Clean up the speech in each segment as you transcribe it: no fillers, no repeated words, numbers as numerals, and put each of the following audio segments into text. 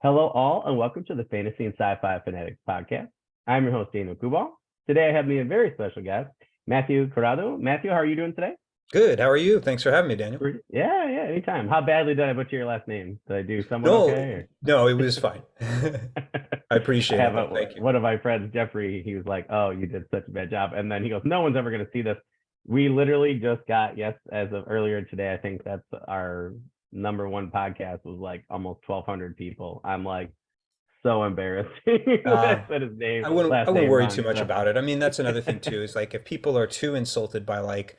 Hello, all, and welcome to the Fantasy and Sci-Fi Fanatics podcast. I'm your host, Daniel Coolbaugh. Today, I have me a very special guest, Matthew Corrado. Matthew, how are you doing today? Good. How are you? Thanks for having me, Daniel. Yeah, anytime. How badly did I butcher your last name? Did I do somewhat No, okay? no, it was fine. I I appreciate it have though. Thank you. one of my friends, Jeffrey. He was like, "Oh, you did such a bad job," and then he goes, "No one's ever going to see this." We literally just got as of earlier today. I think that's our number one podcast was like almost 1,200 people. I'm like so embarrassed when I Uh, said his I name, wouldn't I last wouldn't name worry too wrong. much So about it. I mean, that's another thing too, is like if people are too insulted by like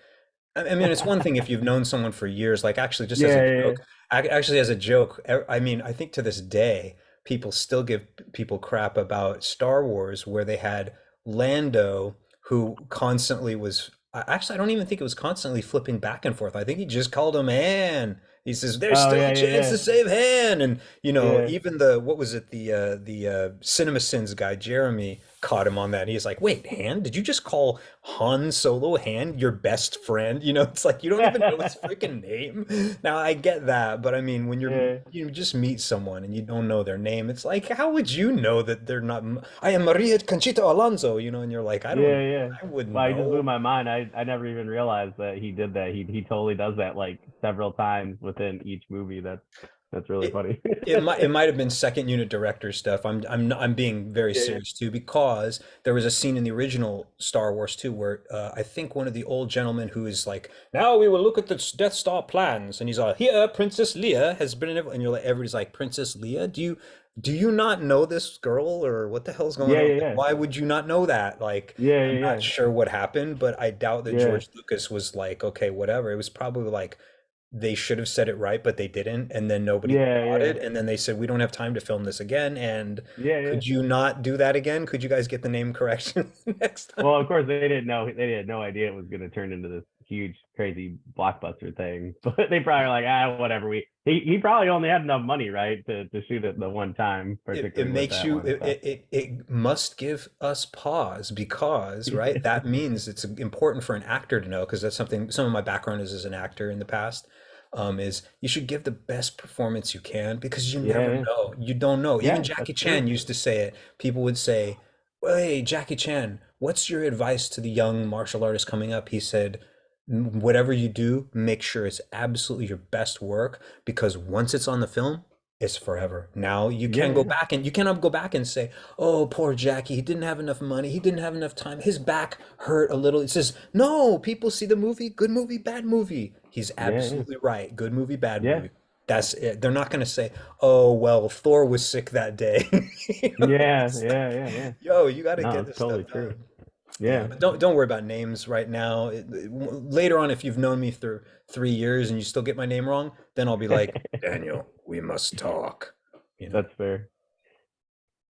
I mean, it's one thing if you've known someone for years, like actually just as a yeah, joke, actually as a joke, I mean, I think to this day, people still give people crap about Star Wars where they had Lando who constantly was actually I don't even think it was constantly flipping back and forth. I think he just called him Han. He says there's oh still yeah, a chance to save Han, and yeah. even the what was it the Cinema Sins guy Jeremy caught him on that. He's like, wait, Han? Did you just call Han Solo Han your best friend? It's like you don't even know his freaking name. Now I get that, but I mean, when Yeah, you just meet someone and you don't know their name, it's like, how would you know that they're not? I am Maria Conchita Alonso, and you're like, I don't, yeah. I wouldn't Wow, he just blew know. my mind. I never even realized that he did that. He totally does that like several times within each movie. That's really It funny. it might have been second unit director stuff. I'm being very Yeah, serious too because there was a scene in the original Star Wars too where I think one of the old gentlemen who is like, now we will look at the Death Star plans, and he's like, here Princess Leia has been in, and you're like, everybody's like, Princess Leia, do you not know this girl, or what the hell's going yeah, on? yeah, Like, yeah, why would you not know that? Like, yeah, I'm not yeah, sure what happened, but I doubt that yeah, George Lucas was like, okay, whatever. It was probably like they should have said it right, but they didn't, and then nobody yeah, caught yeah, it, and then they said we don't have time to film this again. And yeah. could you not do that again? Could you guys get the name correction next Well, of time? course they didn't know. They had no idea it was going to turn into this huge, crazy blockbuster thing. But they probably were like, whatever. He probably only had enough money, right, to shoot it the one time, It particularly with makes that you one. So it must give us pause because, right, that means it's important for an actor to know, because that's something some of my background is as an actor in the past, is you should give the best performance you can because you never yeah, know. You don't know. Even yeah, that's Jackie Chan true. used to say it. People would say, well, hey, Jackie Chan, what's your advice to the young martial artist coming up? He said, whatever you do, make sure it's absolutely your best work, because once it's on the film, it's forever. Now you Yeah, can go yeah, back and you cannot go back and say, "Oh, poor Jackie, he didn't have enough money. He didn't have enough time. His back hurt a little." It says, "No, people see the movie, good movie, bad movie." He's yeah, absolutely right. Good movie, bad yeah, movie. That's it. They're not going to say, "Oh, well, Thor was sick that day." yeah, It's like, yeah. yo, you got to No, get it's this totally stuff true. done. Yeah, Yeah. but don't worry about names right now. Later on, if you've known me through 3 years and you still get my name wrong, then I'll be like, Daniel, we must talk. You know. That's fair.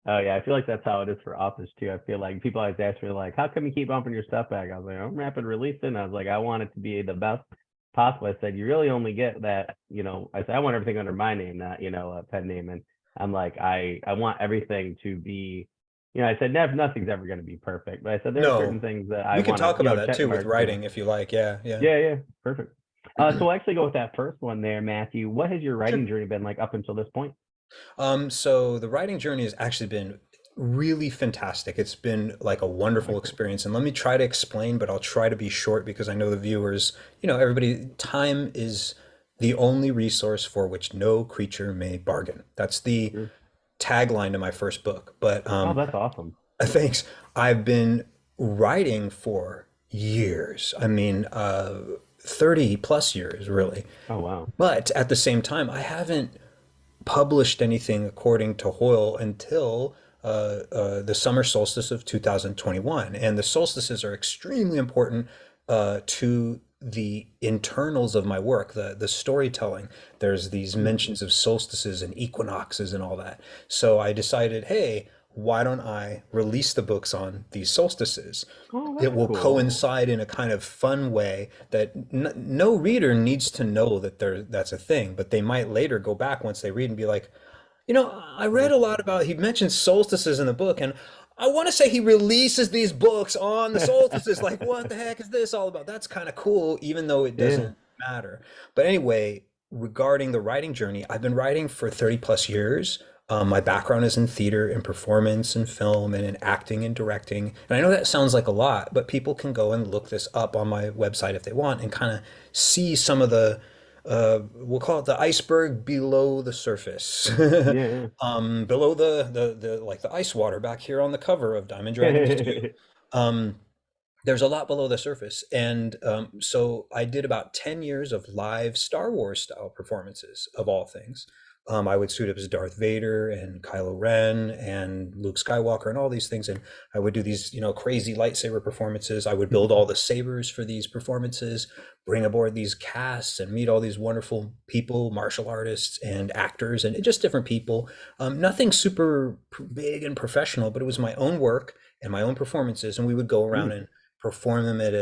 Oh yeah, I feel like that's how it is for Office too. I feel like people always ask me like, "How come you keep bumping your stuff back?" I was like, "I'm rapid releasing." I was like, "I want it to be the best possible." I said, "You really only get that, I said I want everything under my name, not a pen name." And I'm like, I want everything to be, I said nothing's ever going to be perfect, but I said there are certain No, things that I we can want to, talk about that check too with marks. writing if you like. Yeah, yeah. Yeah, perfect. So we'll actually go with that first one there, Matthew. What has your Sure. writing journey been like up until this point? So the writing journey has actually been really fantastic. It's been like a wonderful Like, experience. And let me try to explain, but I'll try to be short because I know the viewers, everybody, time is the only resource for which no creature may bargain. That's the sure. tagline to my first book. But Oh, that's awesome. thanks. I've been writing for years. I mean, 30 plus years, really. Oh wow. But at the same time, I haven't published anything according to Hoyle until the summer solstice of 2021. And the solstices are extremely important to the internals of my work, the storytelling. There's these mentions of solstices and equinoxes and all that. So I decided, hey, why don't I release the books on these solstices? Oh, It that's will cool. coincide in a kind of fun way that no reader needs to know that that's a thing, but they might later go back once they read and be like, I read a lot about, he mentions solstices in the book, and I want to say he releases these books on the solstices. Like, what the heck is this all about? That's kind of cool, even though it Yeah. doesn't matter. But anyway, regarding the writing journey, I've been writing for 30 plus years. My background is in theater and performance and film and in acting and directing. And I know that sounds like a lot, but people can go and look this up on my website if they want and kind of see some of the, we'll call it the iceberg below the surface. Yeah. Below the like the ice water back here on the cover of Diamond Dragons 2. Yeah. Um, there's a lot below the surface. And so I did about 10 years of live Star Wars style performances of all things. I would suit up as Darth Vader and Kylo Ren and Luke Skywalker and all these things. And I would do these, crazy lightsaber performances. I would build all the sabers for these performances, bring aboard these casts and meet all these wonderful people, martial artists and actors and just different people. Nothing super big and professional, but it was my own work and my own performances. And we would go around Mm. and perform them at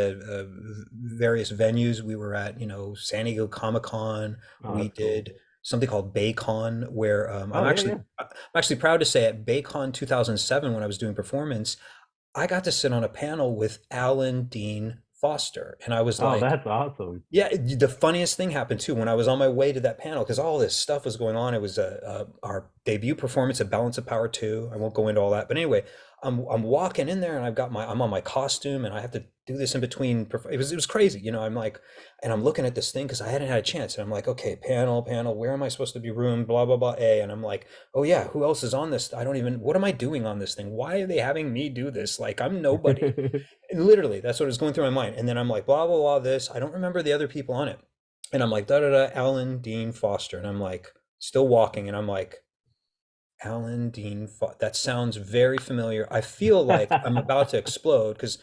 various venues. We were at, San Diego Comic Con. Oh, We that's cool. did something called Baycon, where Oh, yeah, yeah. I'm actually proud to say at Baycon 2007, when I was doing performance, I got to sit on a panel with Alan Dean Foster, and I was Oh, like, that's awesome. yeah, the funniest thing happened too when I was on my way to that panel because all this stuff was going on. It was our debut performance at Balance of Power 2. I won't go into all that, but anyway, I'm walking in there and I'm on my costume and I have to do this in between. It was crazy, I'm like, and I'm looking at this thing because I hadn't had a chance, and I'm like, okay, panel, where am I supposed to be room? Blah blah blah A, and I'm like, oh yeah, who else is on this? I don't even. What am I doing on this thing? Why are they having me do this? Like I'm nobody. And literally, that's what was going through my mind. And then I'm like, blah, blah, blah, this. I don't remember the other people on it. And I'm like, da, da, da, Alan Dean Foster. And I'm like, still walking. And I'm like, Alan Dean Foster. That sounds very familiar. I feel like I'm about to explode because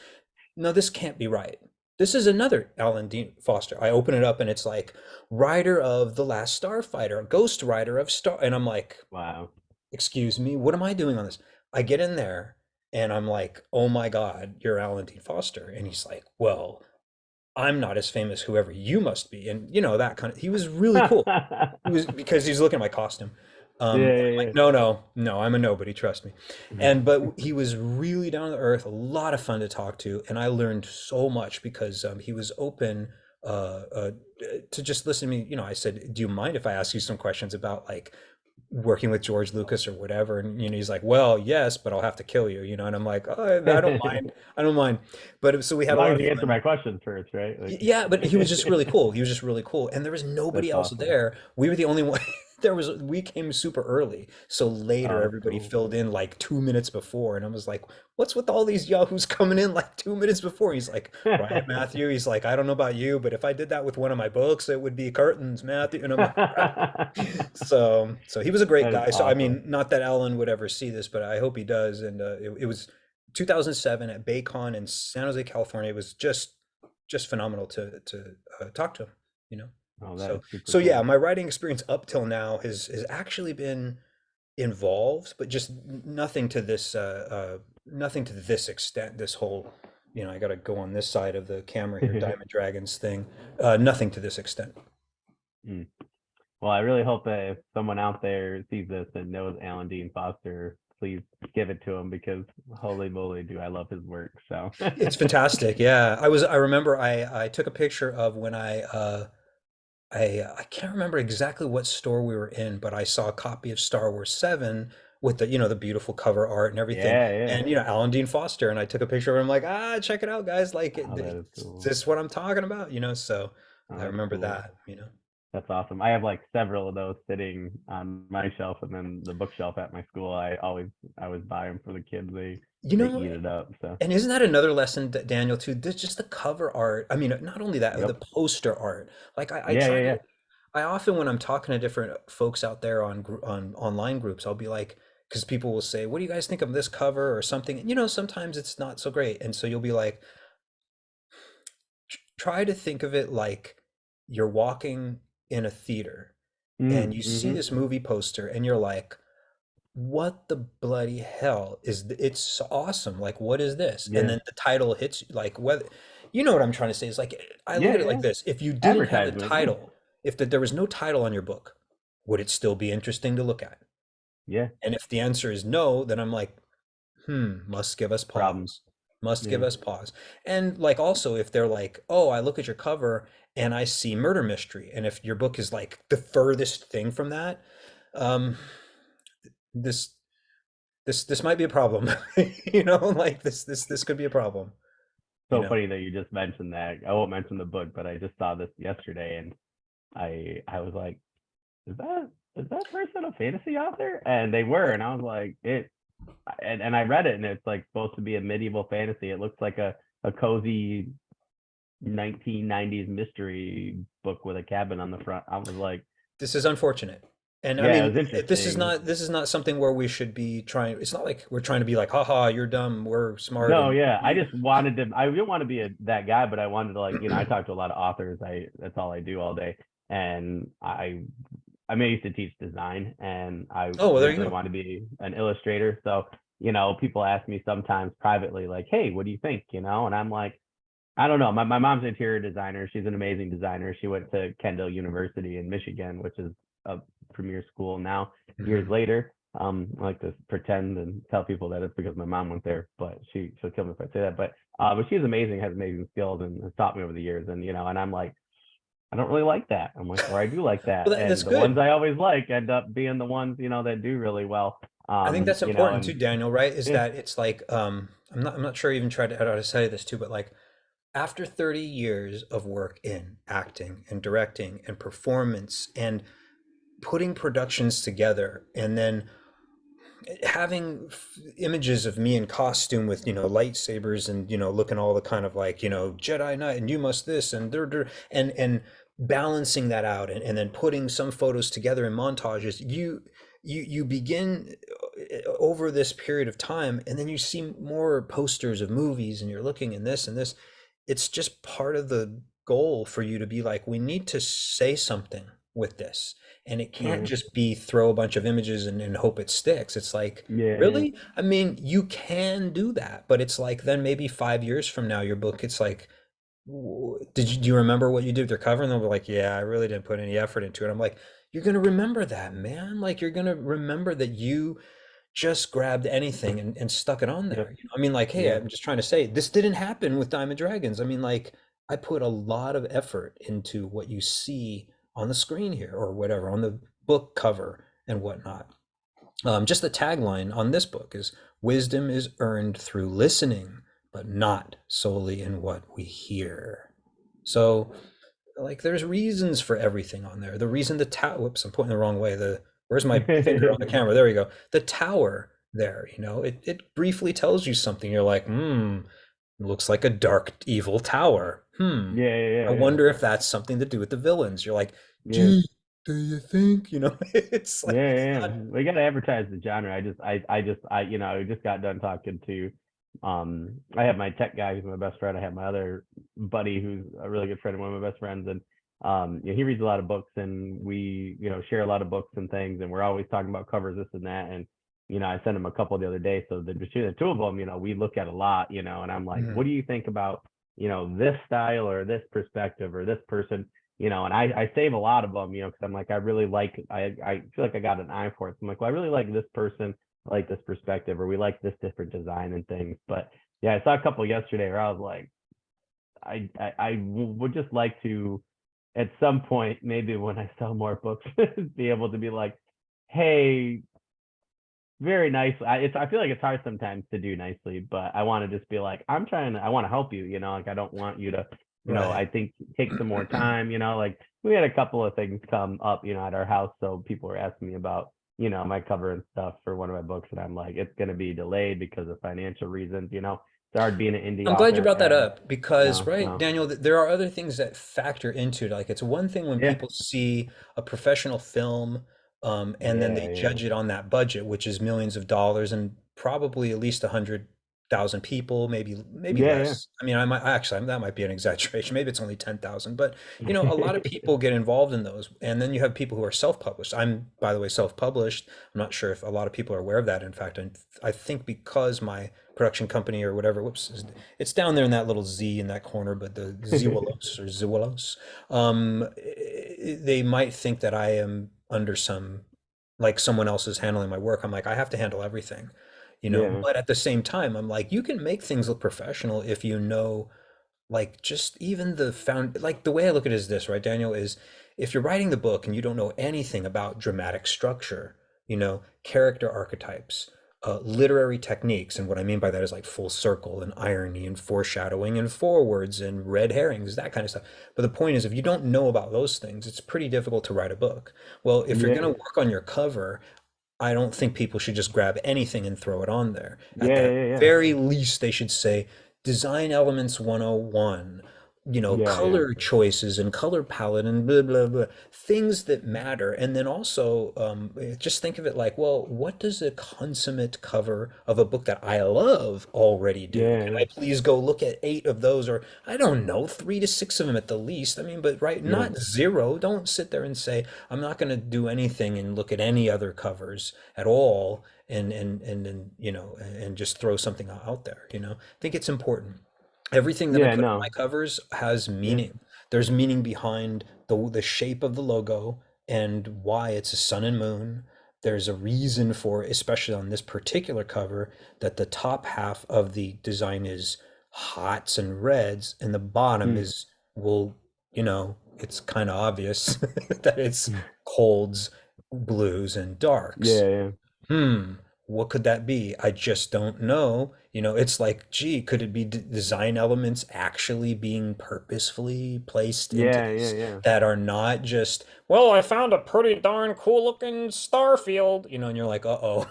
no, this can't be right. This is another Alan Dean Foster. I open it up and it's like, writer of The Last Starfighter, ghost writer of Star. And I'm like, Wow. excuse me, what am I doing on this? I get in there and I'm like, oh my God, you're Alan Dean Foster. And he's like, well, I'm not as famous, whoever you must be. And that kind of, he was really cool. He was because he's looking at my costume. Yeah, And I'm like, yeah, no, no, no, I'm a nobody, trust me. But yeah. he was really down to earth, a lot of fun to talk to, and I learned so much because he was open to just listen to me. I said, do you mind if I ask you some questions about like working with George Lucas or whatever? And he's like, well, yes, but I'll have to kill you, and I'm like, oh, I don't mind. I don't mind. So we As had a long lot as of you answer fun. my questions first, right? Like, Yeah, but he was just really cool. He was just really cool. And there was nobody that's else awesome. there. We were the only one. We came super early. So later Oh, that's everybody cool. filled in like 2 minutes before. And I was like, what's with all these yahoos coming in like 2 minutes before? He's like, right, Matthew. He's like, I don't know about you, but if I did that with one of my books, it would be curtains, Matthew. And I'm like, right. So he was a great That is guy. So I awesome. mean, not that Alan would ever see this, but I hope he does. And it was 2007 at Baycon in San Jose, California. It was just phenomenal to talk to him. You know. Oh, that So is super so yeah, cool. my writing experience up till now has actually been involved, but just nothing to this extent. This whole, I got to go on this side of the camera here, Diamond Dragons thing. Nothing to this extent. Mm. Well, I really hope that if someone out there sees this and knows Alan Dean Foster, please give it to him because holy moly, do I love his work. So, It's fantastic. Yeah, I remember I took a picture of when I can't remember exactly what store we were in, but I saw a copy of Star Wars 7 with the beautiful cover art and everything. yeah, yeah. And Alan Dean Foster, and I took a picture of him like, check it out, guys. Like, Oh, that is is cool. this what I'm talking about? So Oh, I that's remember cool. that. That's awesome. I have like several of those sitting on my shelf, and then the bookshelf at my school. I always buy them for the kids. You They know, eat it up. So, and isn't that another lesson, Daniel, too? There's just the cover art. I mean, not only that, the yep. poster art. Like I Yeah, try yeah, to yeah. I often, when I'm talking to different folks out there on online groups, I'll be like, because people will say, "What do you guys think of this cover?" or something. Sometimes it's not so great, and so you'll be like, try to think of it like you're walking in a theater and you see Mm-hmm. this movie poster, and you're like, "What the bloody hell it's awesome! Like, what is this?" And Yeah. then the title hits you, like whether you know what I'm trying to say is like I look Yeah, at it like yeah. this: if you didn't have the Advertisement. Yeah. title, if there was no title on your book, would it still be interesting to look at? Yeah. And if the answer is no, then I'm like, must give us Problem. pause. Must give Yeah. us pause. And like also if they're like, oh, I look at your cover and I see murder mystery, and if your book is like the furthest thing from that, um, this this might be a problem. You know, like this could be a problem, you So know. funny that you just mentioned that. I won't mention the book, but I just saw this yesterday, and I was like, is that person a fantasy author? And they were, and I was like, and I read it, and it's like supposed to be a medieval fantasy. It looks like a cozy 1990s mystery book with a cabin on the front. I was like, This is unfortunate. And I yeah, it mean, was interesting. this is not something where we should be trying. It's not like we're trying to be like, haha, you're dumb, we're smart, No, and yeah, I you. just wanted to. I didn't want to be that guy, but I wanted to, like, I talk to a lot of authors. That's all I do all day, and I used to teach design, and I Oh, well, there you originally go. wanted to be an illustrator. So, people ask me sometimes privately, like, "Hey, what do you think?" And I'm like, I don't know. My mom's an interior designer. She's an amazing designer. She went to Kendall University in Michigan, which is a premier school now. Years Hmm. later, I like to pretend and tell people that it's because my mom went there, but she'll kill me if I say that. But she's amazing, has amazing skills, and has taught me over the years. And I'm like, I don't really like that. I'm like, or I do like that. Well, that's And the ones good. I always like end up being the ones that do really well. I think that's important too, And Daniel, right? Is yeah, that it's like I'm not sure I even tried to how to say this too, but like after 30 years of work in acting and directing and performance and putting productions together and then having images of me in costume with lightsabers and looking all the kind of like Jedi Knight and you must this and and balancing that out and then putting some photos together in montages, you begin over this period of time, and then you see more posters of movies and you're looking in this and this. It's just part of the goal for you to be like, we need to say something with this, and it can't yeah, just be throw a bunch of images and hope it sticks. It's like, yeah, yeah, really? I mean, you can do that, but it's like then maybe 5 years from now, your book, it's like, do you remember what you did with your cover? And they'll be like, yeah, I really didn't put any effort into it. I'm like, you're gonna remember that, man. Like you're gonna remember that you just grabbed anything and stuck it on yeah, there. I mean, like, hey, yeah, I'm just trying to say this didn't happen with Diamond Dragons. I mean, like, I put a lot of effort into what you see on the screen here or whatever, on the book cover and whatnot. Just the tagline on this book is wisdom is earned through listening, but not solely in what we hear. So like there's reasons for everything on there. The reason the tower, whoops, I'm pointing the wrong way. Where's my finger on the camera? There we go. The tower there, it briefly tells you something. You're like, looks like a dark, evil tower. yeah, I yeah, yeah, wonder if that's something to do with the villains. You're like, yeah. gee, do you think? It's Yeah, like it's yeah, yeah. not We gotta advertise the genre. I just got done talking to, I have my tech guy who's my best friend. I have my other buddy who's a really good friend and one of my best friends, and he reads a lot of books, and we, share a lot of books and things, and we're always talking about covers, this and that, and I sent him a couple the other day. So between the two of them, we look at a lot, and I'm like, what Mhm. do you think about, this style or this perspective or this person? And I save a lot of them, because I'm like, I really like, I feel like I got an eye for it. So I'm like, well, I really like this person, I like this perspective, or we like this different design and things. But yeah, I saw a couple yesterday where I was like, I would just like to, at some point, maybe when I sell more books, be able to be like, hey, very nice. I feel like it's hard sometimes to do nicely, but I want to just be like, I want to help you, like I don't want you to, Right. I think take some more time, like we had a couple of things come up, at our house. So people were asking me about, my cover and stuff for one of my books. And I'm like, it's going to be delayed because of financial reasons, it's hard being an indie I'm glad you author brought that and up because, right, no. Daniel, there are other things that factor into it. Like it's one thing when Yeah. people see a professional film, and then they Yeah. Yeah. judge it on that budget, which is millions of dollars and probably at least 100,000 people, maybe Yeah. less. I mean, I might actually that might be an exaggeration. Maybe it's only 10,000, but a lot of Yeah. people get involved in those, and then you have people who are self-published. I'm, by the way, self-published. I'm not sure if a lot of people are aware of that. In fact, I think because my production company or whatever, whoops, it's down there in that little Z in that corner, but the Ziwalos or Ziwalos, they might think that I am under some, like someone else is handling my work. I'm like, I have to handle everything, Yeah. but at the same time, I'm like, you can make things look professional if like just even like the way I look at it is this, right, Daniel, is if you're writing the book and you don't know anything about dramatic structure, character archetypes, literary techniques. And what I mean by that is like full circle and irony and foreshadowing and forwards and red herrings, that kind of stuff. But the point is, if you don't know about those things, it's pretty difficult to write a book. Well, if you're going Yeah. to work on your cover, I don't think people should just grab anything and throw it on there. At Yeah. the Yeah. Yeah. very least, they should say Design Elements 101, Yeah. Yeah. color choices and color palette and blah, blah, blah, things that matter. And then also, just think of it like, well, what does a consummate cover of a book that I love already do? Yeah. Can I Yeah. please go look at 8 of those, or I don't know, 3 to 6 of them at the least? I mean, but right, Yeah. not zero. Don't sit there and say, I'm not going to do anything and look at any other covers at all and just throw something out there, I think it's important. Everything that I Yeah. put on my No. covers has Yeah. meaning. There's meaning behind the shape of the logo and why it's a sun and moon. There's a reason for, especially on this particular cover, that the top half of the design is hots and reds, and the bottom Mm. is, well, it's kind of obvious that it's colds, blues, and darks. Yeah. Yeah. Hmm, what could that be? I just don't know. It's like, gee, could it be design elements actually being purposefully placed into Yeah. Yeah. this Yeah. that are not just, well, I found a pretty darn cool looking star field, and you're like, uh-oh,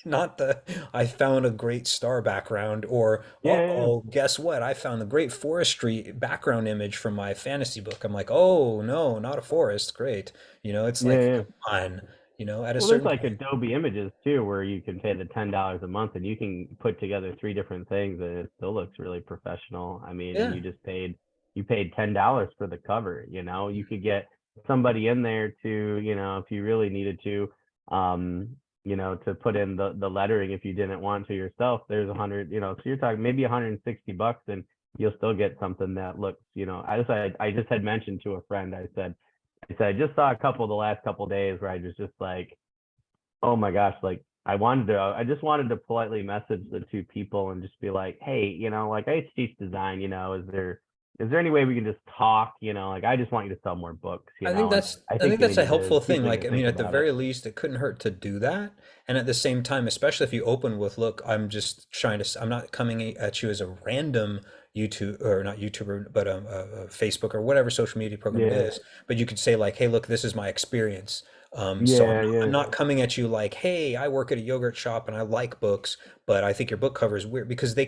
not the, I found a great star background, or, Yeah. Yeah. uh-oh, guess what? I found the great forestry background image from my fantasy book. I'm like, oh, no, not a forest. Great. It's Yeah. like, Yeah. come on, at a Well, there's certain like point. Adobe Images too, where you can pay the $10 a month and you can put together three different things and it still looks really professional. I mean, and Yeah. you paid $10 for the cover, you could get somebody in there to, if you really needed to, to put in the lettering if you didn't want to yourself, there's 100, so you're talking maybe $160 and you'll still get something that looks, I just had mentioned to a friend, I just saw a couple the last couple of days where I was just like, oh my gosh, like I just wanted to politely message the two people and just be like, hey, like I used to teach design, is there any way we can just talk, like I just want you to sell more books, I think and that's I I think think you that's a need to helpful thing. people need Like, to I mean, think at the about it. very least, it couldn't hurt to do that. And at the same time, especially if you open with, look, I'm just trying to, I'm not coming at you as a random YouTube, or not YouTuber, but Facebook or whatever social media program it Yeah, is. But you could say like, hey, look, this is my experience. So I'm yeah, not, I'm yeah, not coming at you like, hey, I work at a yogurt shop and I like books, but I think your book cover is weird, because they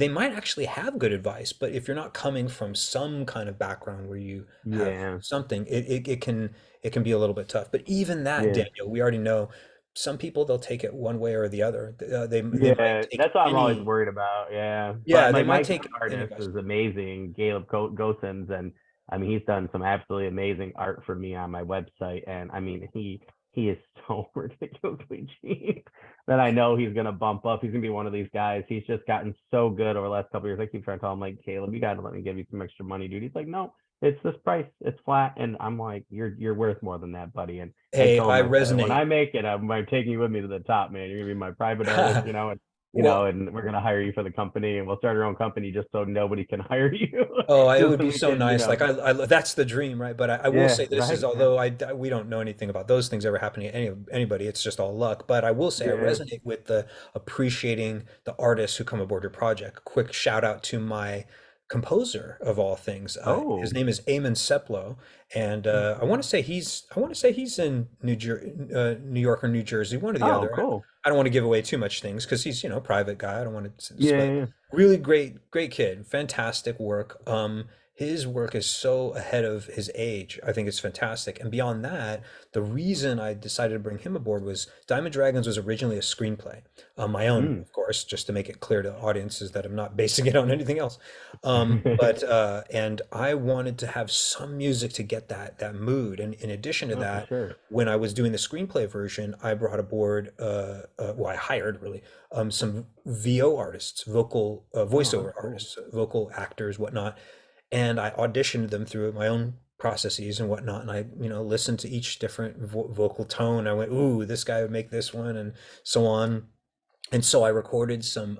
might actually have good advice, but if you're not coming from some kind of background where you have yeah, something, it can be a little bit tough. But even that, yeah. Daniel, we already know some people, they'll take it one way or the other. They might Yeah, take that's what I'm always any, worried about. Yeah, but yeah, they like might my take any artist advice. is amazing, Caleb Gosens, and I mean he's done some absolutely amazing art for me on my website, and I mean he is so ridiculously cheap that I know he's gonna bump up. He's gonna be one of these guys. He's just gotten so good over the last couple of years. I keep trying to tell him like, Caleb, you gotta let me give you some extra money, dude. He's like, no, it's this price, it's flat, and I'm like, you're worth more than that, buddy. And I Hey, told I him, I said, when resonate. I make it, I'm taking you with me to the top, man. You're gonna be my private artist, and Well, and we're gonna hire you for the company, and we'll start our own company just so nobody can hire you, oh, it just would so be we so can, nice. Like, that's the dream, right? But I will yeah, say this is, right, yeah, although we don't know anything about those things ever happening to anybody, it's just all luck. But I will say I yeah. resonate with the appreciating the artists who come aboard your project. Quick shout out to my composer of all things. His Oh, name is Eamon Seplow, and I want to say he's in New York or New Jersey, one or the oh, other. cool. I don't want to give away too much things because he's, a private guy. I don't want to, Yeah, but yeah, really great kid, fantastic work. His work is so ahead of his age. I think it's fantastic. And beyond that, the reason I decided to bring him aboard was Diamond Dragons was originally a screenplay, my own, mm. of course, just to make it clear to audiences that I'm not basing it on anything else. But and I wanted to have some music to get that mood. And in addition to Oh, for that, sure. when I was doing the screenplay version, I brought aboard, well, I hired really some VO artists, Oh, that's voiceover cool. artists, vocal actors, whatnot, and I auditioned them through my own processes and whatnot. And I, listened to each different vocal tone. I went, ooh, this guy would make this one, and so on. And so I recorded some,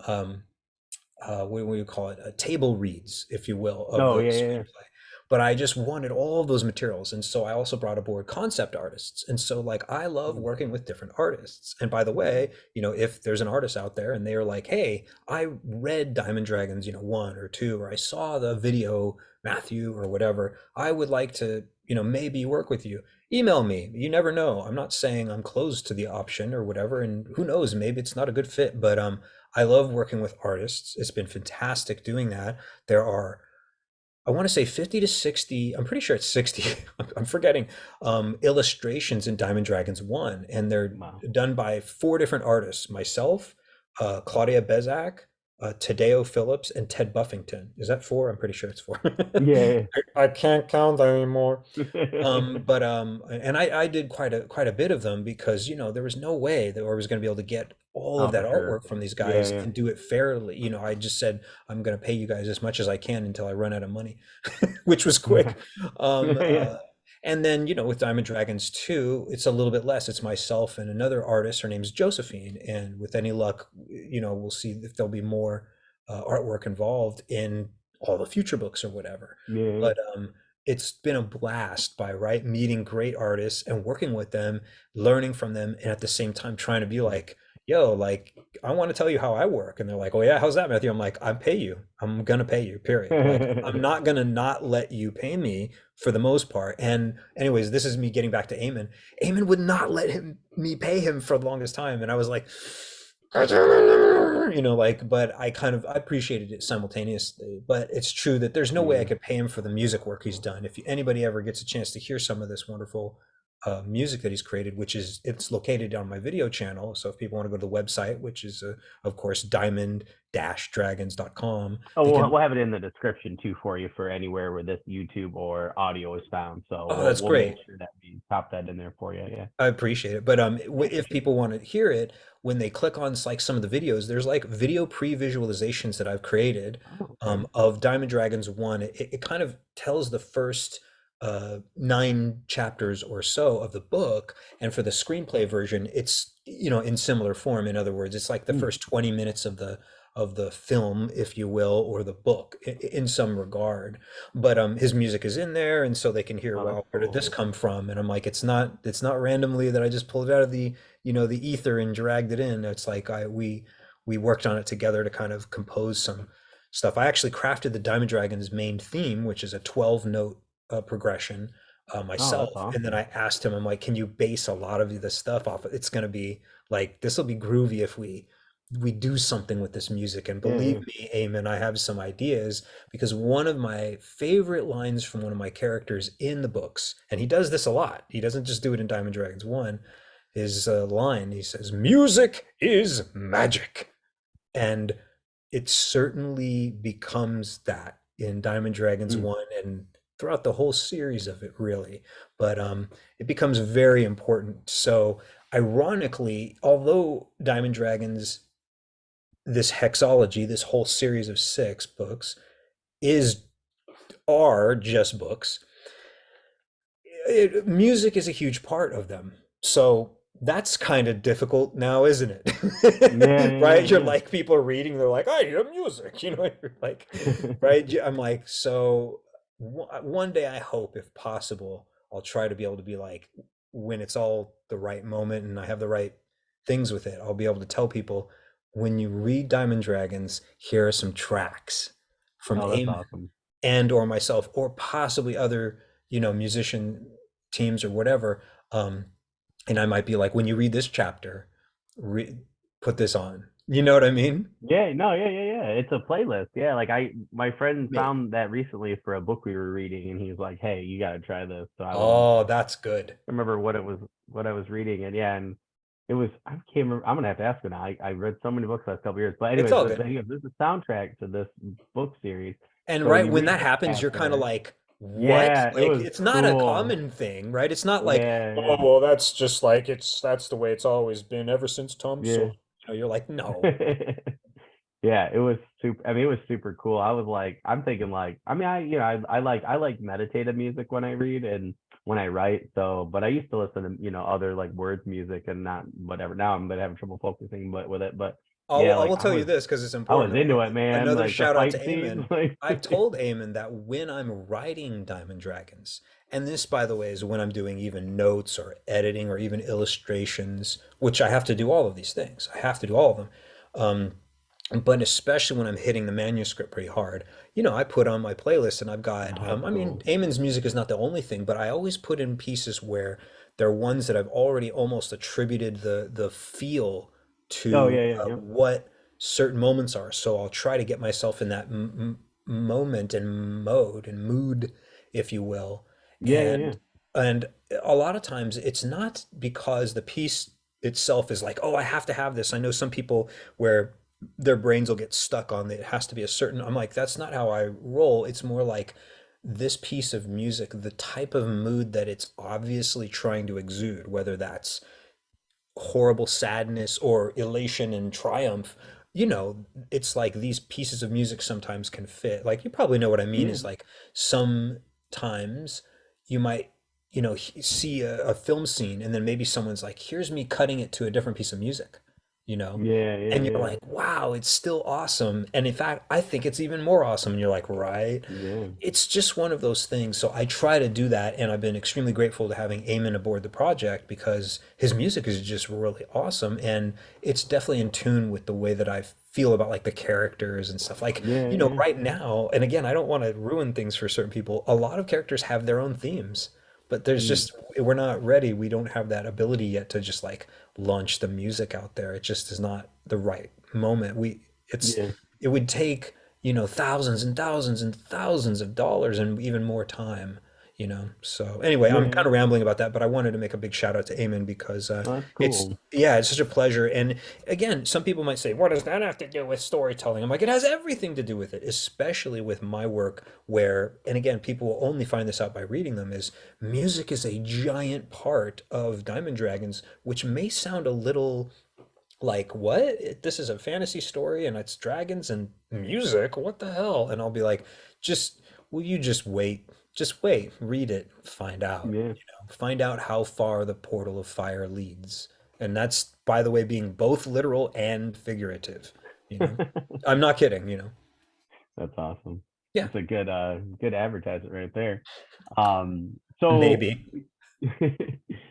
what do you call it, table reads, if you will, of Oh, the yeah, yeah, screenplay, but I just wanted all of those materials. And so I also brought aboard concept artists. And so like I love Mm, working with different artists. And by the way, if there's an artist out there and they are like, hey, I read Diamond Dragons, one or two, or I saw the video, Matthew, or whatever, I would like to, maybe work with you. Email me. You never know. I'm not saying I'm closed to the option or whatever. And who knows, maybe it's not a good fit, but I love working with artists. It's been fantastic doing that. There are, I want to say 50 to 60, I'm pretty sure it's 60, I'm forgetting, illustrations in Diamond Dragons 1. And they're wow. done by four different artists, myself, Claudia Bezak, Tadeo Phillips, and Ted Buffington. Is that four? I'm pretty sure it's four. Yeah. I can't count anymore. Yeah. And I did quite a bit of them because there was no way that I was going to be able to get all of Oh, that for sure. artwork from these Yeah, guys yeah. and do it fairly. I just said I'm going to pay you guys as much as I can until I run out of money, which was quick. Um, Yeah. uh, and then with Diamond Dragons 2, it's a little bit less. It's myself and another artist. Her name's Josephine, and with any luck, we'll see if there'll be more artwork involved in all the future books or whatever. Yeah. But it's been a blast by meeting great artists and working with them, learning from them, and at the same time trying to be like, yo, like I want to tell you how I work. And they're like, oh yeah, how's that, Matthew? I'm like, I pay you. I'm gonna pay you, period. Like I'm not gonna not let you pay me for the most part. And anyways, this is me getting back to Eamon. Eamon would not let me pay him for the longest time. And I was like, but I appreciated it simultaneously. But it's true that there's no way I Yeah. could pay him for the music work he's done. If anybody ever gets a chance to hear some of this wonderful music that he's created, it's located on my video channel. So if people want to go to the website, which is of course diamond-dragons.com, Oh, they we'll can. have it in the description too for you for anywhere where this YouTube or audio is found. So Oh, we'll that's we'll make great. sure that we pop that in there for you. Yeah. I appreciate it. But Yeah, for if sure. people want to hear it, when they click on like some of the videos, there's like video pre-visualizations that I've created Oh, okay. of Diamond Dragons 1. It kind of tells the first 9 chapters or so of the book, and for the screenplay version, it's in similar form. In other words, it's like the Mm. first 20 minutes of the film, if you will, or the book in some regard. But his music is in there, and so they can hear, Oh, that's wow, where did cool. this come from? And I'm like, it's not randomly that I just pulled it out of the ether and dragged it in. It's like we worked on it together to kind of compose some stuff. I actually crafted the Diamond Dragons main theme, which is a 12 note progression, Oh, myself. that's And then awesome. I asked him, I'm like, can you base a lot of the stuff off of, it's going to be like, this will be groovy if we do something with this music. And believe Yeah. me, Eamon, I have some ideas, because one of my favorite lines from one of my characters in the books, and he does this a lot, he doesn't just do it in Diamond Dragons 1, his line, he says, music is magic. And it certainly becomes that in Diamond Dragons Mm. 1 and throughout the whole series of it, really. But it becomes very important. So, ironically, although Diamond Dragons, this hexology, this whole series of 6 books, is are just books, music is a huge part of them. So that's kind of difficult now, isn't Yeah. it? Yeah. Right? You're Yeah. like, people are reading, they're like, I hear music, you're like, right? I'm like, so one day I hope, if possible, I'll try to be able to be like, when it's all the right moment and I have the right things with it, I'll be able to tell people, when you read Diamond Dragons, here are some tracks from Oh, that's Aim awesome. and or myself or possibly other musician teams or whatever, and I might be like, when you read this chapter, re- put this on, you know what I mean? Yeah. No. Yeah. Yeah. Yeah. It's a playlist. Yeah. Like my friend Me. found that recently for a book we were reading, and he was like, "Hey, you got to try this." So I was Oh, that's good. remember what I was reading, and yeah, and it was I can't remember. I'm gonna have to ask him now. I read so many books last couple years, but It's anyways, all but good. he goes, "This is a soundtrack to this book series." And So when right you when read that this happens, you're kind of chapter, like, what? yeah, it Like, was it's not a cool. common thing, right? It's not like, Yeah, oh, yeah, well, that's just like, that's the way it's always been ever since Tom yeah. Sawyer. You're like, no. Yeah, it was super. I mean, it was super cool. I was like, I'm thinking like, I mean, I like meditative music when I read and when I write. So, but I used to listen to other like words music and not whatever. Now I'm having trouble focusing, but with it. But Yeah, I like will tell you this because it's I was important. into it, man. Another Like the shout out to fight scenes, Eamon. like I've told Eamon that when I'm writing Diamond Dragons, and this, by the way, is when I'm doing even notes or editing or even illustrations, which I have to do all of these things. I have to do all of them. But especially when I'm hitting the manuscript pretty hard, I put on my playlist and I've got, oh, that's I mean, cool. Eamon's music is not the only thing, but I always put in pieces where they're ones that I've already almost attributed the feel Oh to yeah, yeah, yeah, what certain moments are. So I'll try to get myself in that moment and mode and mood, if you will. yeah, yeah, yeah. And and a lot of times it's not because the piece itself is like, oh, I have to have this. I know some people where their brains will get stuck on it has to be a certain. I'm like, that's not how I roll. It's more like this piece of music, the type of mood that it's obviously trying to exude, whether that's horrible sadness or elation and triumph. It's like these pieces of music sometimes can fit. Like, you probably know what I mean, Yeah, is like sometimes you might, see a film scene and then maybe someone's like, here's me cutting it to a different piece of music, you know? yeah, yeah, And you're yeah, like, wow, it's still awesome. And in fact, I think it's even more awesome. And you're like, right? yeah, It's just one of those things. So I try to do that, and I've been extremely grateful to having Eamon aboard the project because his music is just really awesome, and it's definitely in tune with the way that I feel about like the characters and stuff. Like, yeah, yeah. right now, and again, I don't want to ruin things for certain people. A lot of characters have their own themes, but there's Mm, just we're not ready. We don't have that ability yet to just like launch the music out there. It just is not the right moment. yeah, It would take, thousands and thousands and thousands of dollars and even more time, So anyway, yeah, I'm yeah. kind of rambling about that, but I wanted to make a big shout out to Eamon because Oh, that's it's cool. yeah, it's such a pleasure. And again, some people might say, what does that have to do with storytelling? I'm like, it has everything to do with it, especially with my work where, and again, people will only find this out by reading them, is music is a giant part of Diamond Dragons, which may sound a little like, what? This is a fantasy story and it's dragons and music. What the hell? And I'll be like, just, will you just wait? Just wait, read it, find out. Yeah. Find out how far the portal of fire leads. And that's, by the way, being both literal and figurative, you know. I'm not kidding. That's awesome. Yeah, That's a good advertisement right there. So maybe.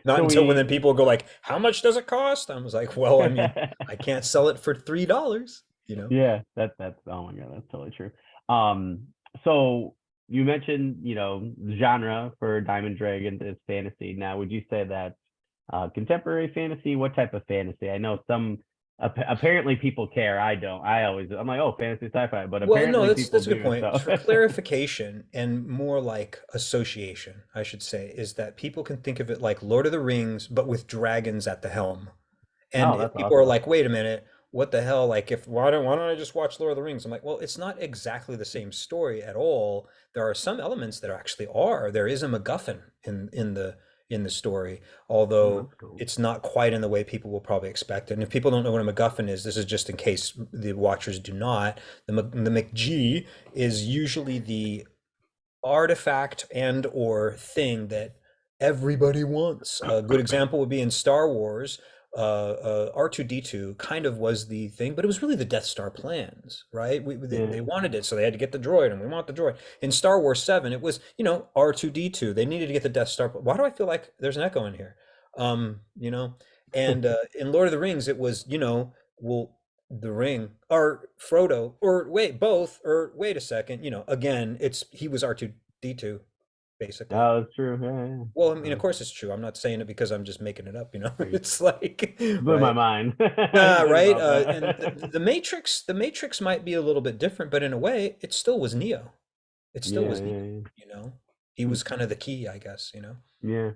Not so until when then we people go like, how much does it cost? I was like, well, I mean, I can't sell it for $3. yeah, that's oh my god, that's totally true. Um, so you mentioned, the genre for Diamond Dragons is fantasy. Now, would you say that's contemporary fantasy? What type of fantasy? I know some apparently people care. I don't. I'm like, oh, fantasy sci-fi, but Well, no, apparently that's people that's a good do. point. So, For clarification and more like association, I should say, is that people can think of it like Lord of the Rings, but with dragons at the helm. And oh, if that's people are awesome. like, wait a minute, what the hell? Like, if why don't I just watch Lord of the Rings? I'm like, well, it's not exactly the same story at all. There are some elements that actually are. There is a MacGuffin in the story, Oh, although that's cool. it's not quite in the way people will probably expect it. And if people don't know what a MacGuffin is, this is just in case the watchers do not. The McG is usually the artifact and or thing that everybody wants. A good example would be in Star Wars. R2D2 kind of was the thing, but it was really the Death Star plans, right? They Yeah. wanted it, so they had to get the droid, and we want the droid. In Star Wars 7, it was, R2D2. They needed to get the Death Star. Why do I feel like there's an echo in here? Um, you know, and in Lord of the Rings, it was, well, the ring or Frodo or wait both or wait a second, again, it's he was R2D2 basically. Oh, that's true. Yeah, Well, I mean, of yeah. course it's true. I'm not saying it because I'm just making it up, Crazy. It's like, Blew my right? mind. I Nah, didn't think right? about And that. the Matrix might be a little bit different, but in a way, it still was Neo. It still Yeah, was Neo, yeah, yeah. you know? He was kind of the key, I guess. Yeah.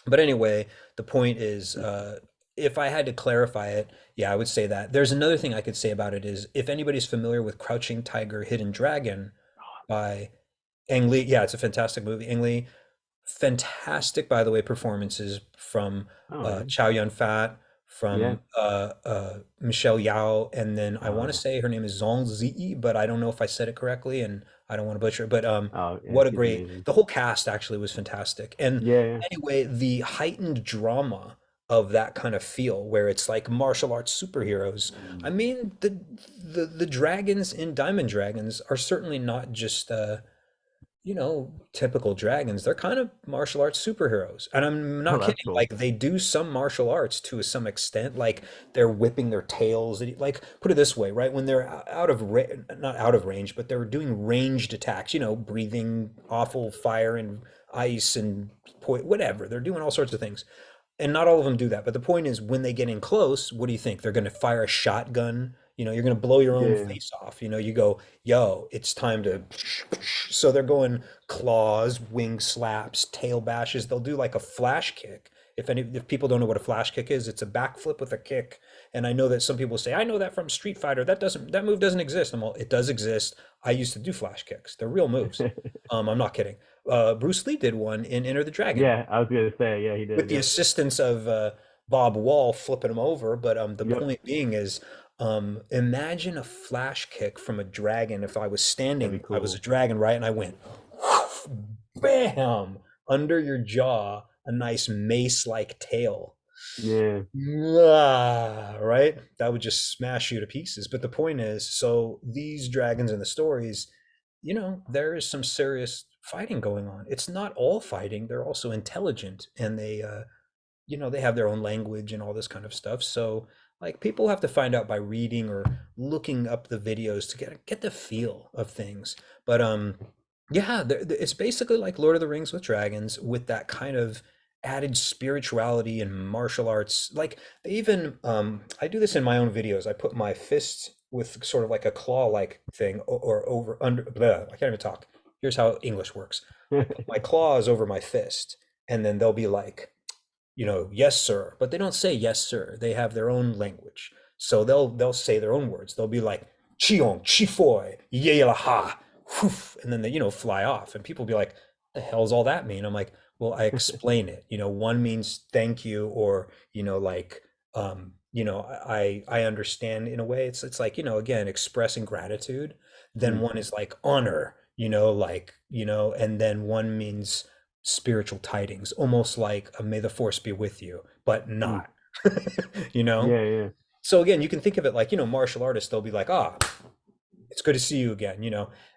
But anyway, the point is, if I had to clarify it, yeah, I would say that. There's another thing I could say about it is if anybody's familiar with Crouching Tiger, Hidden Dragon by Ang Lee, yeah, it's a fantastic movie. Ang Lee, fantastic, by the way, performances from Oh yeah. Chow Yun Fat, Yeah. from Michelle Yao, and then I want to Oh, say her name is Zong Ziyi, but I don't know if I said it correctly, and I don't want to butcher it. But oh yeah. what a She's great! amazing. The whole cast actually was fantastic. And Yeah, yeah. anyway, the heightened drama of that kind of feel where it's like martial arts superheroes. I Mm. mean, the dragons in Diamond Dragons are certainly not just typical dragons. They're kind of martial arts superheroes. And I'm Oh, not that's kidding. cool. Like they do some martial arts to some extent. Like they're whipping their tails. Like put it this way, right? When they're out of not out of range, but they're doing ranged attacks, breathing awful fire and ice and whatever. They're doing all sorts of things, and not all of them do that. But the point is, when they get in close, what do you think? They're going to fire a shotgun. You're going to blow your own Yeah. face off. You go, yo, it's time to. So they're going claws, wing slaps, tail bashes. They'll do like a flash kick. If people don't know what a flash kick is, it's a backflip with a kick. And I know that some people say, I know that from Street Fighter. That move doesn't exist. I'm all, it does exist. I used to do flash kicks. They're real moves. I'm not kidding. Bruce Lee did one in Enter the Dragon Yeah, I was gonna say, yeah, he with did. the Yep. assistance of Bob Wall flipping him over. But the Yep. point being is, imagine a flash kick from a dragon. If I was That'd standing, be I was a cool. dragon, right? And I went, bam, under your jaw, a nice mace-like tail. Yeah. Right? That would just smash you to pieces. But the point is, so these dragons in the stories, there is some serious fighting going on. It's not all fighting, they're also intelligent, and they have their own language and all this kind of stuff. So like people have to find out by reading or looking up the videos to get the feel of things. But yeah, it's basically like Lord of the Rings with dragons with that kind of added spirituality and martial arts. Like they even I do this in my own videos. I put my fists with sort of like a claw-like thing or over under I can't even talk. Here's how English works. I put my claws over my fist and then they'll be like yes, sir. But they don't say yes, sir. They have their own language. So they'll say their own words. They'll be like chiong, chifoy, yelaha, whoof, and then they, fly off. And people be like, the hell's all that mean? I'm like, well, I explain it. One means thank you, or, like, I understand in a way. It's like, again, expressing gratitude. Then Mm, one is like honor, like, and then one means spiritual tidings, almost like a may the force be with you, but mm. not. you know? Yeah, yeah. So again, you can think of it like, martial artists, they'll be like, it's good to see you again,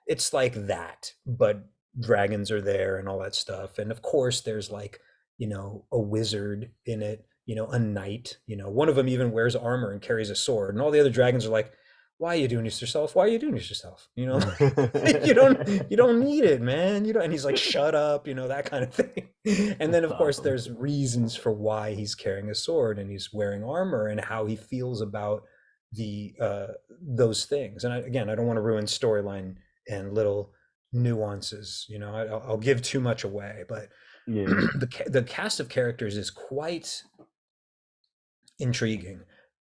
It's like that, but dragons are there and all that stuff. And of course there's like, a wizard in it, a knight, one of them even wears armor and carries a sword, and all the other dragons are like, why are you doing this yourself? Why are you doing this yourself? You don't need it, man. And he's like, shut up, that kind of thing. And then That's of course awesome. there's reasons for why he's carrying a sword and he's wearing armor and how he feels about the those things. And again, I don't want to ruin storyline and little nuances. I'll give too much away, but Yeah. the cast of characters is quite intriguing.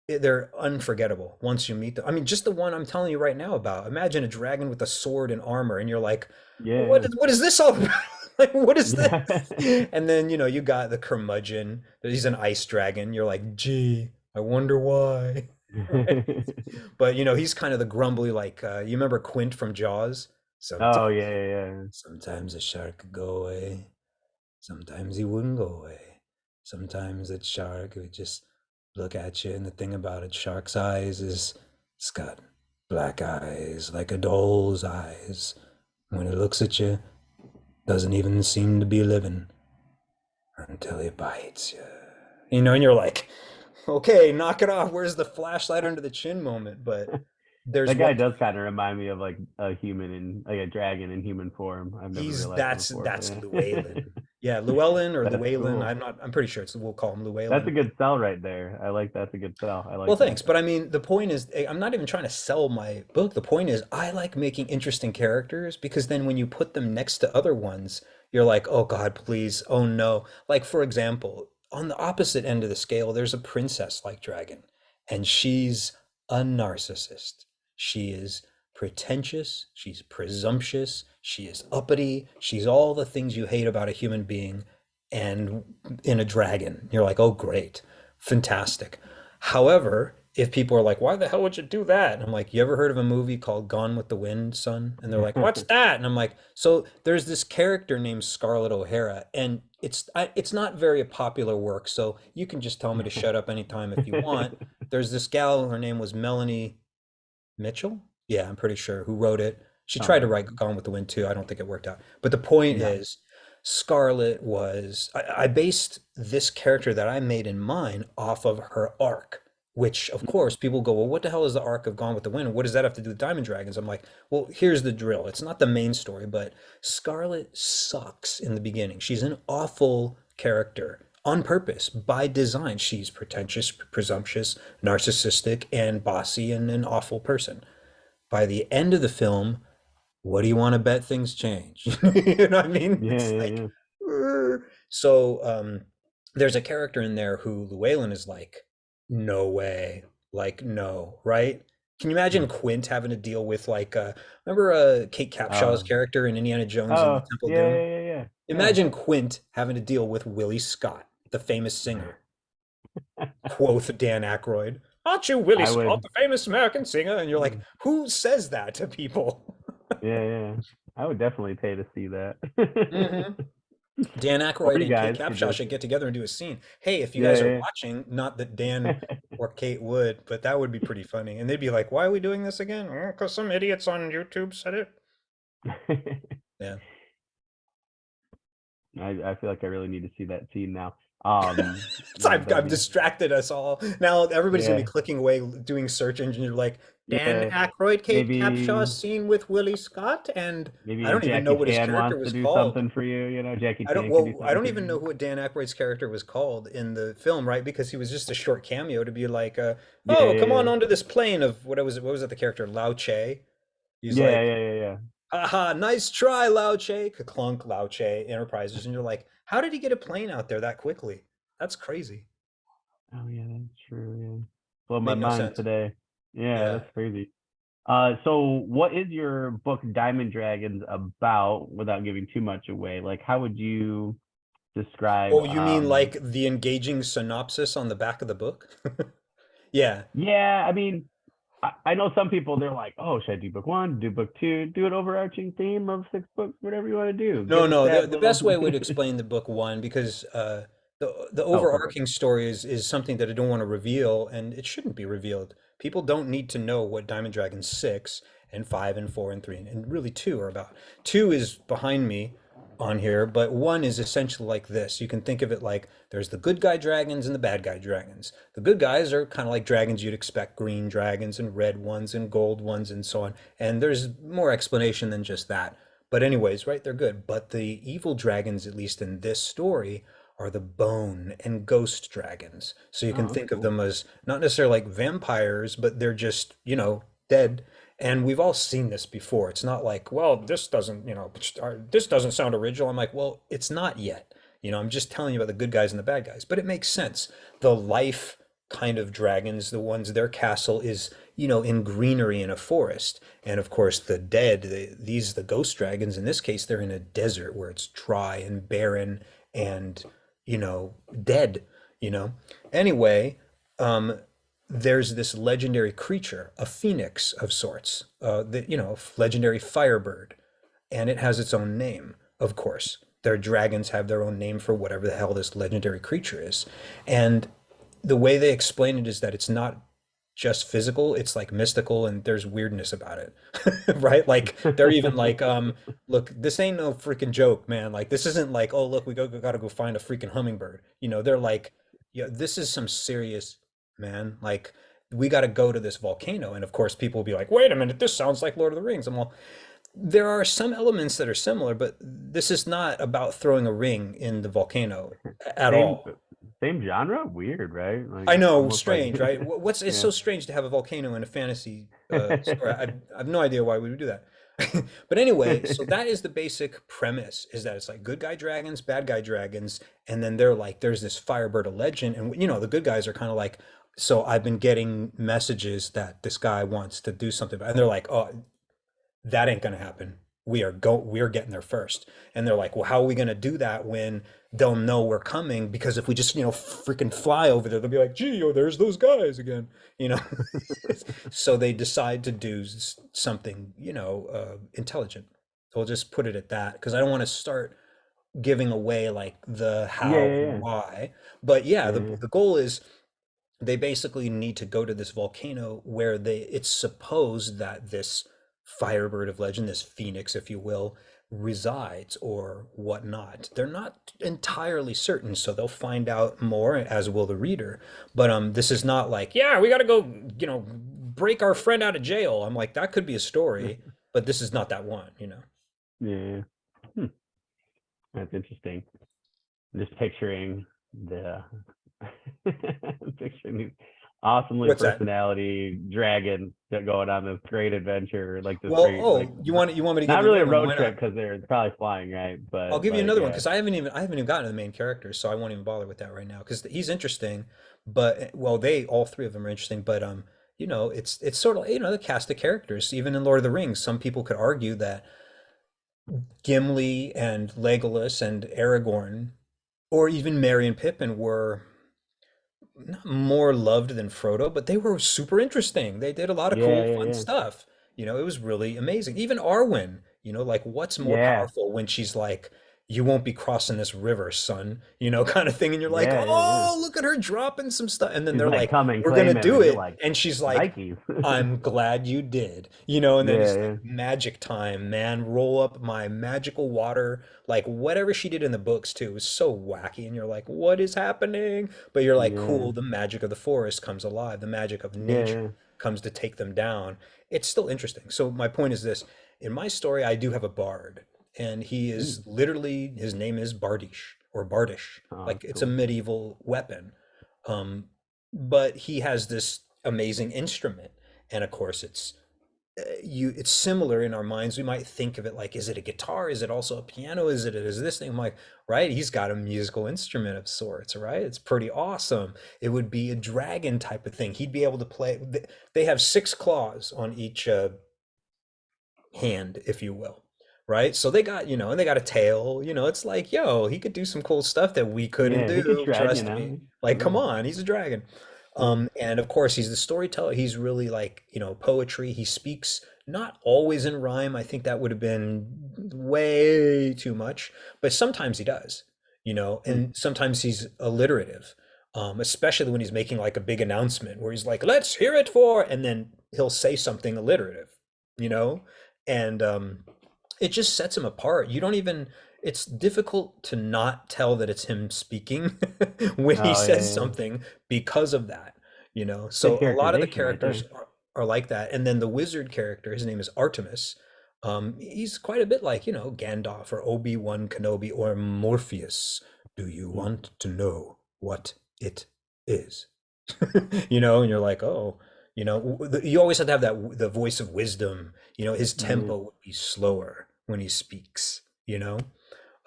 They're unforgettable once you meet them. I mean, just the one I'm telling you right now about. Imagine a dragon with a sword and armor, and you're like, Yeah. what is this all about? Like, what is this? Yeah. And then, you got the curmudgeon. He's an ice dragon. You're like, gee, I wonder why. Right? But, he's kind of the grumbly, like, you remember Quint from Jaws? Oh, Sometimes, yeah, yeah, yeah. sometimes a shark could go away. Sometimes he wouldn't go away. Sometimes that shark would just look at you, and the thing about it, shark's eyes is it's got black eyes like a doll's eyes. When it looks at you, doesn't even seem to be living until he bites you. And you're like, okay, knock it off. Where's the flashlight under the chin moment? But there's That guy one. does kind of remind me of like a human in like a dragon in human form. I've never He's realized that before, but that's yeah. Llewellyn. Yeah, Llewellyn or That's Llewellyn. cool. I'm pretty sure we'll call him That's Llewellyn. a good sell right there. I like that's a good sell. I Well, like thanks. that. But I mean, the point is, I'm not even trying to sell my book. The point is, I like making interesting characters because then when you put them next to other ones, you're like, oh God, please. Oh no. Like, for example, on the opposite end of the scale, there's a princess like dragon, and she's a narcissist. She is pretentious. She's presumptuous. She is uppity. She's all the things you hate about a human being and in a dragon. You're like, oh, great. Fantastic. However, if people are like, why the hell would you do that? And I'm like, you ever heard of a movie called Gone with the Wind, son? And they're like, what's that? And I'm like, so there's this character named Scarlett O'Hara, and it's not very popular work, so you can just tell me to shut up anytime if you want. There's this gal, her name was Melanie Mitchell? Yeah, I'm pretty sure who wrote it. She tried to Okay. write Gone with the Wind too. I don't think it worked out. But the point No. is, Scarlett was, I based this character that I made in mine off of her arc, which of course people go, well, what the hell is the arc of Gone with the Wind? What does that have to do with Diamond Dragons? I'm like, well, here's the drill. It's not the main story, but Scarlett sucks in the beginning. She's an awful character on purpose, by design. She's pretentious, presumptuous, narcissistic, and bossy, and an awful person. By the end of the film, what do you want to bet things change? You know what I mean? Yeah, It's yeah, like, yeah. so there's a character in there who Llewellyn is like, no way, like no, right? Can you imagine Mm. Quint having to deal with like, remember Kate Capshaw's Oh, character in Indiana Jones and the oh, Temple of yeah, Doom? yeah, yeah, yeah. Imagine Quint having to deal with Willie Scott, the famous singer, Yeah. quoth Dan Aykroyd. Aren't you Willie I Scott, would. the famous American singer? And you're like, Mm. who says that to people? Yeah, yeah. I would definitely pay to see that. Hmm. Dan Or Aykroyd you and Kate guys could Capshaw just, should get together and do a scene. Hey, if you guys are yeah, watching, not that Dan yeah. or Kate would, but that would be pretty funny. And they'd be like, why are we doing this again? Because some idiots on YouTube said it. Yeah. I feel like I really need to see that scene now. So Yeah, that'd I've be, distracted us all. Now everybody's gonna be yeah, clicking away, doing search engines. Like Dan yeah. Aykroyd, Kate Capshaw Maybe scene with Willie Scott, and I maybe don't even know Jackie what his Chan character wants to was do called. something for you. You know, Jackie I don't Chan could do well, I something don't for even know you. what Dan Aykroyd's character was called in the film, right? Because he was just a short cameo to be like, Yeah, "Oh, come on yeah, onto this plane of what was it? The character Lao Che." He's yeah, like, yeah, yeah, yeah. "Haha, nice try, Lao Che." Clunk, Lao Che Enterprises, and you're like, "How did he get a plane out there that quickly? That's crazy. Oh yeah, that's true. Yeah, blew my Made no mind sense." today. Yeah, Yeah. that's crazy. So what is your book Diamond Dragons about without giving too much away? Like, how would you describe? Oh, you mean like the engaging synopsis on the back of the book? Yeah. Yeah, I mean, I know some people they're like, oh, should I do book one, do book two, do an overarching theme of 6 books, whatever you want to do. No, Give us no. The that the little. best way would explain the book one because the Oh, perfect. overarching story is something that I don't want to reveal, and it shouldn't be revealed. People don't need to know what Diamond Dragon 6 and 5 and 4 and 3 and really 2 are about. 2 is behind me on here, but 1 is essentially like this. You can think of it like there's the good guy dragons and the bad guy dragons. The good guys are kind of like dragons you'd expect, green dragons and red ones and gold ones and so on. And there's more explanation than just that. But anyways, right, they're good. But the evil dragons, at least in this story, are the bone and ghost dragons. So you can Oh, that's think of cool. them as not necessarily like vampires, but they're just, dead. And we've all seen this before. It's not like, well, this doesn't, this doesn't sound original. I'm like, well, it's not yet. I'm just telling you about the good guys and the bad guys, but it makes sense. The life kind of dragons, the ones, their castle is, in greenery in a forest. And of course, the dead, the ghost dragons, in this case, they're in a desert where it's dry and barren and, dead, you know. Anyway, um, there's this legendary creature, a phoenix of sorts, legendary firebird, and it has its own name, of course. Their dragons have their own name for whatever the hell this legendary creature is. And the way they explain it is that it's not just physical, it's like mystical and there's weirdness about it. Right? Like they're even like, look, this ain't no freaking joke, man. Like this isn't like, oh look, we gotta go find a freaking hummingbird. They're like, yeah, this is some serious, man. Like we gotta go to this volcano. And of course people will be like, wait a minute, this sounds like Lord of the Rings. I'm all, there are some elements that are similar, but this is not about throwing a ring in the volcano at Same all. same genre? Weird, right? Like I know, almost like strange, right? What's it's yeah. so strange to have a volcano in a fantasy story. I have no idea why we would do that. But anyway, so that is the basic premise: is that it's like good guy dragons, bad guy dragons, and then they're like, there's this Firebird, a legend, and the good guys are kind of like, so I've been getting messages that this guy wants to do something, and they're like, oh, that ain't gonna happen. We're getting there first. And they're like, well, how are we gonna do that when they'll know we're coming because if we just, freaking fly over there, they'll be like, gee, oh, there's those guys again, you know? So they decide to do something, intelligent. We'll just put it at that because I don't want to start giving away like the Yeah, how and yeah, why. But yeah, yeah, the goal is they basically need to go to this volcano where it's supposed that this firebird of legend, this phoenix, if you will, resides or whatnot. They're not entirely certain, so they'll find out more, as will the reader. But this is not like, yeah, we got to go, break our friend out of jail. I'm like, that could be a yeah. story, but this is not that one. Yeah. Hmm. That's interesting. I'm just picturing the picturing these awesomely What's that? personality dragons that going on this great adventure, like this Well, great like oh, you want me to give not you really another a one? road Why trip not? because they're probably flying, right? I'll But give you like another one yeah, because I haven't even gotten to the main characters, so I won't even bother with that right now because he's interesting. But well, they all three of them are interesting. But it's sort of the cast of characters. Even in Lord of the Rings, some people could argue that Gimli and Legolas and Aragorn, or even Merry and Pippin, were not more loved than Frodo, but they were super interesting. They did a lot of yeah, cool, yeah, fun yeah, stuff. It was really amazing. Even Arwen, like what's more yeah, powerful when she's like, "You won't be crossing this river, son," kind of thing, and you're like, yeah, yeah, yeah. "Oh, look at her dropping some stuff," and then She's they're like, like, come and "We're gonna claim him, do and you're it," like, and she's like, Nikes. "I'm glad you did," and then Yeah, it's like yeah, magic time, man. Roll up my magical water, like whatever she did in the books too was so wacky, and you're like, "What is happening?" But you're like, yeah, cool, the magic of the forest comes alive, the magic of yeah, nature yeah. comes to take them down. It's still interesting. So my point is this, in my story, I do have a bard, and he is Mm. literally, his name is Bardish or Bardish. Oh, Like that's it's a cool. medieval weapon. Um, but he has this amazing instrument. And of course it's similar in our minds. We might think of it like, is it a guitar? Is it also a piano? Is this thing? I'm like, right, he's got a musical instrument of sorts, right? It's pretty awesome. It would be a dragon type of thing. He'd be able to play. They have six claws on each hand, if you will. Right? So they got, and they got a tail, it's like, yo, he could do some cool stuff that we couldn't Yeah, he could do. shred, Trust me. Like, come Yeah, on, he's a dragon. yeah, And of course, he's the storyteller. He's really like, poetry. He speaks not always in rhyme. I think that would have been way too much, but sometimes he does, mm. and sometimes he's alliterative, especially when he's making like a big announcement where he's like, let's hear it for, and then he'll say something alliterative, you know? And it just sets him apart. You don't even, it's difficult to not tell that it's him speaking when he Oh yeah, says yeah. something because of that. Good So a lot of the characterization right characters there. are like that. And then the wizard character, his name is Artemis. He's quite a bit like, Gandalf or Obi-Wan Kenobi or Morpheus. Do you Mm. want to know what it is? And you're like, oh, you always have to have the voice of wisdom. His Yeah. tempo would be slower when he speaks,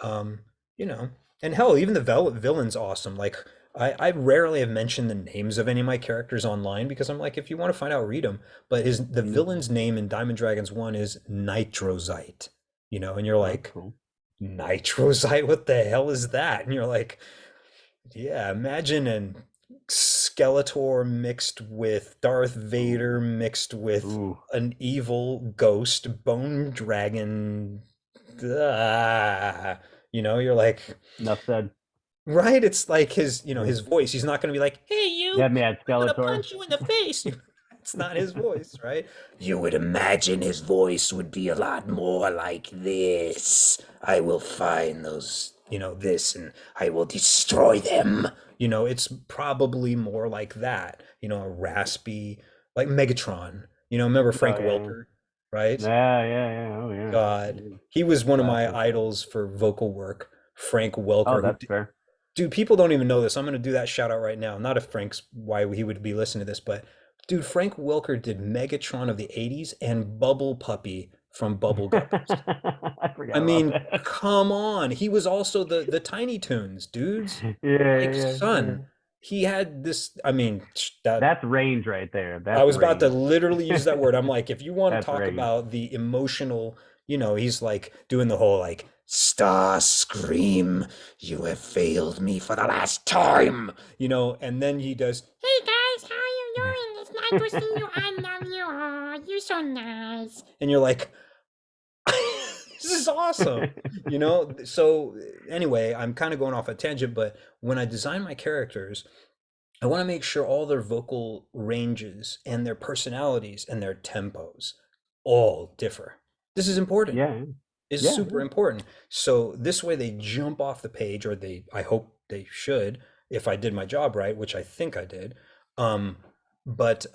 um, you know, and hell, even the villain's awesome. Like I rarely have mentioned the names of any of my characters online because I'm like, if you want to find out, read them. But the Mm. villain's name in Diamond Dragons 1 is Nitrozite, and you're Oh, that's like, cool. Nitrozite, what the hell is that? And you're like, yeah, imagine an Skeletor mixed with Darth Vader Ooh, mixed with ooh. an evil ghost bone dragon. Ah, you're like, Enough said. right? It's like Yeah. his voice. He's not going to be like, "Hey, you, Get me at I'm going to Skeletor. punch you in the face." It's not his voice, right? You would imagine his voice would be a lot more like this. I will find those, this, and I will destroy them. It's probably more like that, a raspy, like Megatron. Remember Oh Frank yeah, Welker, right? yeah, yeah, yeah. Oh yeah. God, Yeah. he was one of my Classic. idols for vocal work. Frank Oh, Welker, who that's fair. dude, people don't even know this. I'm going to do that shout out right now. Not if Frank's why he would be listening to this, but dude, Frank Welker did Megatron of the 80s and Bubble Puppy from Bubble Guppies. I I forgot about mean, that. come on. He was also the Tiny Toons, dudes. Yeah, Like, yeah, yeah. son, he had this. I mean, that That's range right there. I That's was about to range. literally use that word. I'm like, if you want to That's talk range. about the emotional, He's like doing the whole like Star Scream, you have failed me for the last time, and then he does, hey guys, how you doing? It's nice to see you. I love you. Oh, you're so nice. And you're like, this is awesome. So anyway, I'm kind of going off a tangent, but when I design my characters, I want to make sure all their vocal ranges and their personalities and their tempos all differ. This is important. Yeah, It's yeah, super important. So this way they jump off the page, or I hope they should, if I did my job right, which I think I did. Um, but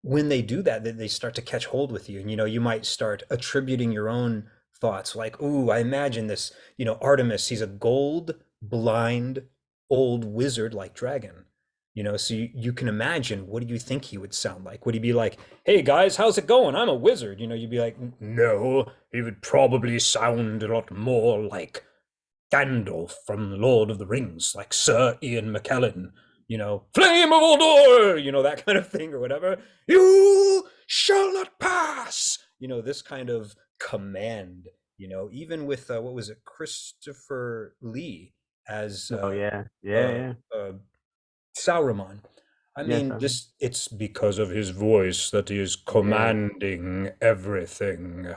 when they do that, they start to catch hold with you. And you might start attributing your own thoughts, like, ooh, I imagine this, Artemis, he's a gold, blind, old wizard like dragon. So you can imagine, what do you think he would sound like? Would he be like, hey guys, how's it going? I'm a wizard. You'd be like, no, he would probably sound a lot more like Gandalf from The Lord of the Rings, like Sir Ian McKellen, Flame of Odor, that kind of thing or whatever. You shall not pass, this kind of command, even with, what was it, Christopher Lee as oh yeah, yeah, uh, yeah, uh, Sauron. I yes, mean, it's because of his voice that he is yeah, commanding everything.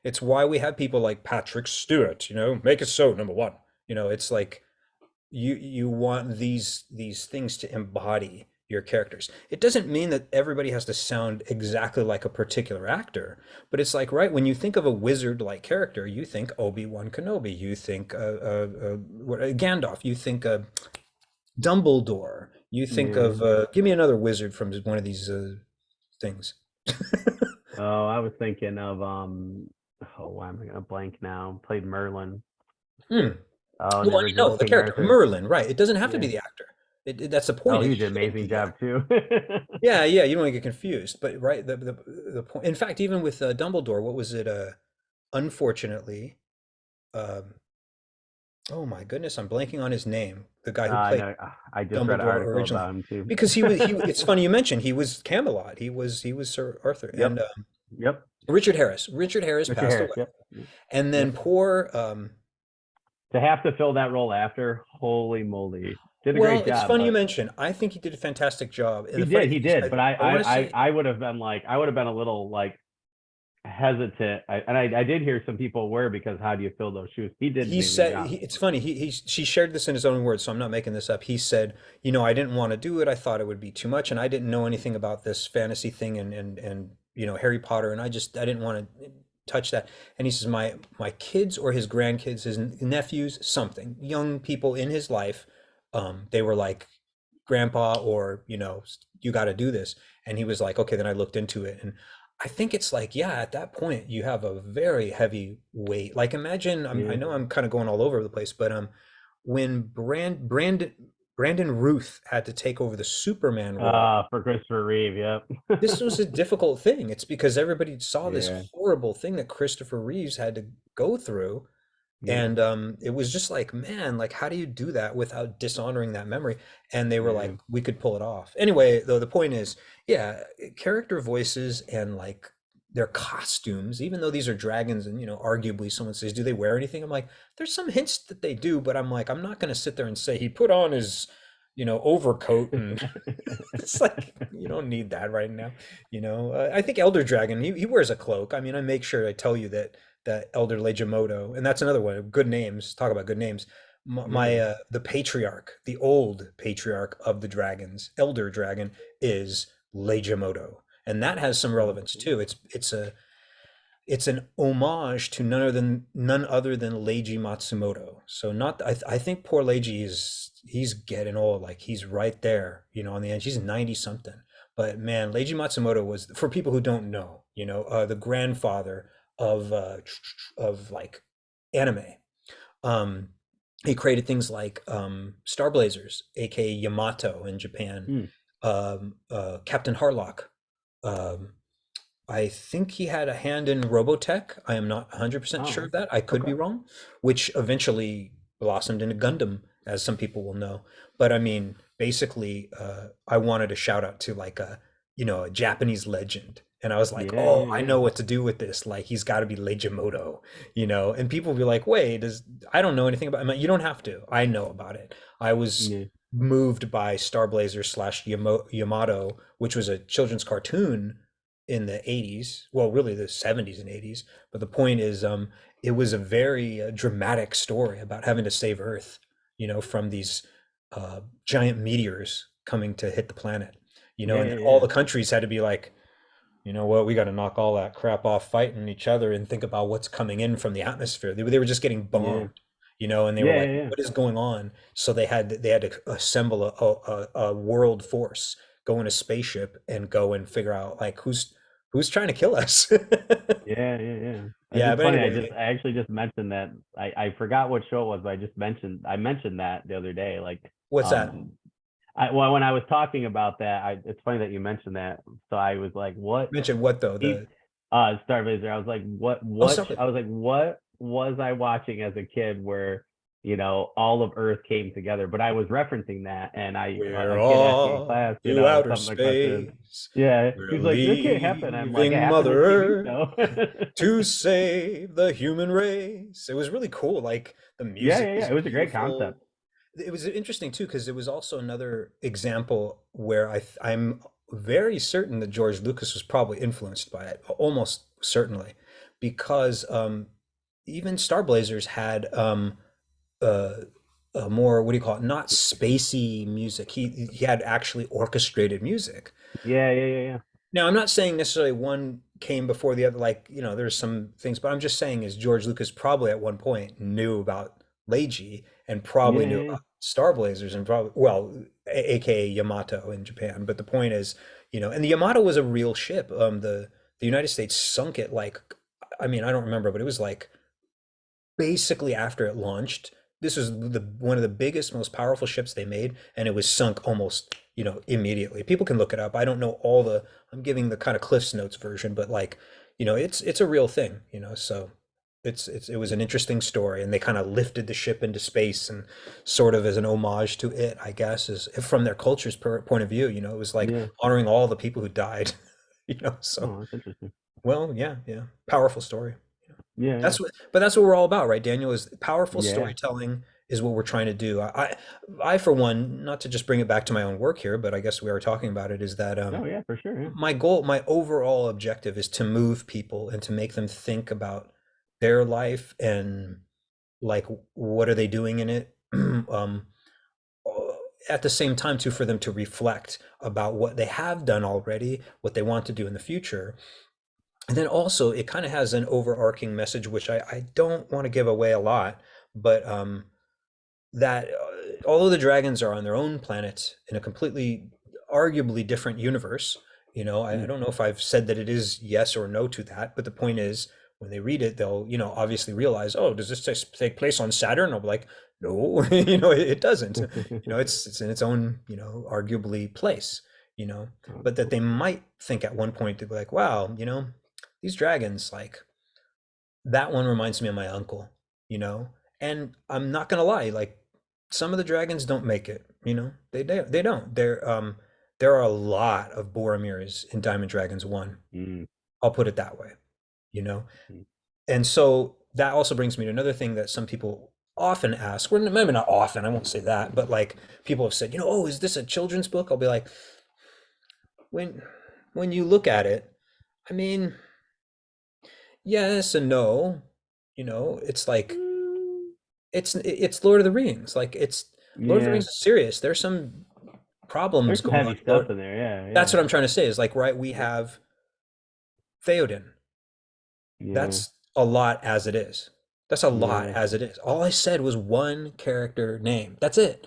It's why we have people like Patrick Stewart, make it so, number one. It's like you want these things to embody your characters. It doesn't mean that everybody has to sound exactly like a particular actor, but it's like, right, when you think of a wizard-like character, you think Obi-Wan Kenobi, you think Gandalf, you think Dumbledore. You think yeah. of give me another wizard from one of these things. Oh, I was thinking of oh, why am I gonna blank now? Played Merlin. Hmm. Oh, in the Well, I original know the King character Arthur. Really, right? It doesn't have to be Yeah. the actor. That's the Oh, point. he It did an shouldn't be amazing the job actor. too. Yeah, yeah. You don't want to get confused, but right. The point. In fact, even with Dumbledore, what was it? Unfortunately, um, oh my goodness, I'm blanking on his name. The guy who I played know. I just read an Dumbledore article originally, about him too. because he. It's funny you mentioned he was Camelot. He was Sir Arthur, and Yep. Yep. Richard Harris. Richard Harris Richard passed Harris. away. Yep. And then Yep. poor, To have to fill that role after, holy moly, did a well, great it's job. funny you But mention. I think he did a fantastic job. And he the funny did. He thing is, did. But I want to say I would have been like, I would have been a little like hesitant. I did hear some people were because how do you fill those shoes? He did an he amazing said, job. it's funny. She shared this in his own words, so I'm not making this up. He said, I didn't want to do it. I thought it would be too much, and I didn't know anything about this fantasy thing and Harry Potter, and I didn't want to touch that. And he says, my kids or his grandkids, his nephews, something young people in his life, they were like, grandpa, or you got to do this. And he was like, okay. Then I looked into it, and I think it's like, yeah, at that point you have a very heavy weight. Like, imagine, I Yeah. know I'm kind of going all over the place, but when Brandon Ruth had to take over the Superman role, For Christopher Reeve. Yep. this was a difficult thing. It's because everybody saw this Yeah. horrible thing that Christopher Reeves had to go through, Yep. and it was just like, man, like, how do you do that without dishonoring that memory? And they were like, Yeah. we could pull it off. Anyway, though, the point is, yeah, character voices and like their costumes, even though these are dragons, and arguably someone says, do they wear anything? I'm like, there's some hints that they do, but I'm like, I'm not going to sit there and say he put on his, overcoat, and it's like, you don't need that right now. I think Elder Dragon, he wears a cloak. I mean, I make sure I tell you that Elder Legimoto, and that's another one. Good names. Talk about good names. My Yeah. the patriarch, the old patriarch of the dragons, Elder Dragon, is Legimoto, and that has some relevance Okay. too. It's an homage to none other than Leiji Matsumoto. So not I think poor Leiji he's getting old, like he's right there, on the end. He's 90 something. But man, Leiji Matsumoto was, for people who don't know, the grandfather of like anime. Um he created things like Star Blazers, aka Yamato in Japan, Hmm. Captain Harlock. Um, I think he had a hand in Robotech. I am not 100% sure Oh, of that. I could okay. be wrong, which eventually blossomed into Gundam, as some people will know. But I mean, basically, I wanted to shout out to like a Japanese legend. And I was like, Yeah, oh, yeah, I yeah. know what to do with this. Like, he's got to be Legimoto, you know? And people will be like, wait, I don't know anything about him. You don't have to. I know about it. I was Yeah. moved by Star Blazer slash Yamato, which was a children's cartoon in the 80s. Well, really the 70s and 80s. But the point is, it was a very dramatic story about having to save Earth, you know, from these giant meteors coming to hit the planet, you know, Yeah, and yeah, all yeah. the countries had to be like, you know what, we got to knock all that crap off fighting each other and think about what's coming in from the atmosphere. They were just getting Yeah. bombed, you know, and they were Yeah, like, yeah, yeah. what is going on? So they had to assemble a world force, go in a spaceship and go and figure out like who's trying to kill us. Yeah, yeah, yeah. Yeah, It's but funny. anyway, I actually just mentioned that. I forgot what show it was, but I mentioned that the other day. Like, what's that? um, well, when I was talking about that, it's funny that you mentioned that. So I was like, what Mention what though? deep, The Starblazer. I was like, oh, stop it. I was like, what was I watching as a kid where, all of Earth came together? But I was referencing that, and We're a kid asked me in off class, to outer something like cartoon. space. Yeah, We're he's like, that can't happen. I'm like, it leaving happened Mother on TV, Earth so. to save the human race. It was really cool. Like the Yeah, music yeah, yeah. was It was a great beautiful. concept. It was interesting too because it was also another example where I'm very certain that George Lucas was probably influenced by it, almost certainly, because even Star Blazers had uh, a more, what do you call it, not spacey music. He had actually orchestrated music. Yeah, yeah, yeah, yeah. Now, I'm not saying necessarily one came before the other, like, you know, there's some things, but I'm just saying is George Lucas probably at one point knew about Leiji and probably Yeah, knew yeah, yeah. about Star Blazers and probably, well, aka Yamato in Japan. But the point is, you know, and the Yamato was a real ship. The United States sunk it like, I mean, I don't remember, but it was like basically after it launched. This was the one of the biggest, most powerful ships they made, and it was sunk almost, you know, immediately. People can look it up. I don't know all the. I'm giving the kind of Cliff's Notes version, but like, you know, it's a real thing, you know. So it was an interesting story, and they kind of lifted the ship into space, and sort of as an homage to it, I guess, is from their culture's point of view. You know, it was like Yeah. honoring all the people who died. You know, so Oh, that's interesting. well, yeah, yeah, powerful story. Yeah, yeah, That's what we're all about, right, Daniel? Is powerful yeah. storytelling is what we're trying to do. I for one, not to just bring it back to my own work here, but I guess we are talking about it, is that Oh, yeah, for sure. Yeah. my goal, my overall objective is to move people and to make them think about their life and like what are they doing in it. um, at the same time, too, for them to reflect about what they have done already, what they want to do in the future, and then also, it kind of has an overarching message, which I don't want to give away a lot, but that although the dragons are on their own planet in a completely, arguably different universe, you know, I Mm. don't know if I've said that it is yes or no to that, but the point is, when they read it, they'll, you know, obviously realize, oh, does this take place on Saturn? I'll be like, no, you know, it doesn't. You know, it's in its own, you know, arguably place, you know, Oh, but that cool. they might think at one point to be like, wow, you know, these dragons, like that one reminds me of my uncle, you know? And I'm not gonna lie, like some of the dragons don't make it, you know? They don't. There are a lot of Boromirs in Diamond Dragons 1. Mm, I'll put it that way, you know? mm, And so that also brings me to another thing that some people often ask, or maybe not often, I won't say that, but like people have said, you know, oh, is this a children's book? I'll be like, when when you look at it, I mean, yes and no. You know, it's like mm. it's Lord of the Rings. Like it's Lord of the Yeah. Rings is serious. There's some problems There's some going on heavy in stuff Lord. in there. Yeah, That's yeah. what I'm trying to say is like, right, we Yeah. have Theoden. Yeah. That's a lot as it is. That's a lot Yeah. as it is. All I said was one character name. That's it.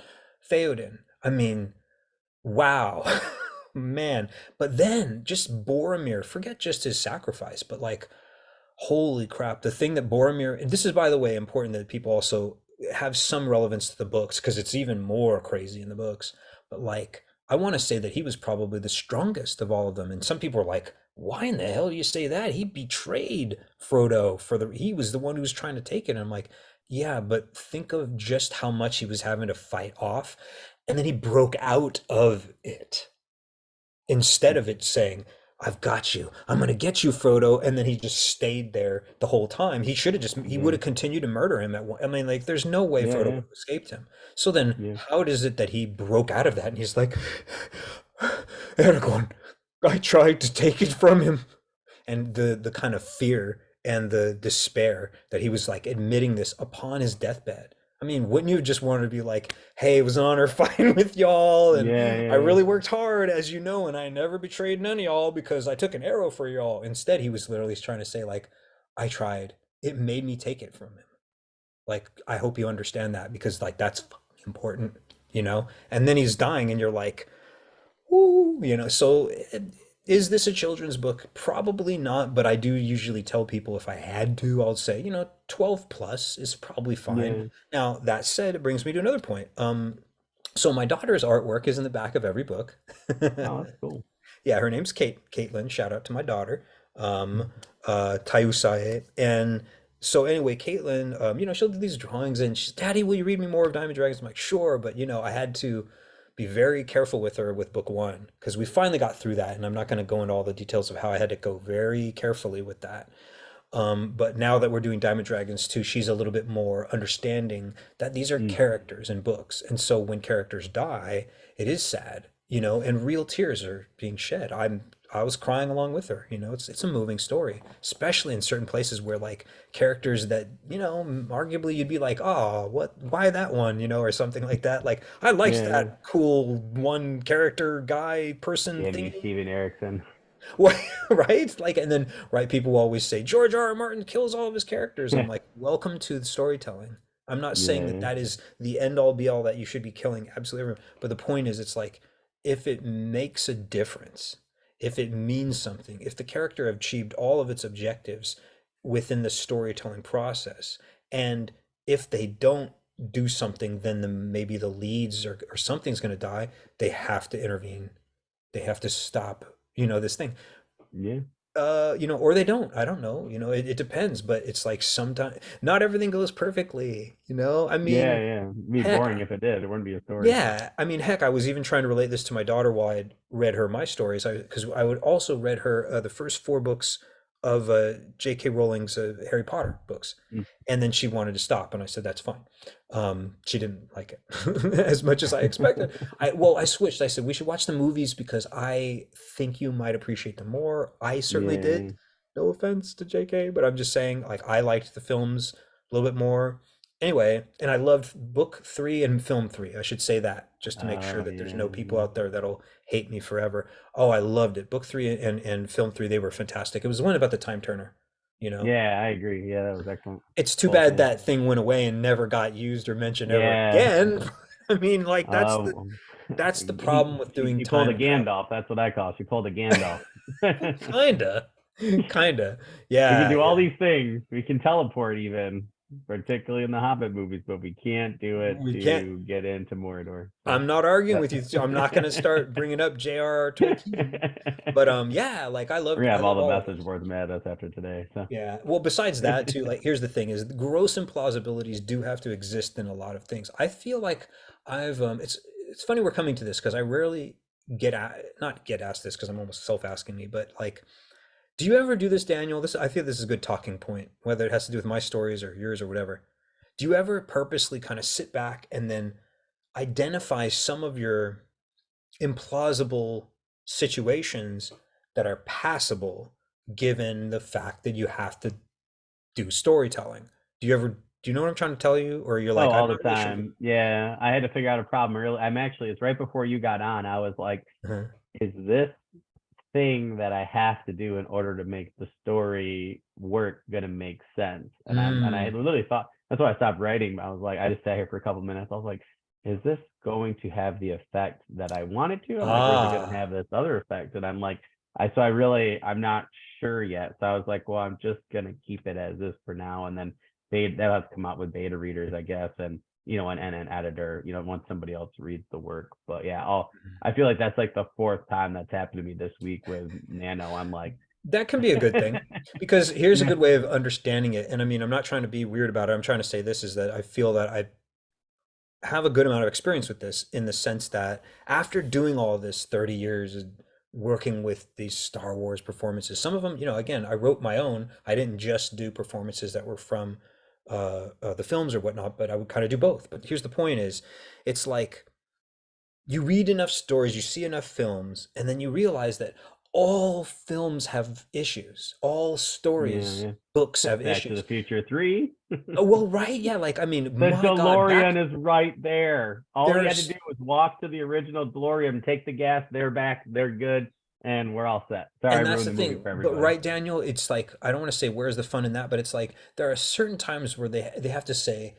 Theoden. I mean, wow. Man. But then just Boromir, forget just his sacrifice, but like holy crap, the thing that Boromir, and this is by the way important that people also have some relevance to the books because it's even more crazy in the books. But like, I want to say that he was probably the strongest of all of them. And some people are like, why in the hell do you say that? He betrayed Frodo he was the one who was trying to take it. And I'm like, yeah, but think of just how much he was having to fight off. And then he broke out of it instead of it saying, I've got you. I'm gonna get you, Frodo. And then he just stayed there the whole time. He should have just, he would Yeah, have continued to murder him at one. I mean, like, there's no way yeah, Frodo would yeah, have escaped him. So then, yeah, how is it that he broke out of that? And he's like, Aragorn, I tried to take it from him. And the kind of fear and the despair that he was like admitting this upon his deathbed. I mean, wouldn't you just want to be like, "Hey, it was an honor fighting with y'all, and yeah, I yeah, really worked hard, as you know, and I never betrayed none of y'all because I took an arrow for y'all." Instead, he was literally trying to say, like, "I tried. It made me take it from him. Like, I hope you understand that because like that's fucking important, you know." And then he's dying, and you're like, Woo, so is this a children's book? Probably not, but I do usually tell people if I had to, I'll say, 12 plus is probably fine. yeah. Now, that said, it brings me to another point. So my daughter's artwork is in the back of every book. Oh, that's cool. Yeah, her name's Caitlin. Shout out to my daughter, um, Tayusaye. And so anyway, Caitlin, she'll do these drawings and she's, Daddy, will you read me more of Diamond Dragons? I'm like, sure, but I had to be very careful with her with book one because we finally got through that, and I'm not going to go into all the details of how I had to go very carefully with that. But now that we're doing Diamond Dragons 2, she's a little bit more understanding that these are Mm, characters in books. And so when characters die, it is sad, and real tears are being shed. I was crying along with her. It's a moving story, especially in certain places where like characters that, arguably you'd be like, "Oh, why that one?" or something like that. Like I liked yeah, yeah. that cool one character guy person Yeah, me, thingy. Steven Erickson. What, right? Like, and then, right, people always say George R. R. Martin kills all of his characters. I'm like, welcome to the storytelling. I'm not saying that Yeah, that is the end all be all that you should be killing absolutely everyone. But the point is, it's like, if it makes a difference, if it means something, if the character achieved all of its objectives within the storytelling process, and if they don't do something, then maybe the leads or something's going to die, they have to intervene. They have to stop, this thing. yeah, Or they don't. I don't know. It depends, but it's like sometimes not everything goes perfectly, I yeah, mean, yeah. It'd be heck, boring if it did. It wouldn't be a story. yeah. I mean, heck, I was even trying to relate this to my daughter while I read her my stories. Because I would also read her the first four books of J.K. Rowling's Harry Potter books, Mm. and then she wanted to stop, and I said that's fine. She didn't like it as much as I expected. I switched. I said we should watch the movies because I think you might appreciate them more. I certainly Yeah. did. No offense to J.K., but I'm just saying, like, I liked the films a little bit more. Anyway, and I loved book three and film three. I should say that just to make sure Oh, that there's yeah, no people yeah. out there that'll hate me forever. Oh, I loved it. Book three and film three, they were fantastic. It was the one about the time turner, you know. Yeah, I agree. Yeah, that was excellent. It's too Both bad of that them. thing went away and never got used or mentioned ever Yeah. again. I mean, like Um, that's the problem with doing she pulled a time travel. Gandalf. That's what I call it. She pulled a Gandalf. Kinda. Kinda. We can Yeah, do all yeah. these things. We can teleport even, particularly in the Hobbit movies, but we can't do it We can't. to get into Mordor. So I'm not arguing that with you. I'm not gonna start bringing up J.R.R. Tolkien. But yeah, like we're gonna I have all love the all of message those. boards mad at us after today. So Yeah. Well, besides that too, like here's the thing is gross implausibilities do have to exist in a lot of things. I feel like I've it's funny we're coming to this because I rarely not get asked this because I'm almost self-asking me, but like do you ever do this, Daniel? This I feel this is a good talking point, whether it has to do with my stories or yours or whatever. Do you ever purposely kind of sit back and then identify some of your implausible situations that are passable given the fact that you have to do storytelling? Do you know what I'm trying to tell you? Or you're oh, like, I'm all the not really sure. time. Yeah, I had to figure out a problem early. I'm actually it's right before you got on. I was like, Uh-huh. is this thing that I have to do in order to make the story work gonna make sense? And I Mm. had literally thought that's why I stopped writing. I was like, I just sat here for a couple minutes. I was like, is this going to have the effect that I want it to? I'm like, or is it gonna Ah, have this other effect? And I'm like, I'm not sure yet. So I was like, well, I'm just gonna keep it as is for now. And then they'll have to come out with beta readers, I guess, and and an editor, once somebody else reads the work. But yeah, I feel like that's like the fourth time that's happened to me this week with Nano. I'm like, that can be a good thing because here's a yeah, good way of understanding it. And I mean, I'm not trying to be weird about it. I'm trying to say this is that I feel that I have a good amount of experience with this in the sense that after doing all of this 30 years working with these Star Wars performances. Some of them, again, I wrote my own. I didn't just do performances that were from the films or whatnot, but I would kind of do both. But here's the point is, it's like you read enough stories, you see enough films, and then you realize that all films have issues. All Yeah, stories, yeah. books have Back to issues. the Future 3. Oh, well, right, yeah, like I mean, The my God, DeLorean back is right there. All he had to there's do was walk to the original DeLorean, take the gas, they're back, they're good, and we're all set. Sorry, I and that's ruined the the movie thing. for But everybody. right, Daniel, it's like I don't want to say where's the fun in that, but it's like there are certain times where they have to say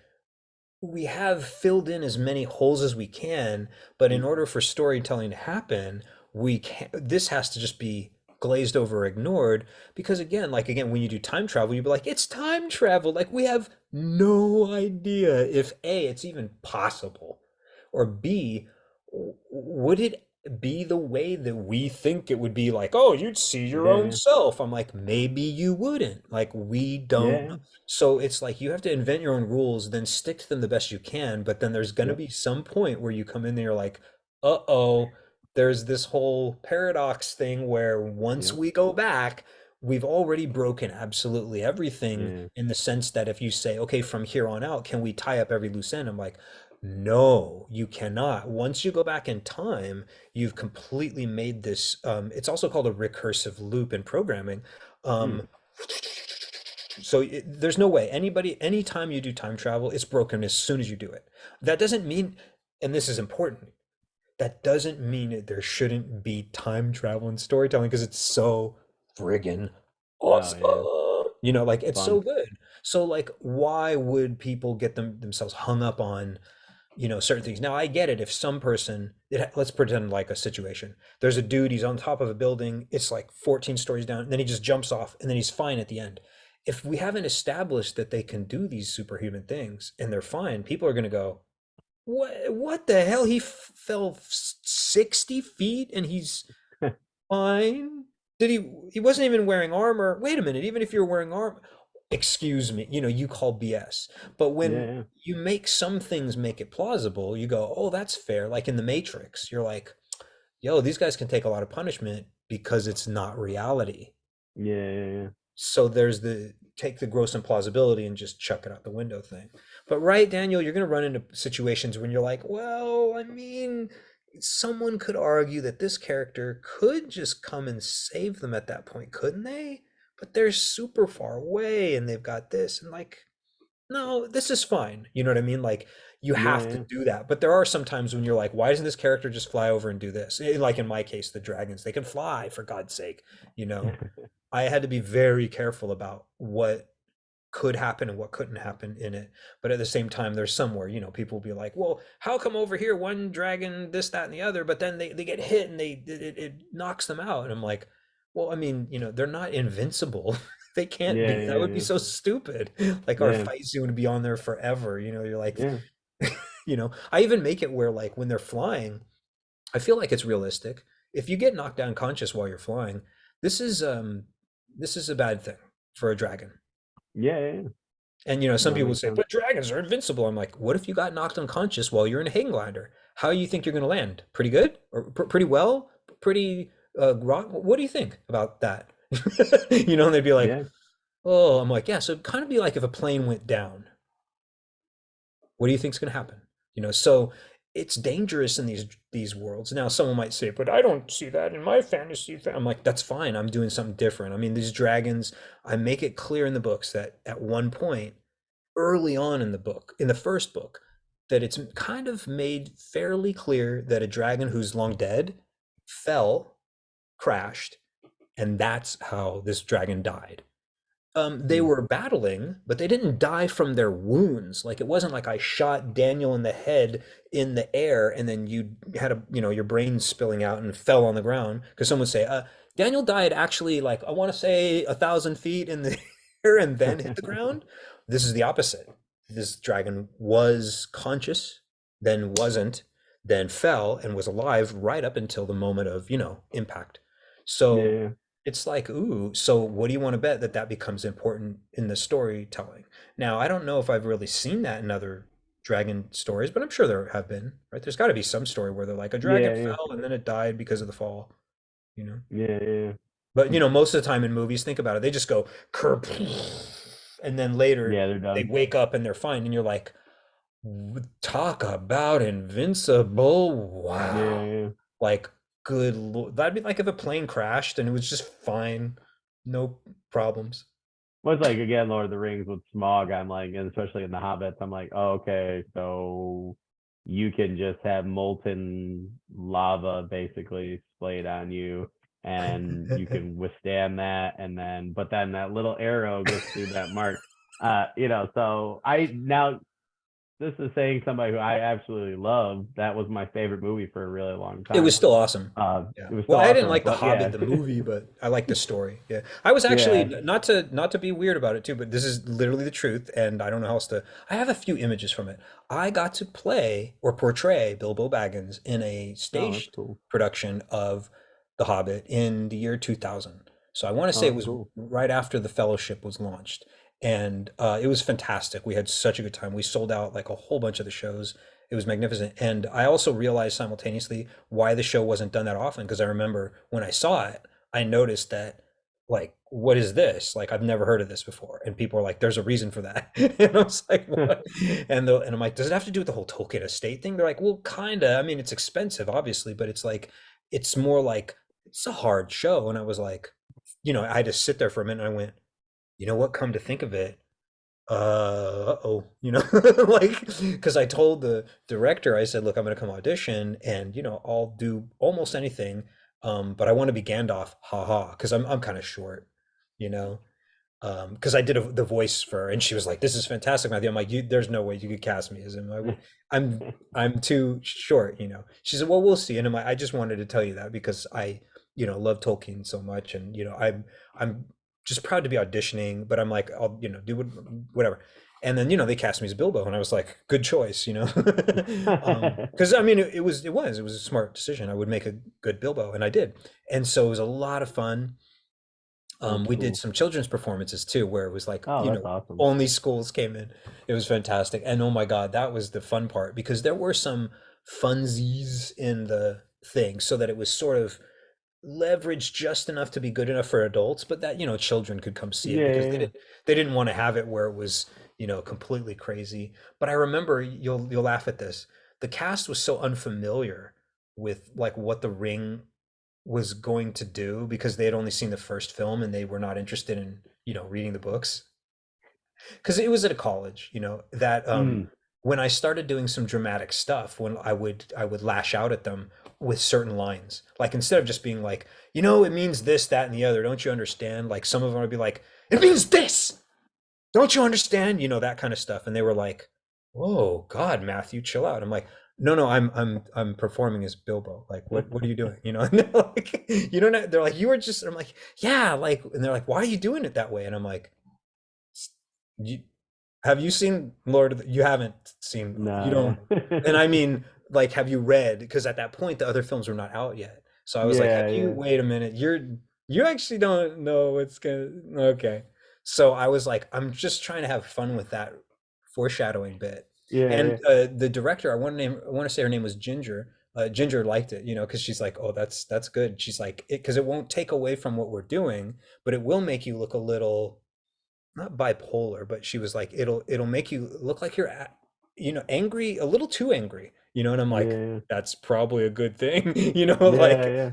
we have filled in as many holes as we can, but in Mm, order for storytelling to happen, we can't, this has to just be glazed over, ignored, because again, like again, when you do time travel, you'd be like, it's time travel. Like we have no idea if A, it's even possible, or B, would it be the way that we think it would be like, oh, you'd see your own yeah, self. I'm like, maybe you wouldn't. Like we don't yeah, so it's like you have to invent your own rules, then stick to them the best you can. But then there's going to yep, be some point where you come in there, you're like, uh-oh, there's this whole paradox thing where once yep, we go back, we've already broken absolutely everything yeah, in the sense that if you say, okay, from here on out, can we tie up every loose end? I'm like, no, you cannot. Once you go back in time, you've completely made this. It's also called a recursive loop in programming. mm, Um, so there's no way anybody, anytime you do time travel, it's broken as soon as you do it. That doesn't mean, and this is important, that doesn't mean that there shouldn't be time travel in storytelling because it's so friggin' oh yeah, awesome. Like it's so fun, good. So like, why would people get themselves hung up on certain things. Now I get it. If some person, let's pretend like a situation. There's a dude, he's on top of a building. It's like 14 stories down, and then he just jumps off, and then he's fine at the end. If we haven't established that they can do these superhuman things and they're fine, people are going to go, What the hell? He fell 60 feet and he's fine. Did he wasn't even wearing armor. Wait a minute, even if you're wearing armor, excuse me, you call BS. But when yeah, you make some things make it plausible, you go, "Oh, that's fair." Like in the Matrix, you're like, "Yo, these guys can take a lot of punishment because it's not reality." yeah, yeah, yeah, So there's the take the gross implausibility and just chuck it out the window thing. But right, Daniel, you're going to run into situations when you're like, well, I mean, someone could argue that this character could just come and save them at that point, couldn't they? But they're super far away and they've got this and like, no, this is fine. You know what I mean? Like you have to yeah, do that. But there are some times when you're like, why doesn't this character just fly over and do this? Like in my case, the dragons, they can fly for God's sake, you know? yeah. I had to be very careful about what could happen and what couldn't happen in it. But at the same time, there's somewhere, people will be like, well, how come over here one dragon, this, that, and the other, but then they get hit and it knocks them out. And I'm like, well, I mean, they're not invincible. They can't Yeah, be. That yeah, would be yeah, so stupid. Like our yeah, fight scene would be on there forever. You're like, yeah, I even make it where like when they're flying, I feel like it's realistic. If you get knocked down conscious while you're flying, this is um this is a bad thing for a dragon. yeah, yeah. And some No, that people would makes say, sense. but dragons are invincible. I'm like, what if you got knocked unconscious while you're in a hang glider? How do you think you're going to land? Pretty good or pretty well? Pretty rock? What do you think about that? And they'd be like, Yeah, oh, I'm like, yeah. So it'd kind of be like if a plane went down. What do you think's going to happen? So it's dangerous in these worlds. Now, someone might say, "But I don't see that in my fantasy." I'm like, "That's fine. I'm doing something different." I mean, these dragons. I make it clear in the books that at one point, early on in the book, in the first book, that it's kind of made fairly clear that a dragon who's long dead fell, crashed, and that's how this dragon died. They mm, were battling, but they didn't die from their wounds. Like it wasn't like I shot Daniel in the head in the air and then you had your brain spilling out and fell on the ground. Because someone would say, Daniel died actually like I want to say 1,000 feet in the air and then hit the ground. This is the opposite. This dragon was conscious, then wasn't, then fell and was alive right up until the moment of, impact. yeah, So yeah, it's like, ooh, so what do you want to bet that becomes important in the storytelling? Now, I don't know if I've really seen that in other dragon stories, but I'm sure there have been, right? There's got to be some story where they're like a dragon yeah, yeah. fell and then it died because of the fall, you know. Yeah, yeah, But most of the time in movies, think about it, they just go kerp, and then later yeah. They're they done. wake up and they're fine, and you're like, talk about invincible. Yeah, Wow. yeah. Like, good Lord. That'd be like if a plane crashed and it was just fine. No problems. Well, it's like again, Lord of the Rings with Smog. I'm like, and especially in the Hobbits, I'm like, oh, okay, so you can just have molten lava basically splayed on you, and you can withstand that. And then, but then that little arrow gets through that mark. So I now this is saying somebody who I absolutely love. That was my favorite movie for a really long It was time. still awesome. Yeah. It was Well, so I didn't awesome, like The but Hobbit, yeah, the movie, but I like the story. Yeah. I was actually yeah. not to be weird about it too, but this is literally the truth, and I don't know how else to. I have a few images from it. I got to play or portray Bilbo Baggins in a Oh, that's staged cool. production of The Hobbit in the year 2000. So I want to Oh, say it that's was cool. right after The Fellowship was launched, and it was fantastic. We had such a good time. We sold out like a whole bunch of the shows. It was magnificent. And I also realized simultaneously why the show wasn't done that often because I remember when I saw it, I noticed that like, what is this? Like, I've never heard of this before. And people are like, there's a reason for that. And I was like, what? And I'm like, does it have to do with the whole Tolkien estate thing? They're like, well, kinda. I mean, it's expensive, obviously, but it's like, it's more like it's a hard show. And I was like, I had to sit there for a minute and I went, you know what, come to think of it, uh-oh, like, because I told the director, I said, look, I'm going to come audition and, I'll do almost anything, but I want to be Gandalf, haha, because I'm kind of short, you know, because I did the voice for her, and she was like, "This is fantastic, Matthew." I'm like, "There's no way you could cast me as him. I'm I'm too short." She said, "Well, we'll see." And I'm like, "I just wanted to tell you that because I, love Tolkien so much, and I'm just proud to be auditioning, but I'm like, I'll do whatever." And then they cast me as Bilbo, and I was like, "Good choice," because I mean, it was a smart decision. I would make a good Bilbo, and I did, and so it was a lot of fun. That's We did cool. some children's performances too, where it was like, Oh, that's awesome. only schools came in. It was fantastic. And oh my God, that was the fun part because there were some funsies in the thing so that it was sort of leveraged just enough to be good enough for adults, but that, children could come see it Yeah, because yeah, they didn't want to have it where it was, completely crazy. But I remember you'll laugh at this. The cast was so unfamiliar with like what the ring was going to do because they had only seen the first film and they were not interested in reading the books because it was at a college that yeah. when I started doing some dramatic stuff when I would lash out at them with certain lines like instead of just being like it means this that and the other, don't you understand, like some of them would be like, it means this, don't you understand, that kind of stuff, and they were like, whoa, God, Matthew, chill out. I'm like, no, no, I'm performing as Bilbo, like what are you doing, and they're like, you don't know, they're like, you were just, I'm like, yeah, like, and they're like, why are you doing it that way, and I'm like, you have you seen you haven't seen, you No, don't, and yeah. I mean, like, have you read, because at that point the other films were not out yet, so I was like, have Yeah, you, yeah. wait a minute, you actually don't know what's gonna, okay, so I was like, I'm just trying to have fun with that foreshadowing bit. Yeah, And yeah. the director, I want to say her name was Ginger. Ginger liked it, because she's like, oh, that's good. She's like, because it won't take away from what we're doing, but it will make you look a little, not bipolar, but she was like, it'll make you look like you're angry, a little too angry, and I'm like, Yeah, that's probably a good thing, yeah, like, yeah.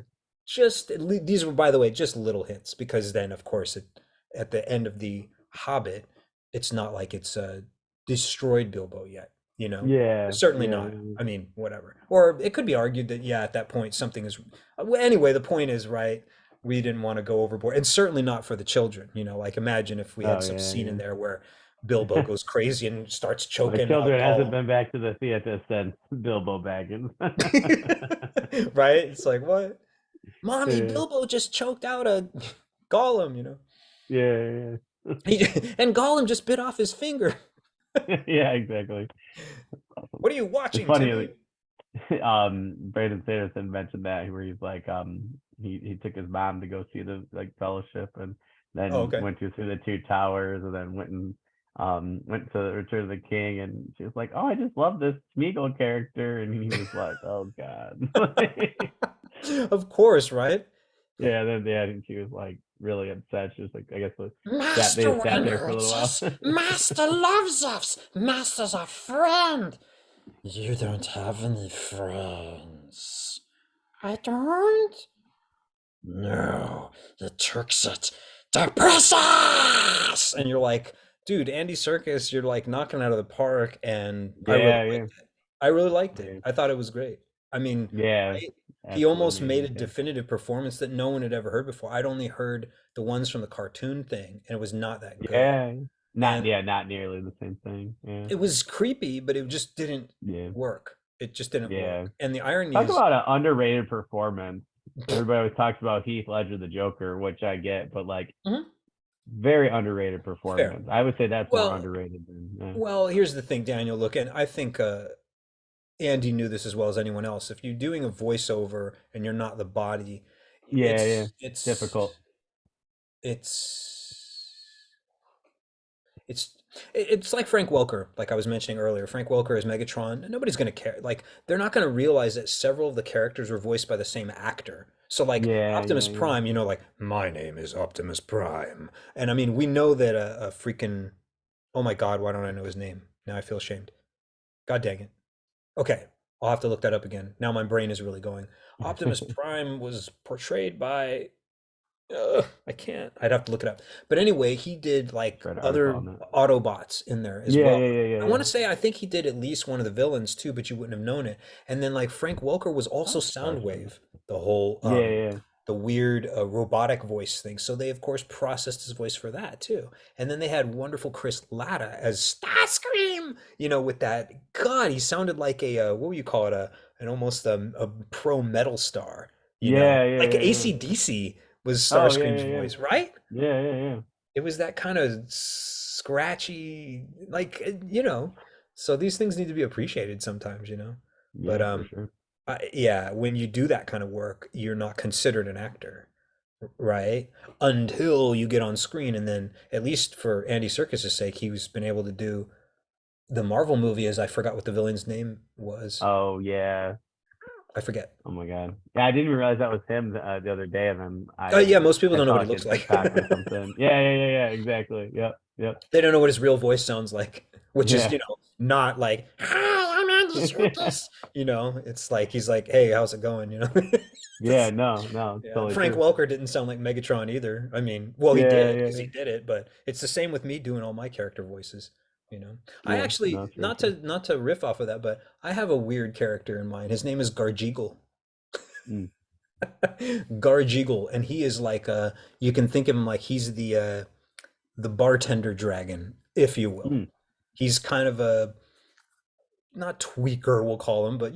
just these were, by the way, just little hints because then of course at the end of the Hobbit, it's not like it's destroyed Bilbo yet, Yeah, certainly yeah, not. yeah. I mean, whatever, or it could be argued that yeah, at that point something is, well, anyway, the point is, right, we didn't want to go overboard, and certainly not for the children, like imagine if we had Oh, some scene in yeah, there where Bilbo yeah. goes crazy and starts My choking out children hasn't Gollum. been back to the theater since Bilbo Baggins. Right, it's like, what, mommy, Yeah, Bilbo just choked out a Gollum, yeah, He, and Gollum just bit off his finger. yeah. Yeah, exactly. Awesome. What are you It's watching, funny, Timmy? like, Brandon Sanderson mentioned that where he's like, he took his mom to go see the like Fellowship, and Oh, then okay. went to see the Two Towers, and then went to Return of the King, and she was like, oh, I just love this Smeagol character, and he was like, oh God. Of course, right? Yeah, then yeah, and she was like really upset. She was like, I guess Master they sat wouldn't there for a hurt little while. us. Master loves us. Master's our friend. You don't have any friends. I don't? No, the Turks it. Depress us! And you're like, dude, Andy Serkis, you're like knocking out of the park, and I really Yeah, liked yeah, it. I really liked it. yeah, I thought it was great. I mean, yeah, I, he almost absolutely. made a Okay. definitive performance that no one had ever heard before. I'd only heard the ones from the cartoon thing, and it was not that good. Yeah, And not nearly the same thing. Yeah, it was creepy, but it just didn't yeah, work. It just didn't yeah. work. And the irony Talk is, about an underrated performance. Everybody always talks about Heath Ledger, the Joker, which I get, but like mhm, very underrated fair. performance. I would say that's more Well, underrated than. well, here's the thing, Daniel. Look, and I think Andy knew this as well as anyone else. If you're doing a voiceover and you're not the body, Yeah, yeah, difficult. it's it's it's like Frank Welker, like I was mentioning earlier. Frank Welker is Megatron, and nobody's gonna care. Like they're not gonna realize that several of the characters were voiced by the same actor. So like Yeah, Optimus yeah, yeah. Prime, like my name is Optimus Prime, and I mean we know that a freaking oh my God, why don't I know his name? Now I feel ashamed. God dang it. Okay, I'll have to look that up again. Now my brain is really going. Optimus Prime was portrayed by I can't. I'd have to look it up. But anyway, he did like Read an article other on that. Autobots in there as Yeah, well. yeah, yeah, yeah, I want yeah. to say I think he did at least one of the villains too, but you wouldn't have known it. And then like Frank Welker was also That's partially. Soundwave, the whole Yeah, yeah. the weird robotic voice thing. So they of course processed his voice for that too. And then they had wonderful Chris Latta as Starscream, with that God, he sounded like a what would you call it, an almost a pro metal star, Yeah, yeah, like yeah, yeah. AC/DC was Oh, yeah, Starscream's yeah, yeah. voice, right? Yeah, yeah, yeah. It was that kind of scratchy, like, so these things need to be appreciated sometimes. But Yeah, for sure. yeah, when you do that kind of work, you're not considered an actor, right? Until you get on screen, and then at least for Andy Serkis's sake, he's been able to do the Marvel movie, as I forgot what the villain's name was. Oh, yeah. I forget. Oh my God. Yeah, I didn't even realize that was him the other day, and then Yeah, most people I don't know saw what he like a looks like. TikTok or something. Yeah, yeah, yeah, yeah. Exactly. Yep, yep. They don't know what his real voice sounds like, which is, Yeah. not like, "Hi, I'm Andy Serkis." It's like he's like, "Hey, how's it going?" Yeah, no, no, it's Yeah. totally Frank true. Welker didn't sound like Megatron either. I mean, well, he Yeah, did yeah, because yeah. he did it, but it's the same with me doing all my character voices. I Yeah, actually no, it's very not true. to riff off of that, but I have a weird character in mind. His name is Garjeegle. Mm, Garjeegle, and he is like you can think of him like he's the bartender dragon, if you will. mm. He's kind of a not tweaker, we'll call him, but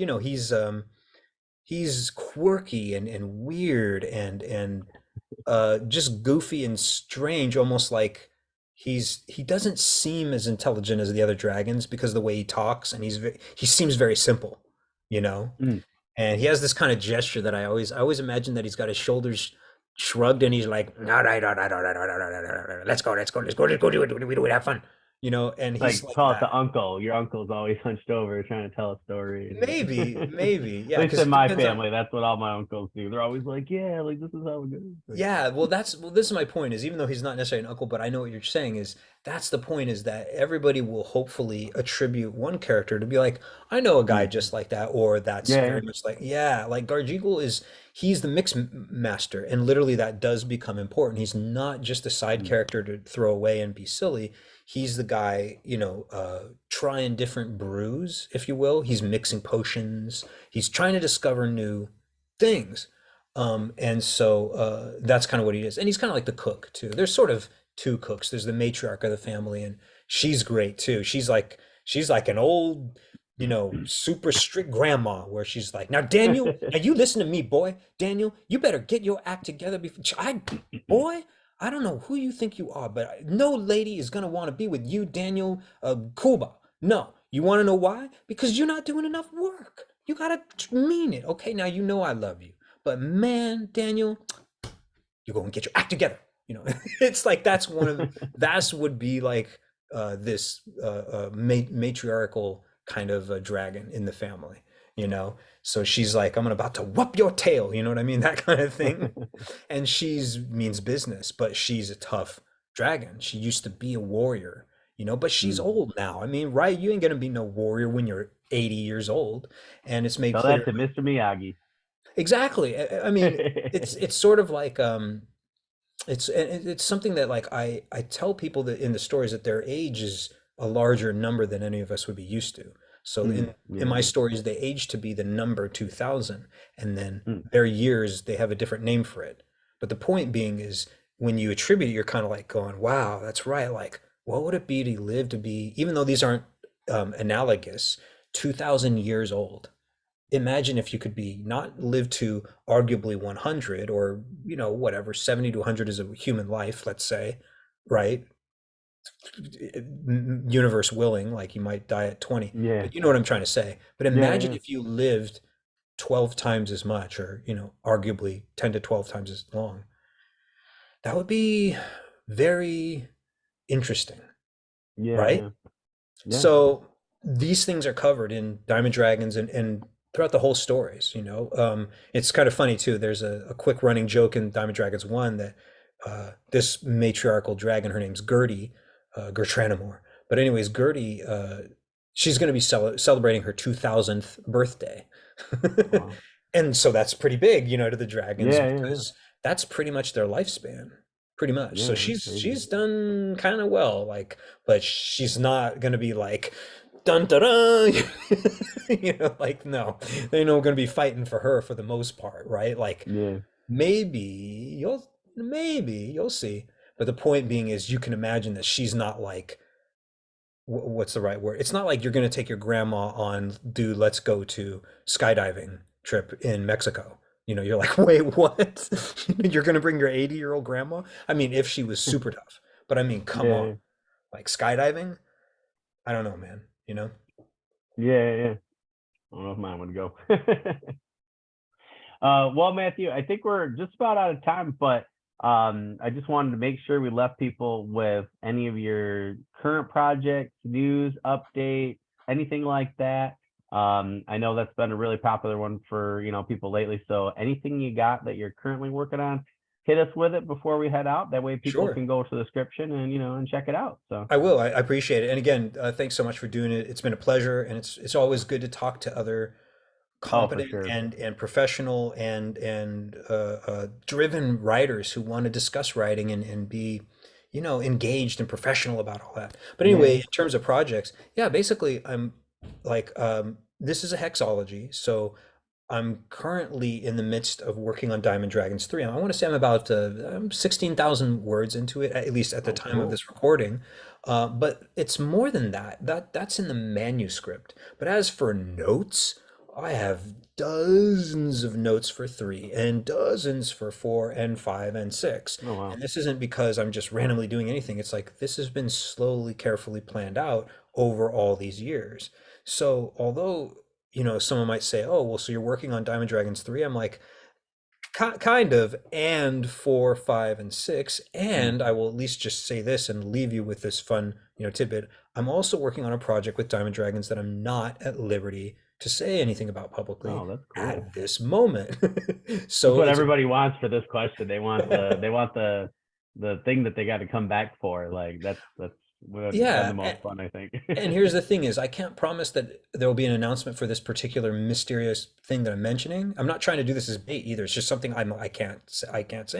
he's quirky and weird and just goofy and strange, almost like he doesn't seem as intelligent as the other dragons because of the way he talks, and he seems very simple, you know. Mm. And he has this kind of gesture that I always imagine that he's got his shoulders shrugged and he's like, all right, all right, all right, all right, all right, all right, all right, let's go, let's go, let's go, let's go do it, we do it, have fun, and he's Like like call it that. the uncle. Your uncle's always hunched over trying to tell a story. Maybe, maybe, At yeah, least because in it my depends on. family, that's what all my uncles do. They're always like, "Yeah, like this is how it goes." Like, Yeah, well, this is my point is even though he's not necessarily an uncle, but I know what you're saying is that's the point is that everybody will hopefully attribute one character to be like, I know a guy mm. just like that, or that's Yeah, yeah. very much like, yeah, like Garjeegle he's the master, and literally that does become important. He's not just a side Mm, character to throw away and be silly. He's the guy, trying different brews, if you will. He's mixing potions. He's trying to discover new things. And so that's kind of what he is. And he's kind of like the cook too. There's sort of two cooks. There's the matriarch of the family, and she's great too. She's like an old, super strict grandma where she's like, now you listen to me, boy. Daniel, you better get your act together before boy, I don't know who you think you are, but no lady is gonna want to be with you, Daniel Coolbaugh. No. You want to know why? Because you're not doing enough work. You gotta mean it. Okay, now you know I love you. But man, Daniel, you go and get your act together. It's like that's would be like this matriarchal kind of dragon in the family. you know. So she's like, I'm about to whoop your tail, you know what I mean? That kind of thing. And she's means business, but she's a tough dragon. She used to be a warrior, you know, but she's Mm. old now. I mean, right? You ain't gonna be no warrior when you're 80 years old. And it's made Tell clear that to Mr. Miyagi. exactly. I mean, it's sort of like it's something that like I tell people that in the stories that their age is a larger number than any of us would be used to. So Mm. in my Yeah. stories, they age to be the number 2000, and then Mm. their years they have a different name for it. But the point being is when you attribute it, you're kind of like going, "Wow, that's right." Like, what would it be to live to be, even though these aren't analogous, 2000 years old? Imagine if you could be not live to arguably 100 or whatever 70 to 100 is a human life, let's say, right? Universe willing, like you might die at 20, Yeah. but you know what I'm trying to say. But Yeah. imagine Yeah. if you lived 12 times as much, or arguably 10 to 12 times as long. That would be very interesting, Yeah. right? Yeah. Yeah. So these things are covered in Diamond Dragons and throughout the whole stories, you know. It's kind of funny too. There's a quick running joke in Diamond Dragons 1 that this matriarchal dragon, her name's Gertie, Gertranamore. But anyways, Gertie, she's going to be celebrating her 2000th birthday. Wow. And so that's pretty big, to the dragons Yeah. Yeah. Yeah. because that's pretty much their lifespan, pretty much. So Yeah. That's crazy. she's done kind of well, like, but she's not gonna be like dun dun dun, like no, they're not gonna be fighting for her for the most part, right? Like Yeah. maybe you'll see. But the point being is you can imagine that she's not like what's the right word? It's not like you're going to take your grandma on, dude, let's go to skydiving trip in Mexico. You're like, wait, what? You're going to bring your 80-year-old grandma? I mean, if she was super tough, but I mean, come on, Yeah. like skydiving? I don't know, man, Yeah. Yeah. I don't know if mine would go. Well, Matthew, I think we're just about out of time, but I just wanted to make sure we left people with any of your current projects, news, updates, anything like that. I know that's been a really popular one for people lately. So anything you got that you're currently working on, hit us with it before we head out. That way people Sure. can go to the description and check it out. So, I will. I appreciate it. And again, thanks so much for doing it. It's been a pleasure, and it's always good to talk to other oh, for competent sure. and professional and driven writers who want to discuss writing and be engaged and professional about all that. But anyway, Yeah. in terms of projects, yeah, basically I'm like this is a hexology, so I'm currently in the midst of working on Diamond Dragons 3. I want to say I'm about 16,000 words into it, at least at the Oh, time of cool. this recording. But it's more than that. That's in the manuscript. But as for notes, I have dozens of notes for 3 and dozens for 4 and 5 and 6. Oh, And wow. this isn't because I'm just randomly doing anything. It's like this has been slowly, carefully planned out over all these years. So although someone might say, "Oh, well, so you're working on Diamond Dragons 3." I'm like, Kind of, and 4, 5, and 6." Mm. And I will at least just say this and leave you with this fun, tidbit. I'm also working on a project with Diamond Dragons that I'm not at liberty to say anything about publicly Oh, that's cool. at this moment. That's So what it's a everybody wants for this question. They want the thing that they got to come back for. Like that's would have been the yeah, most fun, I think. and here's the thing is I can't promise that there will be an announcement for this particular mysterious thing that I'm mentioning. I'm not trying to do this as bait either. It's just something I can't say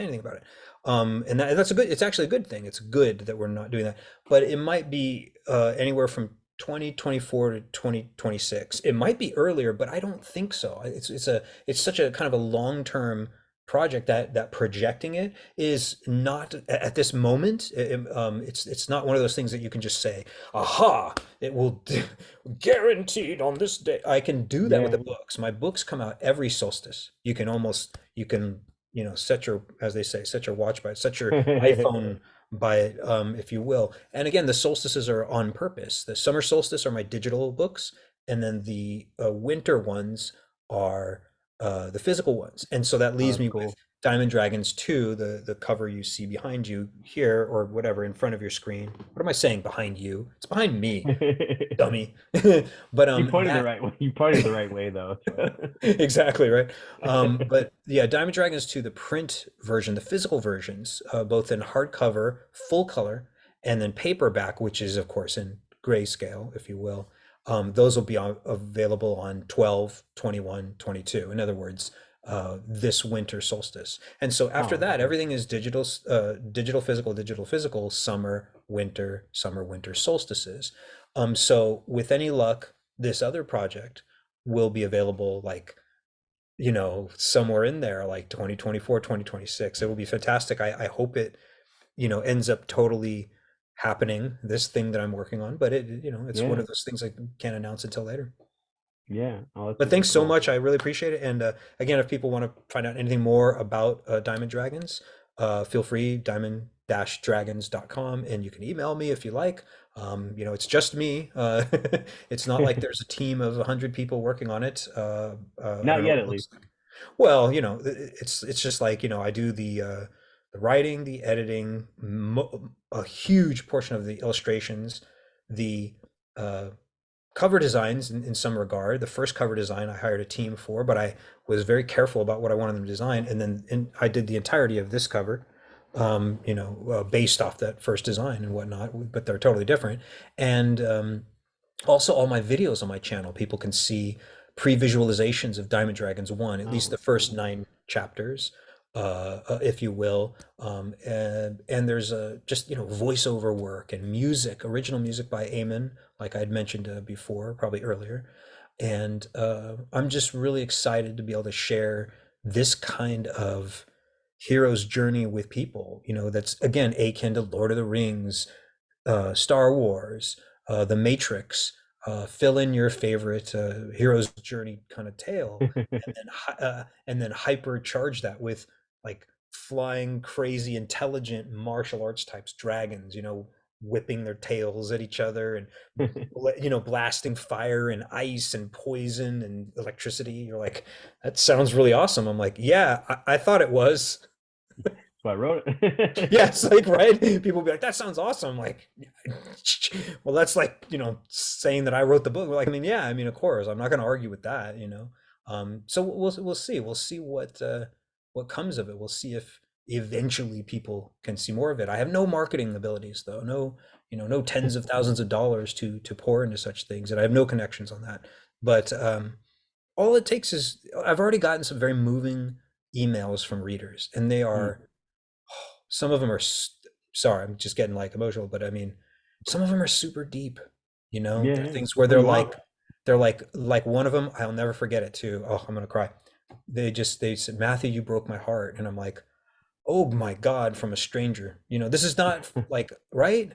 anything about it. And that's a good, it's actually a good thing. It's good that we're not doing that. But it might be anywhere from 2024 to 2026. It might be earlier, but I don't think so. It's such a kind of a long-term project that projecting it is not at this moment. It's not one of those things that you can just say, aha, it will guaranteed on this day. I can do that with Yeah. the books. My books come out every solstice. You can set your, as they say, set your watch by it, set your iPhone by it, if you will. And again, the solstices are on purpose. The summer solstice are my digital books, and then the winter ones are the physical ones. And so that Oh, leaves that's me with cool. Diamond Dragons 2, the cover you see behind you here, or whatever, in front of your screen. What am I saying behind you? It's behind me, dummy. But You pointed the that right way. You pointed the right way though. exactly right. But yeah, Diamond Dragons 2, the print version, the physical versions, both in hardcover, full color, and then paperback, which is of course in grayscale, if you will. Those will be available on 12, 21, 22. In other words, this winter solstice. And so after Oh, that, okay. everything is digital, digital, physical, summer, winter solstices. So with any luck, this other project will be available like, somewhere in there, like 2024, 2026. It will be fantastic. I hope it, ends up totally happening, this thing that I'm working on, but it's one Yeah. of those things I can't announce until later. Yeah. Oh, that's But super thanks so cool. much. I really appreciate it. And again, if people want to find out anything more about Diamond Dragons, feel free, diamond-dragons.com, and you can email me if you like. It's just me. It's not like there's a team of 100 people working on it. I don't Not know what yet, it at looks least. like. Well, it's just like, I do the writing, the editing, a huge portion of the illustrations, the uh, cover designs in some regard. The first cover design I hired a team for, but I was very careful about what I wanted them to design. And then I did the entirety of this cover, based off that first design and whatnot, but they're totally different. And also all my videos on my channel, people can see pre-visualizations of Diamond Dragons 1, at least Oh, the first cool. 9 chapters, if you will. And there's just, voiceover work and music, original music by Eamon, like I'd mentioned before, probably earlier. And I'm just really excited to be able to share this kind of hero's journey with people, that's again akin to Lord of the Rings, Star Wars, The Matrix. Fill in your favorite hero's journey kind of tale, and then hypercharge that with like flying, crazy, intelligent martial arts types, dragons, whipping their tails at each other and blasting fire and ice and poison and electricity. You're like, that sounds really awesome. I'm like, yeah, I thought it was. So I wrote Yes, it. like right. People be like, "That sounds awesome." Like, well, that's like saying that I wrote the book. Like, I mean, yeah, I mean, of course, I'm not going to argue with that. So we'll see. We'll see what comes of it. We'll see if eventually people can see more of it. I have no marketing abilities though. No, no tens of thousands of dollars to pour into such things, and I have no connections on that. But all it takes is I've already gotten some very moving emails from readers, and they Mm. are some of them are sorry, I'm just getting like emotional, but I mean, some of them are super deep. Yeah, There are yeah. things where Well, you want. they're like one of them, I'll never forget it too. Oh, I'm gonna cry. They said, Matthew, you broke my heart. And I'm like, oh my God, from a stranger. This is not like, right?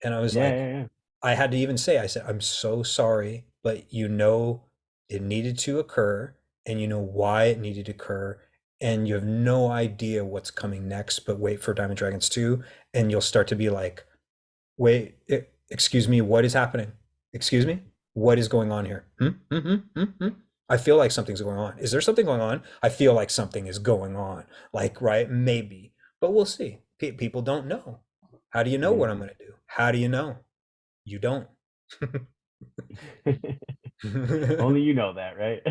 And I was Yeah, like, yeah, yeah. I had to even say, I said, I'm so sorry, but it needed to occur, and you know why it needed to occur, and you have no idea what's coming next, but wait for Diamond Dragons 2, and you'll start to be like, wait, excuse me, what is happening? Excuse me? What is going on here? I feel like something's going on. Is there something going on? I feel like something is going on. Like, right? Maybe. But we'll see. People don't know. How do you know what I'm Yeah. going to do? How do you know? You don't. Only you know that, right?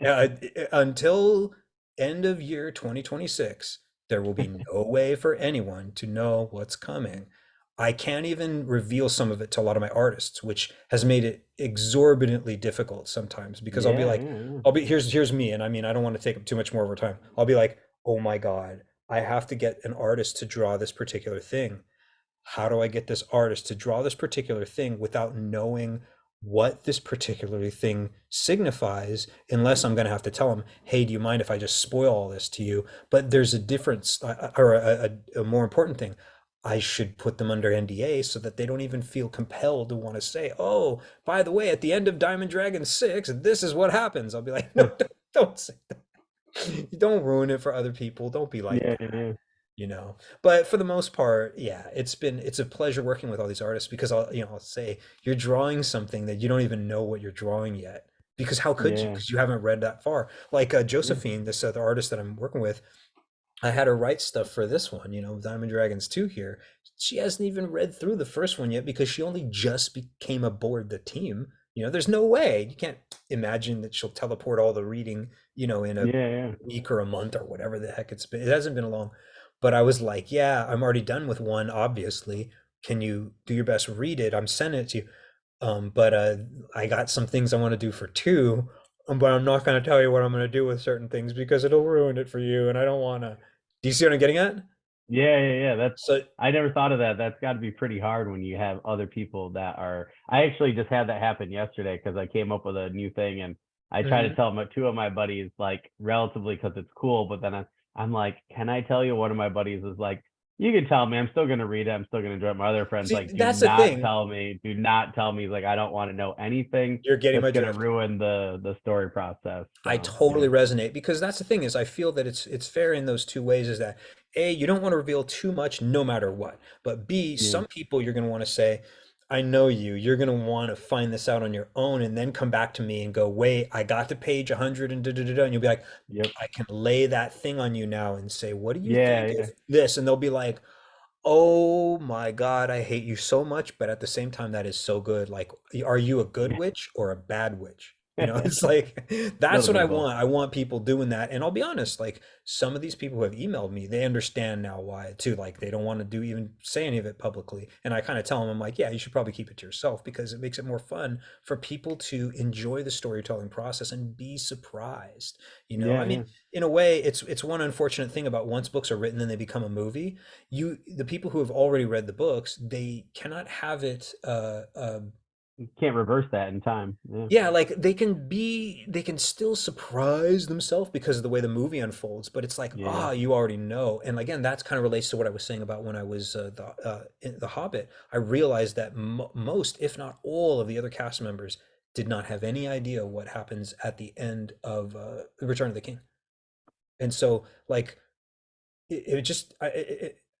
Uh, until end of year 2026, there will be no way for anyone to know what's coming. I can't even reveal some of it to a lot of my artists, which has made it exorbitantly difficult sometimes because I'll be Yeah, like, yeah, here's me, and I mean, I don't want to take up too much more of our time. I'll be like, oh my God, I have to get an artist to draw this particular thing. How do I get this artist to draw this particular thing without knowing what this particular thing signifies, unless I'm going to have to tell them, hey, do you mind if I just spoil all this to you? But there's a difference, or a more important thing. I should put them under NDA so that they don't even feel compelled to want to say, oh, by the way, at the end of Diamond Dragon 6, this is what happens. I'll be like, no, yeah. don't say that. Don't ruin it for other people. Don't be like Yeah, that, yeah, yeah. you know. But for the most part, yeah, it's a pleasure working with all these artists because I'll say you're drawing something that you don't even know what you're drawing yet, because how could you, Yeah, because you haven't read that far. Like yeah. Josephine, this other artist that I'm working with, I had her write stuff for this one, Diamond Dragons 2 here. She hasn't even read through the first one yet because she only just became aboard the team. There's no way. You can't imagine that she'll teleport all the reading, in a Yeah, yeah. week or a month or whatever the heck it's been. It hasn't been long. But I was like, yeah, I'm already done with one, obviously. Can you do your best, read it? I'm sending it to you. But I got some things I want to do for two, but I'm not going to tell you what I'm going to do with certain things because it'll ruin it for you, and I don't want to. Do you see what I'm getting at? Yeah, yeah, yeah. So, I never thought of that. That's got to be pretty hard when you have other people that are. I actually just had that happen yesterday because I came up with a new thing and I tried to mhm. tell two of my buddies like relatively because it's cool, but then I'm like, can I tell you? One of my buddies is like, you can tell me. I'm still gonna read it. I'm still gonna enjoy it. My other friend's See, like, do that's the not thing. tell me. Do not tell me. He's like, I don't want to know anything You're getting that's my gonna drift. ruin the story process. I So totally yeah, resonate because that's the thing is I feel that it's fair in those two ways is that A, you don't want to reveal too much no matter what. But B, yeah, some people you're going to want to say, I know you. You're going to want to find this out on your own and then come back to me and go, wait, I got to page 100 and da da da da. And you'll be like, yep, I can lay that thing on you now and say, what do you yeah, think of yeah. this? And they'll be like, oh my God, I hate you so much, but at the same time, that is so good. Like, are you a good witch or a bad witch? It's like that's Little what bit I of both. want. I want people doing that. And I'll be honest, like some of these people who have emailed me, they understand now why too. Like they don't want to do even say any of it publicly. And I kind of tell them, I'm like, yeah, you should probably keep it to yourself because it makes it more fun for people to enjoy the storytelling process and be surprised. I Yeah, mean, yeah. in a way, it's one unfortunate thing about once books are written and they become a movie the people who have already read the books they cannot have it You can't reverse that in time. Yeah, yeah like they can still surprise themselves because of the way the movie unfolds but it's like yeah, you already know and again that's kind of relates to what I was saying about when I was in the Hobbit. I realized that most if not all of the other cast members did not have any idea what happens at the end of Return of the King, and so like it just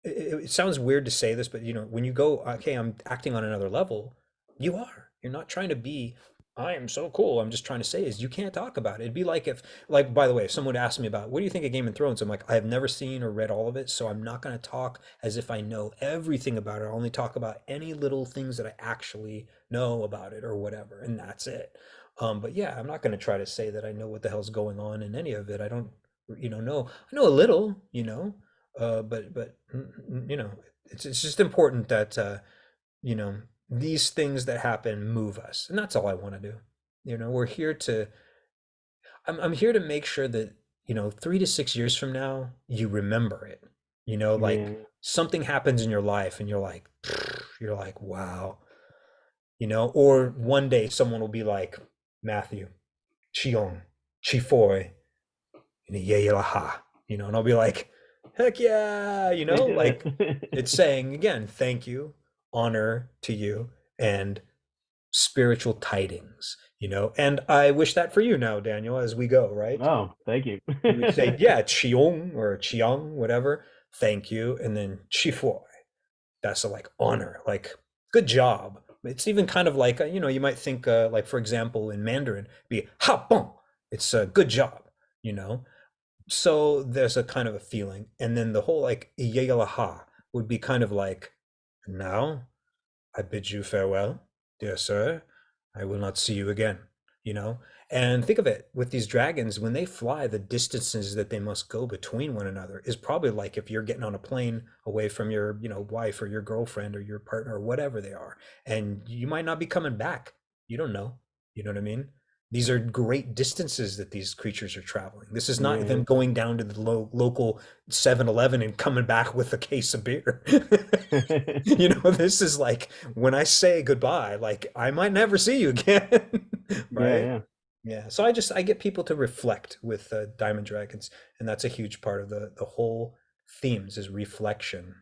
it sounds weird to say this, but when you go, okay, I'm acting on another level, you're not trying to be, I am so cool. I'm just trying to say is you can't talk about it. It'd be like if, like, by the way, if someone asked me about what do you think of Game of Thrones, I'm like, I have never seen or read all of it, so I'm not going to talk as if I know everything about it. I'll only talk about any little things that I actually know about it or whatever, and that's it. But yeah, I'm not going to try to say that I know what the hell's going on in any of it. I don't, know. I know a little, but it's just important that you know, these things that happen move us, and that's all I want to do. We're here to. I'm here to make sure that 3 to 6 years from now you remember it. Like yeah. something happens in your life, and you're like, you're like, wow. Or one day someone will be like, Matthew, Chion, Chifoy, Yeilaha, and I'll be like, heck yeah, like it's saying again, thank you, honor to you, and spiritual tidings, and I wish that for you now, Daniel, as we go, right? Oh, thank you. You would say, yeah, Chiong or Chiang, whatever, thank you, and then Chifoy, that's a like honor, like good job. It's even kind of like, you might think, like, for example, in Mandarin, be ha bon, it's a good job, you know? So there's a kind of a feeling, and then the whole like "Iyayalaha" would be kind of like, now I bid you farewell, dear sir. I will not see you again, you know? And think of it, with these dragons, when they fly, the distances that they must go between one another is probably like if you're getting on a plane away from your, wife or your girlfriend or your partner or whatever they are, and you might not be coming back. You don't know. You know what I mean? These are great distances that these creatures are traveling. This is not Yeah, them going down to the local 7-Eleven and coming back with a case of beer. yeah. This is like when I say goodbye, like I might never see you again, Yeah, right? yeah. Yeah. So I get people to reflect with Diamond Dragons, and that's a huge part of the whole themes is reflection.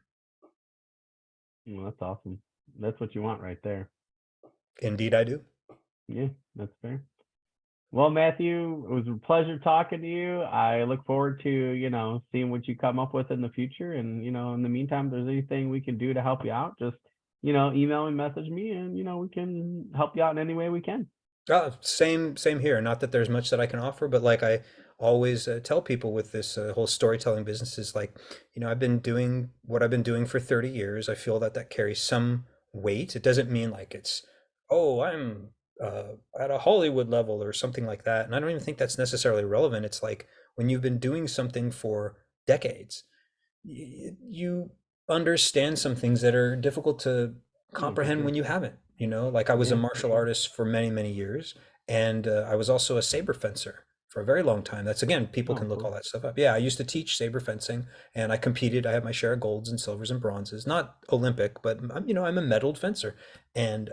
Well, that's awesome. That's what you want right there. Indeed, I do. Yeah, that's fair. Well, Matthew, it was a pleasure talking to you. I look forward to, seeing what you come up with in the future. And, in the meantime, if there's anything we can do to help you out, just, email and message me and, we can help you out in any way we can. Same here. Not that there's much that I can offer, but like always tell people with this whole storytelling business is like, I've been doing what I've been doing for 30 years. I feel that that carries some weight. It doesn't mean like it's, oh, I'm at a Hollywood level or something like that. And I don't even think that's necessarily relevant. It's like when you've been doing something for decades, you understand some things that are difficult to For comprehend sure. when you haven't. Like I was a Yeah, for martial sure. artist for many, many years, and I was also a saber fencer for a very long time. That's again, people Oh, can look all cool. that stuff up. Yeah, I used to teach saber fencing, and I competed. I had my share of golds and silvers and bronzes, not Olympic, but I'm a medaled fencer, and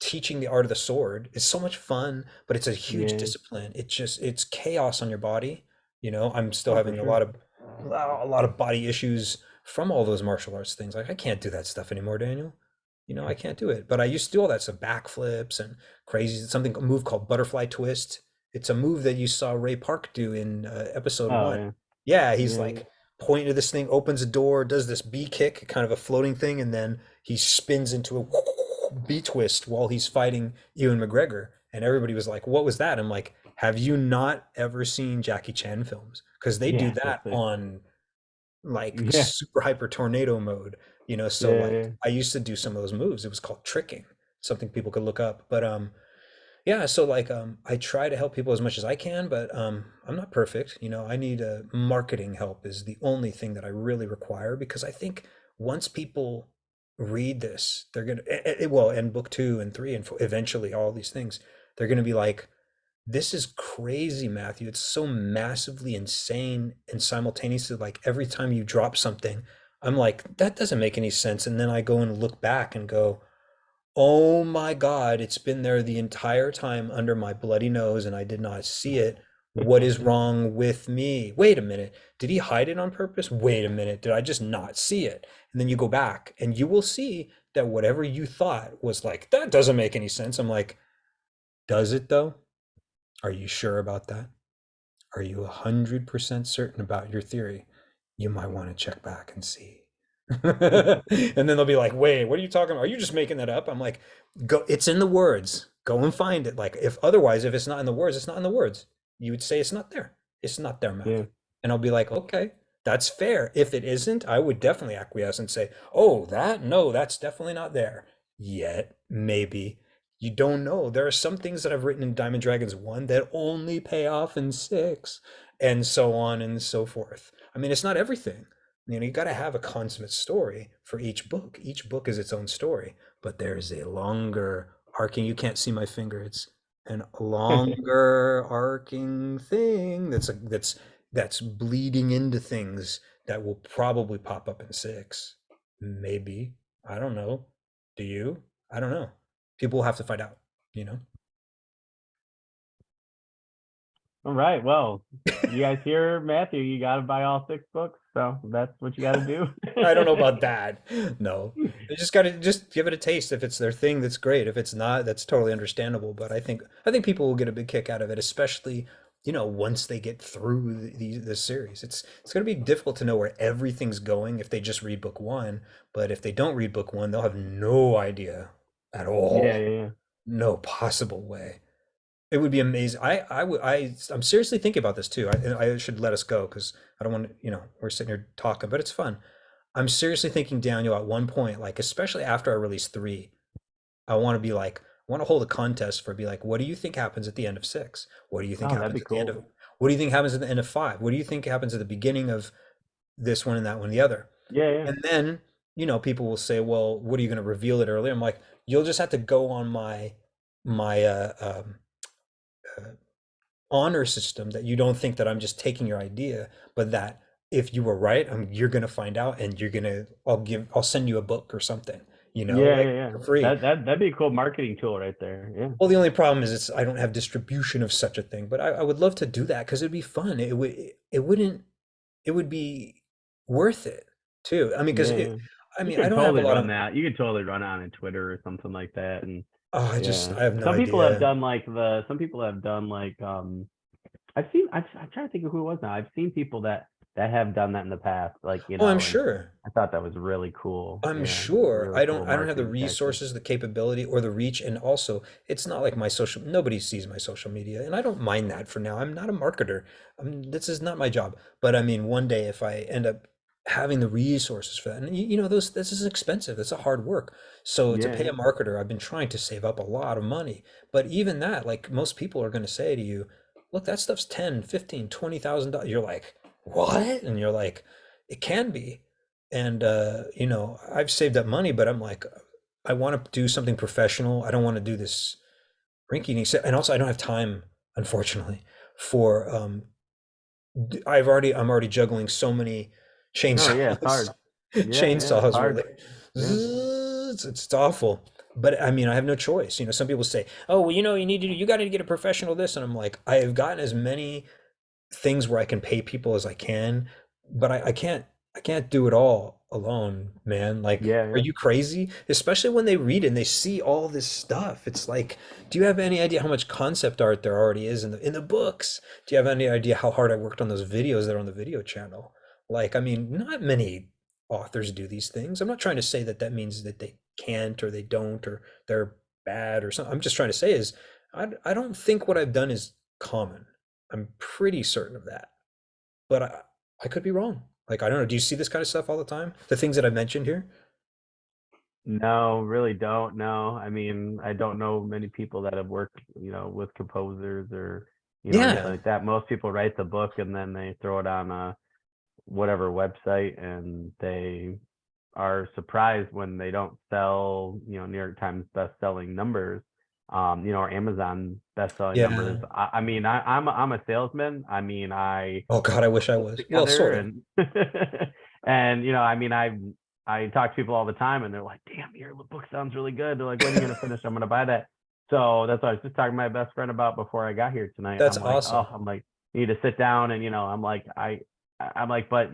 teaching the art of the sword is so much fun, but it's a huge Yeah. discipline. It's chaos on your body. I'm still Oh, for having sure. a lot of body issues from all those martial arts things. Like I can't do that stuff anymore, Daniel. I can't do it. But I used to do all that stuff, backflips and crazy something a move called butterfly twist. It's a move that you saw Ray Park do in episode Oh, one. yeah. Yeah, he's Yeah. like pointing to this thing, opens a door, does this B kick, kind of a floating thing, and then he spins into a B twist while he's fighting Ewan McGregor. And everybody was like, "What was that?" I'm like, "Have you not ever seen Jackie Chan films? Because they do Yeah, so that sick. on like Yeah. super hyper tornado mode, so Yeah, like yeah. I used to do some of those moves. It was called tricking, something people could look up. But yeah, so like I try to help people as much as I can, but I'm not perfect. I need marketing help is the only thing that I really require because I think once people read this, they're gonna well, and book 2 and 3 and eventually all these things, they're gonna be like, this is crazy, Matthew. It's so massively insane and simultaneously, like every time you drop something, I'm like, that doesn't make any sense. And then I go and look back and go, oh my God, it's been there the entire time under my bloody nose and I did not see it. What is wrong with me? Wait a minute. Did he hide it on purpose? Wait a minute. Did I just not see it? And then you go back and you will see that whatever you thought was like, that doesn't make any sense. I'm like, does it though? Are you sure about that? Are you 100% certain about your theory? You might want to check back and see. And then they'll be like, wait, what are you talking about? Are you just making that up? I'm like, go, it's in the words. Go and find it. Like, if otherwise, if it's not in the words, it's not in the words. You would say it's not there. It's not there, Yeah. Matthew. And I'll be like, okay, that's fair. If it isn't, I would definitely acquiesce and say, oh, no, that's definitely not there. Yet, maybe. You don't know. There are some things that I've written in Diamond Dragons 1 that only pay off in 6, and so on and so forth. I mean, it's not everything. You got to have a consummate story for each book. Each book is its own story, but there's a longer arcing. You can't see my finger. It's an longer arcing thing that's bleeding into things that will probably pop up in 6. Maybe. I don't know. Do you? I don't know. People will have to find out, you know? All right. Well, you guys hear Matthew, you gotta buy all 6 books, so that's what you gotta do. I don't know about that. No. They just gotta just give it a taste. If it's their thing, that's great. If it's not, that's totally understandable. But I think people will get a big kick out of it, especially, once they get through this series. It's gonna be difficult to know where everything's going if they just read book 1. But if they don't read book 1, they'll have no idea at Yeah, all. yeah, yeah. No possible way. It would be amazing. I'm seriously thinking about this too. I should let us go because I don't want to, we're sitting here talking, but it's fun. I'm seriously thinking, Daniel, at one point, like, especially after I release 3, I want to be like, I want to hold a contest for be like, what do you think happens at the end of 6? What do you think Oh, that'd happens be at the end cool. of, what do you think happens at the end of 5? What do you think happens at the beginning of this one and that one and the other? Yeah, yeah. And then, people will say, well, what are you going to reveal it early? I'm like, you'll just have to go on my uh, honor system that you don't think that I'm just taking your idea, but that if you were right, you're gonna find out, and I'll send you a book or something, Yeah, like yeah, yeah. for free. That'd be a cool marketing tool right there. Yeah. Well, the only problem is I don't have distribution of such a thing, but I would love to do that because it'd be fun. It would be worth it too. I mean, because Yeah, yeah. You I could don't have a totally lot run of. that. You could totally run on a Twitter or something like that. And Oh, yeah. I have no Some people have idea. done like I'm trying to think of who it was now. I've seen people that have done that in the past, like, Oh, I'm and sure. I thought that was really cool. I'm Yeah, sure really cool I don't have the marketing tactic. resources, the capability, or the reach, and also it's not like my social nobody sees my social media, and I don't mind that for now. I'm not a marketer. This is not my job. But I mean, one day if I end up having the resources for that, and you know, those this is expensive. It's a hard work. So to pay Yeah, a marketer, I've been trying to save up a lot of money. But even that, like most people are going to say to you, look, that stuff's 10, 15, $20,000. You're like, what? And you're like, it can be. And you know, I've saved up money, but I'm like, I want to do something professional. I don't want to do this rinky-dink. And also, I don't have time, unfortunately, for I'm already juggling so many no, yeah, it's chainsaws, hard. Yeah, it's chainsaws hard. really. Yeah. It's awful. But I mean, I have no choice. You know, some people say, "Oh, well, you know, you got to get a professional this," and I'm like, I have gotten as many things where I can pay people as I can, but I can't do it all alone, man. Like, Yeah, are yeah. you crazy? Especially when they read it and they see all this stuff. It's like, do you have any idea how much concept art there already is in the books? Do you have any idea how hard I worked on those videos that are on the video channel? Like, I mean, not many authors do these things. I'm not trying to say that that means that they can't or they don't or they're bad or something. I'm just trying to say is I don't think what I've done is common. I'm pretty certain of that, but I could be wrong. Like, I don't know. Do you see this kind of stuff all the time? The things that I mentioned here? No, really don't. No, I mean, I don't know many people that have worked, with composers or, anything Yeah. like that. Most people write the book and then they throw it on a whatever website and they are surprised when they don't sell, New York Times best-selling numbers, or Amazon best-selling numbers. Yeah. I mean, I'm a salesman. I mean, I Oh God, I wish I put was. Well, together sort of. and and I mean, I talk to people all the time and they're like, damn, your book sounds really good. They're like, when are you gonna finish? I'm gonna buy that. So that's what I was just talking to my best friend about before I got here tonight. That's I'm like, oh, awesome. I'm like, you need to sit down and I'm like, I'm like, but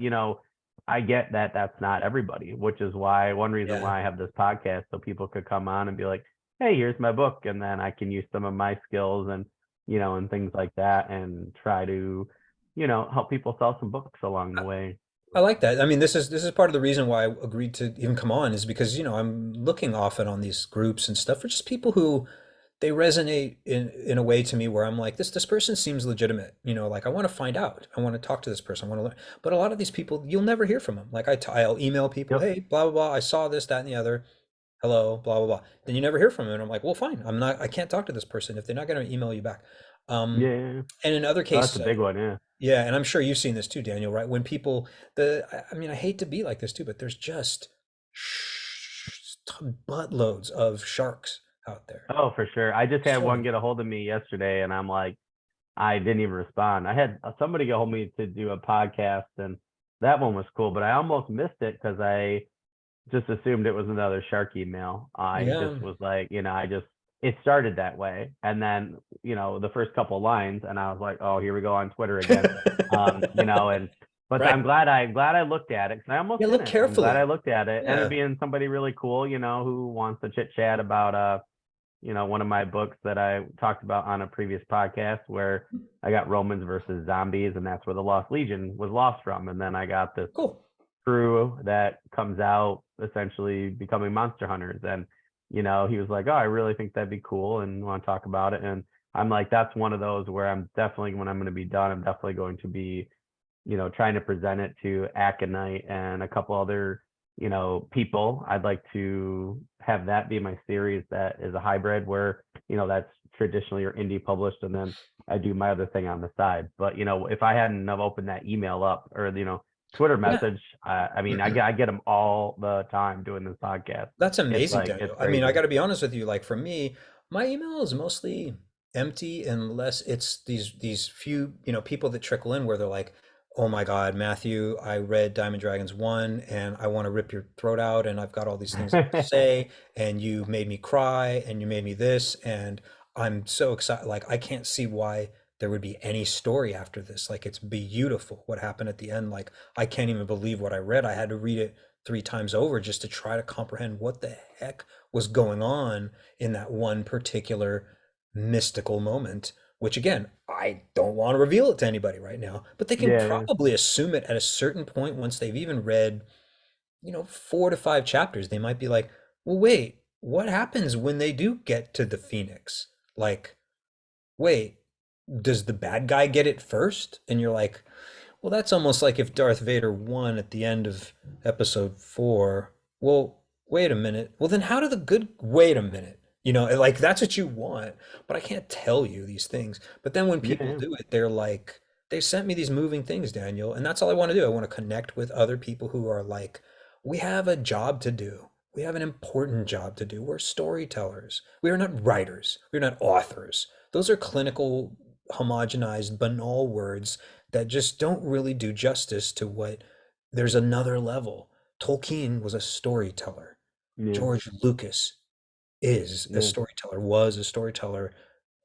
I get that that's not everybody, which is why one reason Yeah. why I have this podcast so people could come on and be like, hey, here's my book, and then I can use some of my skills and and things like that and try to help people sell some books along the way. I like that. I mean, this is part of the reason why I agreed to even come on is because, you know, I'm looking often on these groups and stuff for just people who they resonate in a way to me where I'm like, this person seems legitimate. You know, like I want to find out. I want to talk to this person. I want to learn. But a lot of these people, you'll never hear from them. Like I'll email people, Yep. hey, blah blah blah. I saw this, that, and the other. Hello, blah blah blah. Then you never hear from them, and I'm like, well, fine. I can't talk to this person if they're not going to email you back. Um, Yeah. and in other Oh, that's a cases, big one. Yeah. yeah, and I'm sure you've seen this too, Daniel, right? When people, I mean, I hate to be like this too, but there's just buttloads of sharks out there. Oh, for sure. I just had So one many. get a hold of me yesterday, and I'm like, I didn't even respond. I had somebody get hold of me to do a podcast, and that one was cool, but I almost missed it because I just assumed it was another shark email. I Yeah. just was like, it started that way. And then, the first couple lines and I was like, oh, here we go on Twitter again. And but Right. I'm glad I looked at it because I almost Yeah, look didn't. I'm glad I carefully. looked at it. Ended up Yeah. being somebody really cool, who wants to chit chat about one of my books that I talked about on a previous podcast where I got Romans versus zombies, and that's where the Lost Legion was lost from. And then I got this Cool. crew that comes out essentially becoming monster hunters. And, he was like, oh, I really think that'd be cool and want to talk about it. And I'm like, that's one of those where I'm definitely, when I'm going to be done, I'm definitely going to be, trying to present it to Aconite and a couple other, people. I'd like to have that be my series that is a hybrid where, that's traditionally or indie published. And then I do my other thing on the side. But, if I hadn't have opened that email up or, Twitter Yeah. message. I mean, I get them all the time doing this podcast. That's It's amazing, like it's Daniel. I mean, I crazy. got to be honest with you. Like for me, my email is mostly empty unless it's these few, you know, people that trickle in where they're like, "Oh my God, Matthew, I read Diamond Dragons 1 and I want to rip your throat out and I've got all these things I have to say and you made me cry and you made me this and I'm so excited. Like I can't see why there would be any story after this. Like it's beautiful what happened at the end. Like I can't even believe what I read. I had to read it 3 times over just to try to comprehend what the heck was going on in that one particular mystical moment, which again, I don't want to reveal it to anybody right now, but they can Yeah, probably assume it at a certain point once they've even read, 4 to 5 chapters, they might be like, well, wait, what happens when they do get to the Phoenix? Like, wait, does the bad guy get it first? And you're like, well, that's almost like if Darth Vader won at the end of episode 4. Well, wait a minute. Well, then how do the good, wait a minute. Like that's what you want, but I can't tell you these things. But then when Yeah, people yeah, do it, they're like, they sent me these moving things, Daniel, and that's all I want to do. I want to connect with other people who are like, we have a job to do. We have an important job to do. We're storytellers. We are not writers. We're not authors. Those are clinical, homogenized, banal words that just don't really do justice to what there's another level. Tolkien was a storyteller. yeah, George Lucas is a yeah, storyteller, was a storyteller.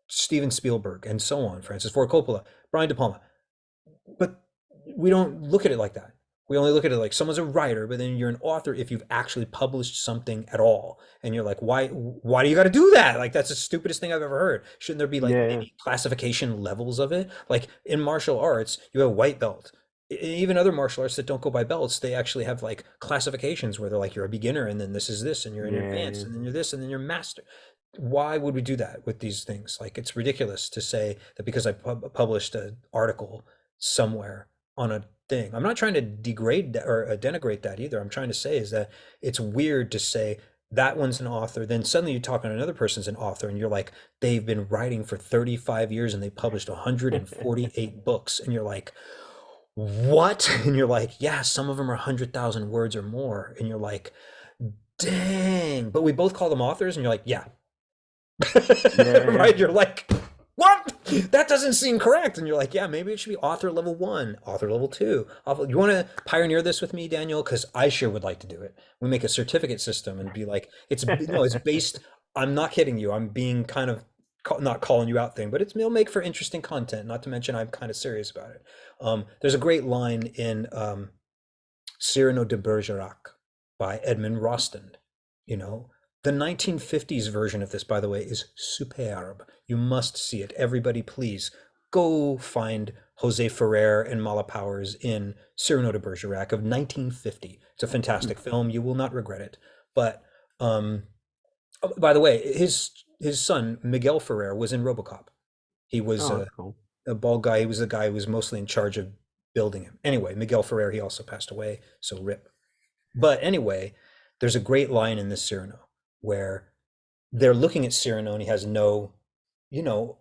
Steven Spielberg, and so on, Francis Ford Coppola, Brian De Palma. But we don't look at it like that. We only look at it like someone's a writer, but then you're an author if you've actually published something at all. And you're like, why do you got to do that? Like that's the stupidest thing I've ever heard. Shouldn't there be like yeah, maybe classification levels of it? Like in martial arts, you have white belt. Even other martial arts that don't go by belts, they actually have like classifications where they're like you're a beginner and then this is this and you're an yeah, advanced yeah, and then you're this and then you're master. Why would we do that with these things? Like it's ridiculous to say that because I published an article somewhere on a thing. I'm not trying to degrade that or denigrate that either. I'm trying to say is that it's weird to say that one's an author, then suddenly you talk on another person's an author, and you're like, they've been writing for 35 years and they published 148 books, and you're like, what? And you're like, yeah, some of them are 100,000 words or more, and you're like, dang. But we both call them authors, and you're like, yeah, yeah, yeah. right? You're like, what? That doesn't seem correct. And you're like, yeah, maybe it should be author level 1, author level 2. You want to pioneer this with me, Daniel? Because I sure would like to do it. We make a certificate system and be like, it's no, it's based. I'm not kidding you. I'm being kind of not calling you out thing, but it'll make for interesting content. Not to mention, I'm kind of serious about it. There's a great line in Cyrano de Bergerac by Edmond Rostand. You know, the 1950s version of this, by the way, is superb. You must see it. Everybody, please go find Jose Ferrer and Mala Powers in Cyrano de Bergerac of 1950. It's a fantastic film. You will not regret it. But oh, by the way, his son Miguel Ferrer was in RoboCop. He was Oh, that's cool. a bald guy. He was the guy who was mostly in charge of building him. Anyway, Miguel Ferrer, he also passed away, so rip. But anyway, there's a great line in this Cyrano where they're looking at Cyrano and he has no, you know,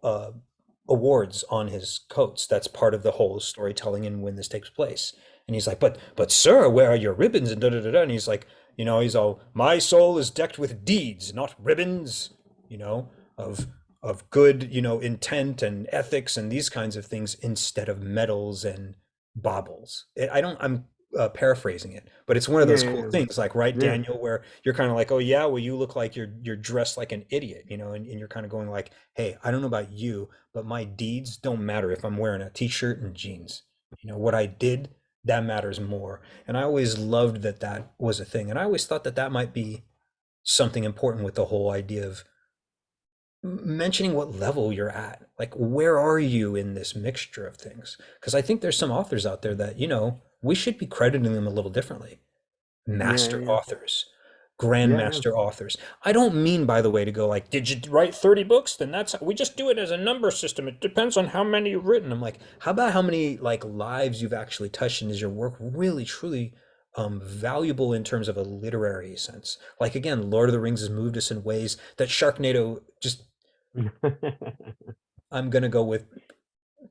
awards on his coats. That's part of the whole storytelling and when this takes place. And he's like, but sir, where are your ribbons? And da da da da. And he's like, he's all, my soul is decked with deeds, not ribbons, you know, of good, intent and ethics and these kinds of things instead of medals and baubles. I'm paraphrasing it, but it's one of Yeah, those cool yeah, things, like, right, yeah, Daniel, where you're kind of like, oh yeah, well, you look like you're dressed like an idiot, and you're kind of going like, hey, I don't know about you, but my deeds don't matter if I'm wearing a t-shirt and jeans. What I did, that matters more. And I always loved that that was a thing, and I always thought that that might be something important with the whole idea of mentioning what level you're at. Like, where are you in this mixture of things? Because I think there's some authors out there that, we should be crediting them a little differently. yeah, Master yeah, authors, yeah, yeah. grandmaster authors. I don't mean, by the way, to go like, did you write 30 books? Then we just do it as a number system. It depends on how many you've written. I'm like, how about how many like lives you've actually touched, and is your work really, truly valuable in terms of a literary sense? Like, again, Lord of the Rings has moved us in ways that Sharknado just, I'm gonna go with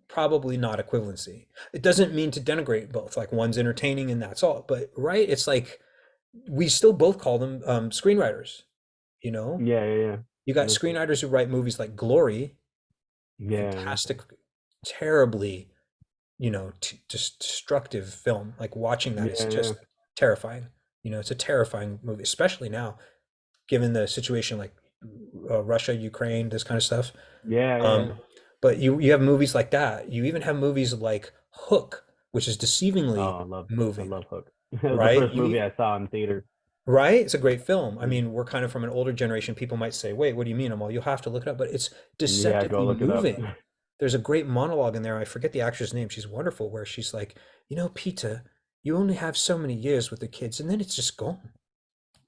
probably not equivalency. It doesn't mean to denigrate both. Like, one's entertaining and that's all. But right, it's like we still both call them screenwriters. You know, Yeah, yeah, yeah. you got That's it. screenwriters who write movies like Glory, Yeah, fantastic, terribly, just destructive film. Like, watching that is yeah, yeah, just terrifying. It's a terrifying movie, especially now, given the situation like Russia, Ukraine, this kind of stuff. yeah, yeah. Um, but you have movies like that. You even have movies like Hook, which is Oh, deceivingly I moving, love Hook. It was the right? first movie I saw in theater. Right? It's a great film. I Mm. mean, we're kind of from an older generation. People might say, "Wait, what do you mean?" I'm all, "You'll have to look it up," but it's Yeah, go deceptively look it up. moving. There's a great monologue in there. I forget the actress name. She's wonderful, where she's like, Peter, you only have so many years with the kids, and then it's just gone.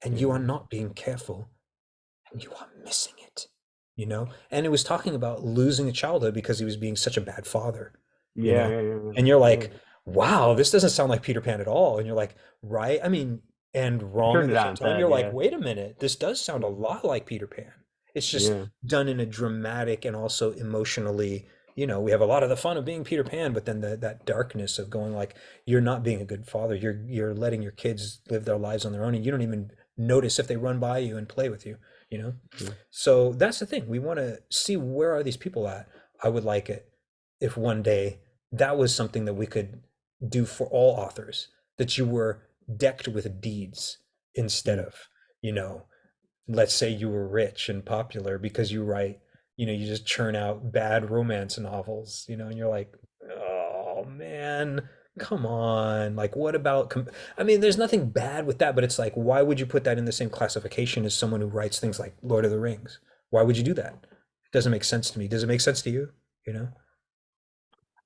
And you are Yeah. not being careful, and you are missing it, you know? And it was talking about losing a childhood because he was being such a bad father, you Yeah, know? yeah, yeah, And you're yeah. like, wow, this doesn't sound like Peter Pan at all. And you're like, right? I mean, and You wrong turned at it the on same its time. head, You're like, yeah. wait a minute, this does sound a Mm, lot like Peter Pan. It's just yeah. done in a dramatic and also emotionally, we have a lot of the fun of being Peter Pan, but then that darkness of going like, you're not being a good father. You're letting your kids live their lives on their own, and you don't even notice if they run by you and play with you, you know? Yeah. So that's the thing. We want to see, where are these people at? I would like it if one day that was something that we could do for all authors, that you were decked with deeds instead Mm. of, you know, let's say you were rich and popular because you write, you just churn out bad romance novels, and you're like, oh man, come on. Like, what about, I mean, there's nothing bad with that, but it's like, why would you put that in the same classification as someone who writes things like Lord of the Rings? Why would you do that? It doesn't make sense to me. Does it make sense to you? You know?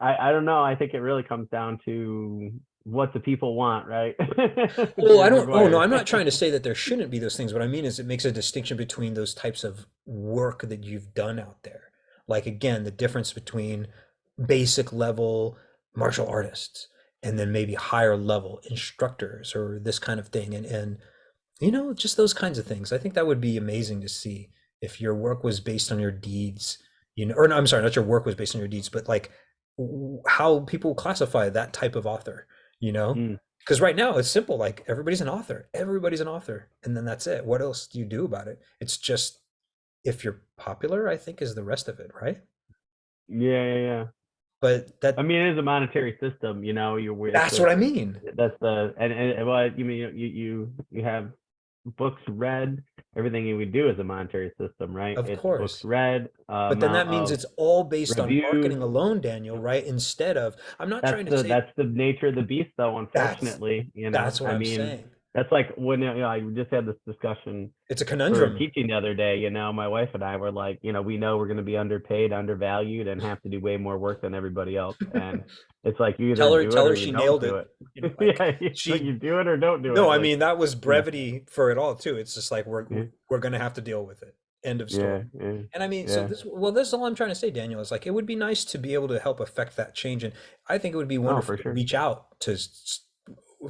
I don't know. I think it really comes down to what the people want, right? Well, I James don't, oh no, McGuire. I'm not trying to say that there shouldn't be those things. What I mean is it makes a distinction between those types of work that you've done out there. Like again, the difference between basic level martial artists and then maybe higher level instructors or this kind of thing. And just those kinds of things. I think that would be amazing to see if your work was based on your deeds, or no, I'm sorry, not your work was based on your deeds, but like how people classify that type of author, you know? Mm. Because right now it's simple, like everybody's an author, and then that's it. What else do you do about it? It's just, if you're popular, I think is the rest of it, right? Yeah, yeah, yeah. But I mean, it is a monetary system, it's that's what a I mean. that's the and what you mean you have books read, everything you would do is a monetary system, right? Of It's books course. read, But then amount that means of it's all based on reviews. marketing alone, Daniel, right? Instead of, I'm not That's trying to the say that's the nature of the beast, though. that's Unfortunately, that's what I I'm mean, saying. that's like when I just had this discussion It's a for conundrum. teaching the other day. My wife and I were like, we know we're going to be underpaid, undervalued, and have to do way more work than everybody else. And it's like you either Tell her, do it tell or her you she don't nailed do it. it. Like Yeah, so she, you do it or don't do no, it. I Like, mean that was yeah, brevity for it all too. It's just like yeah, we're gonna have to deal with it. End of story. yeah, yeah, And I mean, so yeah. this is all I'm trying to say, Daniel, is like it would be nice to be able to help affect that change. And I think it would be Oh, wonderful for to sure. reach out to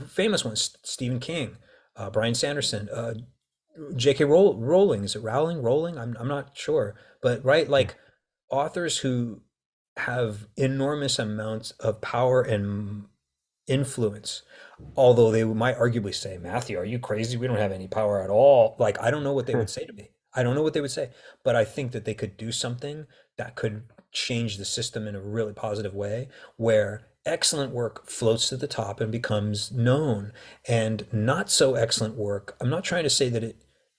famous ones, Stephen King, Brian Sanderson, J.K. Rowling. Is it Rowling? Rowling? I'm not sure. But right, Yeah. like authors who have enormous amounts of power and influence, although they might arguably say, Matthew, are you crazy? We don't have any power at all. Like, I don't know what they would say to me. I don't know what they would say, but I think that they could do something that could change the system in a really positive way where excellent work floats to the top and becomes known, and not so excellent work. I'm not trying to say that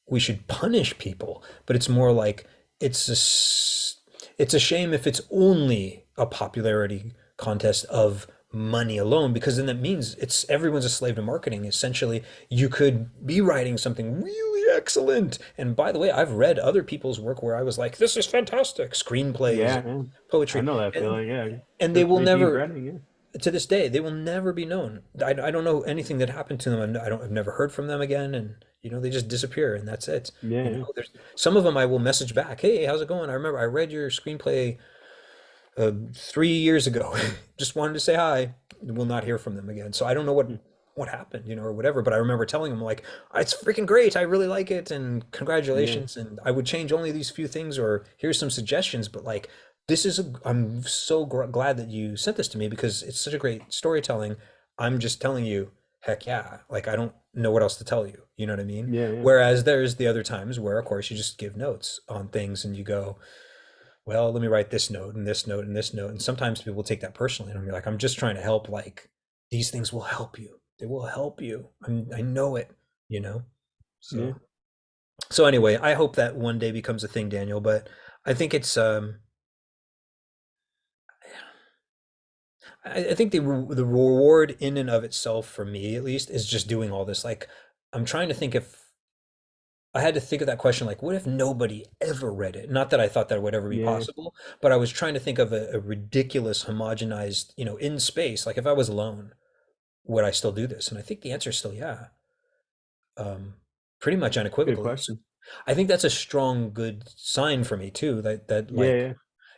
we should punish people, but it's more like it's it's a shame if it's only a popularity contest of money alone, because then that means it's everyone's a slave to marketing. Essentially, you could be writing something really excellent. And by the way, I've read other people's work where I was like, this is fantastic, screenplays Yeah, and yeah. I poetry. know that And feeling. Yeah. and they Just will repeat never, writing. Yeah. to this day, they will never be known. I don't know anything that happened to them. I've never heard from them again. And they just disappear and that's it. Yeah, yeah. There's some of them I will message back. Hey, how's it going? I remember I read your screenplay 3 years ago. Just wanted to say hi. We'll not hear from them again. So I don't know what happened, or whatever. But I remember telling them like, it's freaking great. I really like it, and Yeah. congratulations. And I would change only these few things, or here's some suggestions. But like, I'm so glad that you sent this to me because it's such a great storytelling. I'm just telling you, heck yeah. Like I don't know what else to tell you. You know what I mean? Yeah, yeah. Whereas there's the other times where, of course, you just give notes on things and you go, well, let me write this note and this note and this note. And sometimes people take that personally. And I'm like, I'm just trying to help. Like, these things will help you. They will help you. I know it, you know? Yeah. So anyway, I hope that one day becomes a thing, Daniel. But I think I think the reward in and of itself, for me at least, is just doing all this. Like, I'm trying to think if I had to think of that question, like, what if nobody ever read it? Not that I thought that would ever be Yeah. possible, but I was trying to think of a ridiculous homogenized, in space, like if I was alone, would I still do this? And I think the answer is still yeah. Um, Pretty much Good unequivocally. So question. I think that's a strong, good sign for me too. That Yeah, like,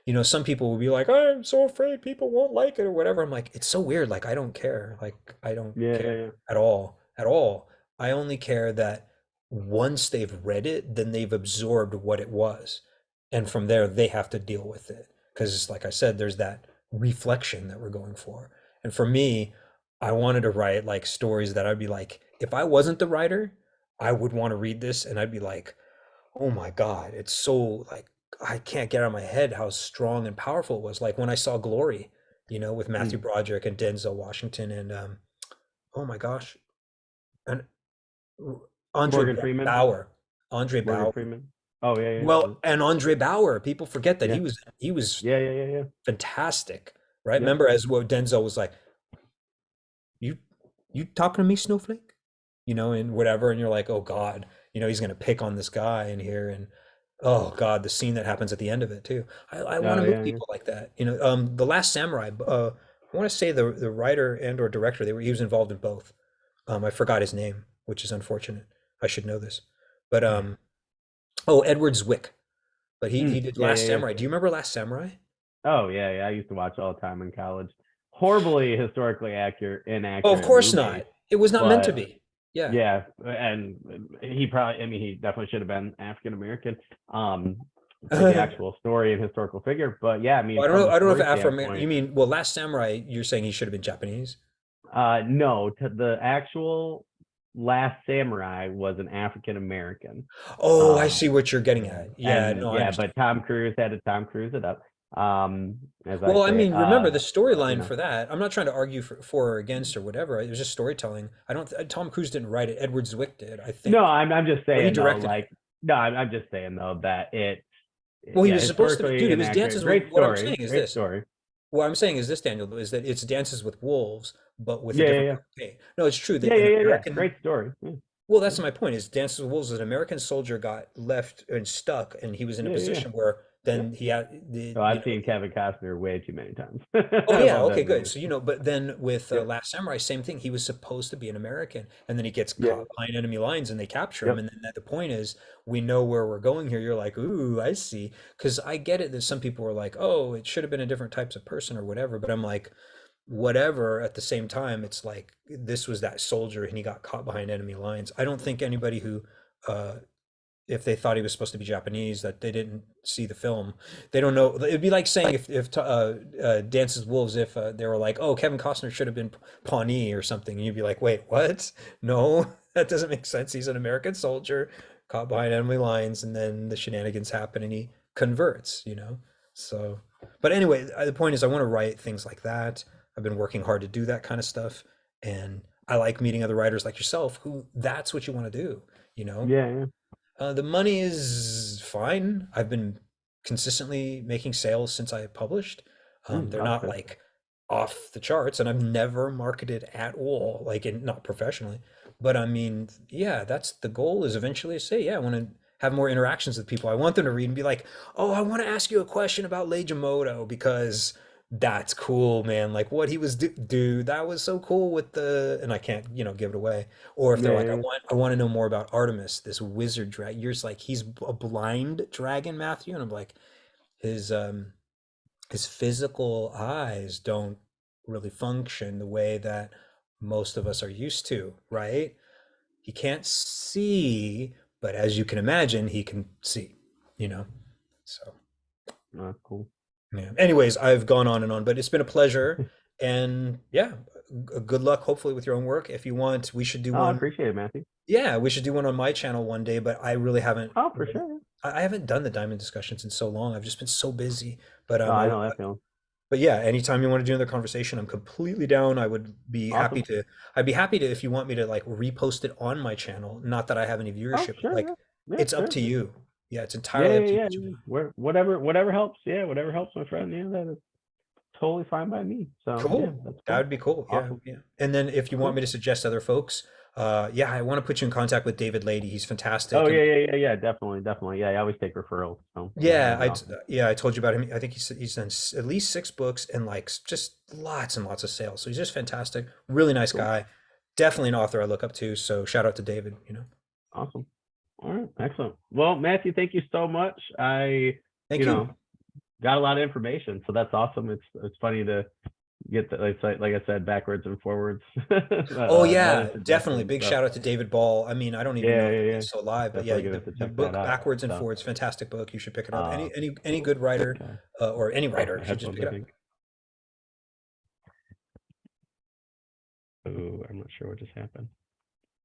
yeah, some people will be like, I'm so afraid people won't like it or whatever. I'm like, it's so weird. Like, I don't care. Like, I don't yeah, care yeah, yeah. at all, at all. I only care that once they've read it, then they've absorbed what it was. And from there, they have to deal with it. Because, like I said, there's that reflection that we're going for. And for me, I wanted to write like stories that I'd be like, if I wasn't the writer, I would want to read this and I'd be like, oh my God, it's so like I can't get out of my head how strong and powerful it was. Like when I saw Glory, with Matthew Mm. Broderick and Denzel Washington and oh my gosh, and Andre Morgan Freeman. Bauer, Andre Morgan Bauer. Freeman. Oh yeah, yeah, Well, and Andre Bauer, people forget that yeah, he was yeah, yeah, yeah, yeah. fantastic, right? Yep. Remember as what Denzel was like, you you talking to me, Snowflake? And whatever, and you're like, oh God, he's gonna pick on this guy in here, and oh God, the scene that happens at the end of it too. I want Oh to move yeah, yeah. people like that. The Last Samurai. I want to say the writer and or director, he was involved in both. I forgot his name, which is unfortunate. I should know this, but oh, Edward Zwick. But he did Yeah, yeah, Last yeah. Samurai. Do you remember Last Samurai? Oh yeah, yeah. I used to watch all the time in college. Horribly historically Oh, of inaccurate course movie, not. It was not meant to but be. Yeah. yeah, and he probably, I mean, he definitely should have been African American, for the Well, actual story and historical figure. But yeah, I mean, I don't from know. a I don't know if story Afro American. You standpoint, mean, well, Last Samurai? You're saying he should have been Japanese? no, to the actual Last Samurai was an African American. Oh, I Um, see what you're getting at. Yeah, and no, I yeah, understand. but Tom Cruise had to Tom Cruise it up. As I Well, I say, mean, remember the you storyline know, for that. I'm not trying to argue for or against or whatever. It was just storytelling. I don't. Tom Cruise didn't write it. Edward Zwick did, I no, think, I'm just or he saying though, directed it. like, no, I'm just saying though that Well, he yeah, was supposed to be, historically dude. It was inaccurate. Dances with. Great What I'm story, saying is great this. story. What I'm saying is this, Daniel, is that it's Dances with Wolves, but with a Yeah, yeah, different yeah, color paint. No, it's true yeah, that an yeah, yeah, yeah. American. Great story. Yeah, Well, that's my point. Is Dances with Wolves, an American soldier got left and stuck, and he was in a yeah, yeah, yeah. position where Yep. then he had the, So I've seen Kevin Costner way too many times. Oh I yeah, love okay, that good. movie. So but then with Yep. Last Samurai, same thing. He was supposed to be an American, and then he gets Yeah. caught behind enemy lines, and they capture him. Yep. And then the point is, we know where we're going here. You're like, ooh, I see. Because I get it that some people were like, oh, it should have been a different types of person or whatever. But I'm like, whatever. At the same time, it's like this was that soldier, and he got caught behind enemy lines. I don't think anybody who uh, if they thought he was supposed to be Japanese, that they didn't see the film. They don't know. It'd be like saying if Dances with Wolves, if they were like, oh, Kevin Costner should have been Pawnee or something. And you'd be like, wait, what? No, that doesn't make sense. He's an American soldier caught behind enemy lines, and then the shenanigans happen, and he converts. So, but anyway, the point is, I want to write things like that. I've been working hard to do that kind of stuff, and I like meeting other writers like yourself who that's what you want to do. You know, Yeah, yeah. the money is fine. I've been consistently making sales since I published. They're That's not good. like off the charts, and I've never marketed at all, like not professionally. But I mean, yeah, that's the goal is eventually to say, yeah, I want to have more interactions with people. I want them to read and be like, oh, I want to ask you a question about Leijimoto because that's cool, man. Like what he was dude, that was so cool with and I can't, give it away. Or if they're Yeah, like, yeah, yeah. I want to know more about Artemis, this wizard dragon. You're just like, he's a blind dragon, Matthew, and I'm like, his his physical eyes don't really function the way that most of us are used to, right? He can't see, but as you can imagine, he can see, you know. So. Oh, that's cool. Yeah. Anyways, I've gone on and on, but it's been a pleasure. And yeah, good luck, hopefully, with your own work. If you want, we should do Oh, I one. appreciate it, Matthew. Yeah, we should do one on my channel one day, but I really haven't Oh, for really, sure. I haven't done the diamond discussions in so long. I've just been so busy. But Oh, I know that feeling. but yeah, anytime you want to do another conversation, I'm completely down. Awesome. I'd be happy to if you want me to like repost it on my channel. Not that I have any Oh, viewership, but sure. like Yeah. Yeah, it's up sure. to you. Yeah, it's Yeah, entirely up yeah, to you yeah, what you yeah. want. Whatever helps. Yeah, whatever helps, my friend. Yeah, that is totally fine by me. So yeah, Cool. that's That cool. would be cool. Yeah, Awesome. yeah. And then if you want Cool. me to suggest other folks, Yeah, I want to put you in contact with David Lady. He's fantastic. Oh And yeah, definitely, definitely. Yeah, I alwa't take referrals. So yeah, yeah, that'd be awesome. yeah, I told you about him. I think he's done at least 6 books and like just lots and lots of sales. So he's just fantastic. Really nice Cool. guy. Definitely an author I look up to. So shout out to David, you know. Awesome. All right, excellent. Well, Matthew, thank you so much. I, Thank you you. know, got a lot of information, so that's awesome. It's funny to get the, like I said, backwards and forwards Oh meta yeah, definitely. suggestions. Big So shout out to David Ball. I mean, I don't even yeah, know if yeah, yeah. he's still alive, but yeah, Definitely gonna have to the check that book out. Backwards and So Forwards, fantastic book. You should pick it up. uh, Any good writer, okay. or any Oh, writer my should just headphones, pick I it up. think. Oh, I'm not sure what just happened.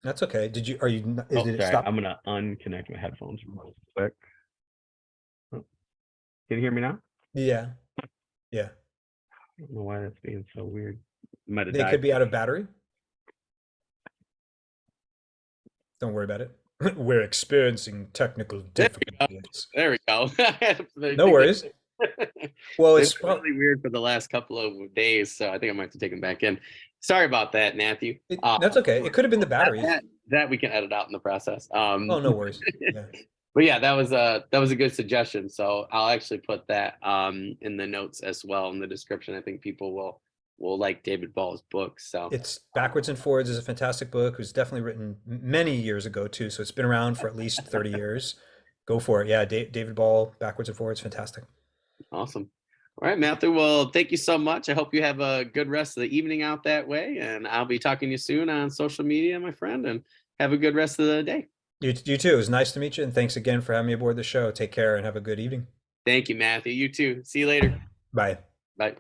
That's okay. Did you? Are you? Oh, Did it sorry. stop? I'm gonna unconnect my headphones real quick. Oh, can you hear me now? Yeah, yeah. I don't know why that's being so weird. It might have They could died. be out of battery. Don't worry about it. We're experiencing technical There we go. difficulties. There we go. I No think worries. Well, they've it's been really weird for the last couple of days, so I think I might have to take them back in. Sorry about that, Matthew. that's okay. It could have been the batteries. That we can edit out in the process. Oh, no worries. Yeah. But yeah, that was a good suggestion. So I'll actually put that in the notes as well in the description. I think people will like David Ball's book. So It's Backwards and Forwards is a fantastic book. It was definitely written many years ago too, so it's been around for at least 30 years. Go for it. Yeah, David Ball, Backwards and Forwards, fantastic. awesome. All right, Matthew. Well, thank you so much. I hope you have a good rest of the evening out that way. And I'll be talking to you soon on social media, my friend, and have a good rest of the day. You too. It was nice to meet you, and thanks again for having me aboard the show. Take care and have a good evening. Thank you, Matthew. You too. See you later. Bye. Bye.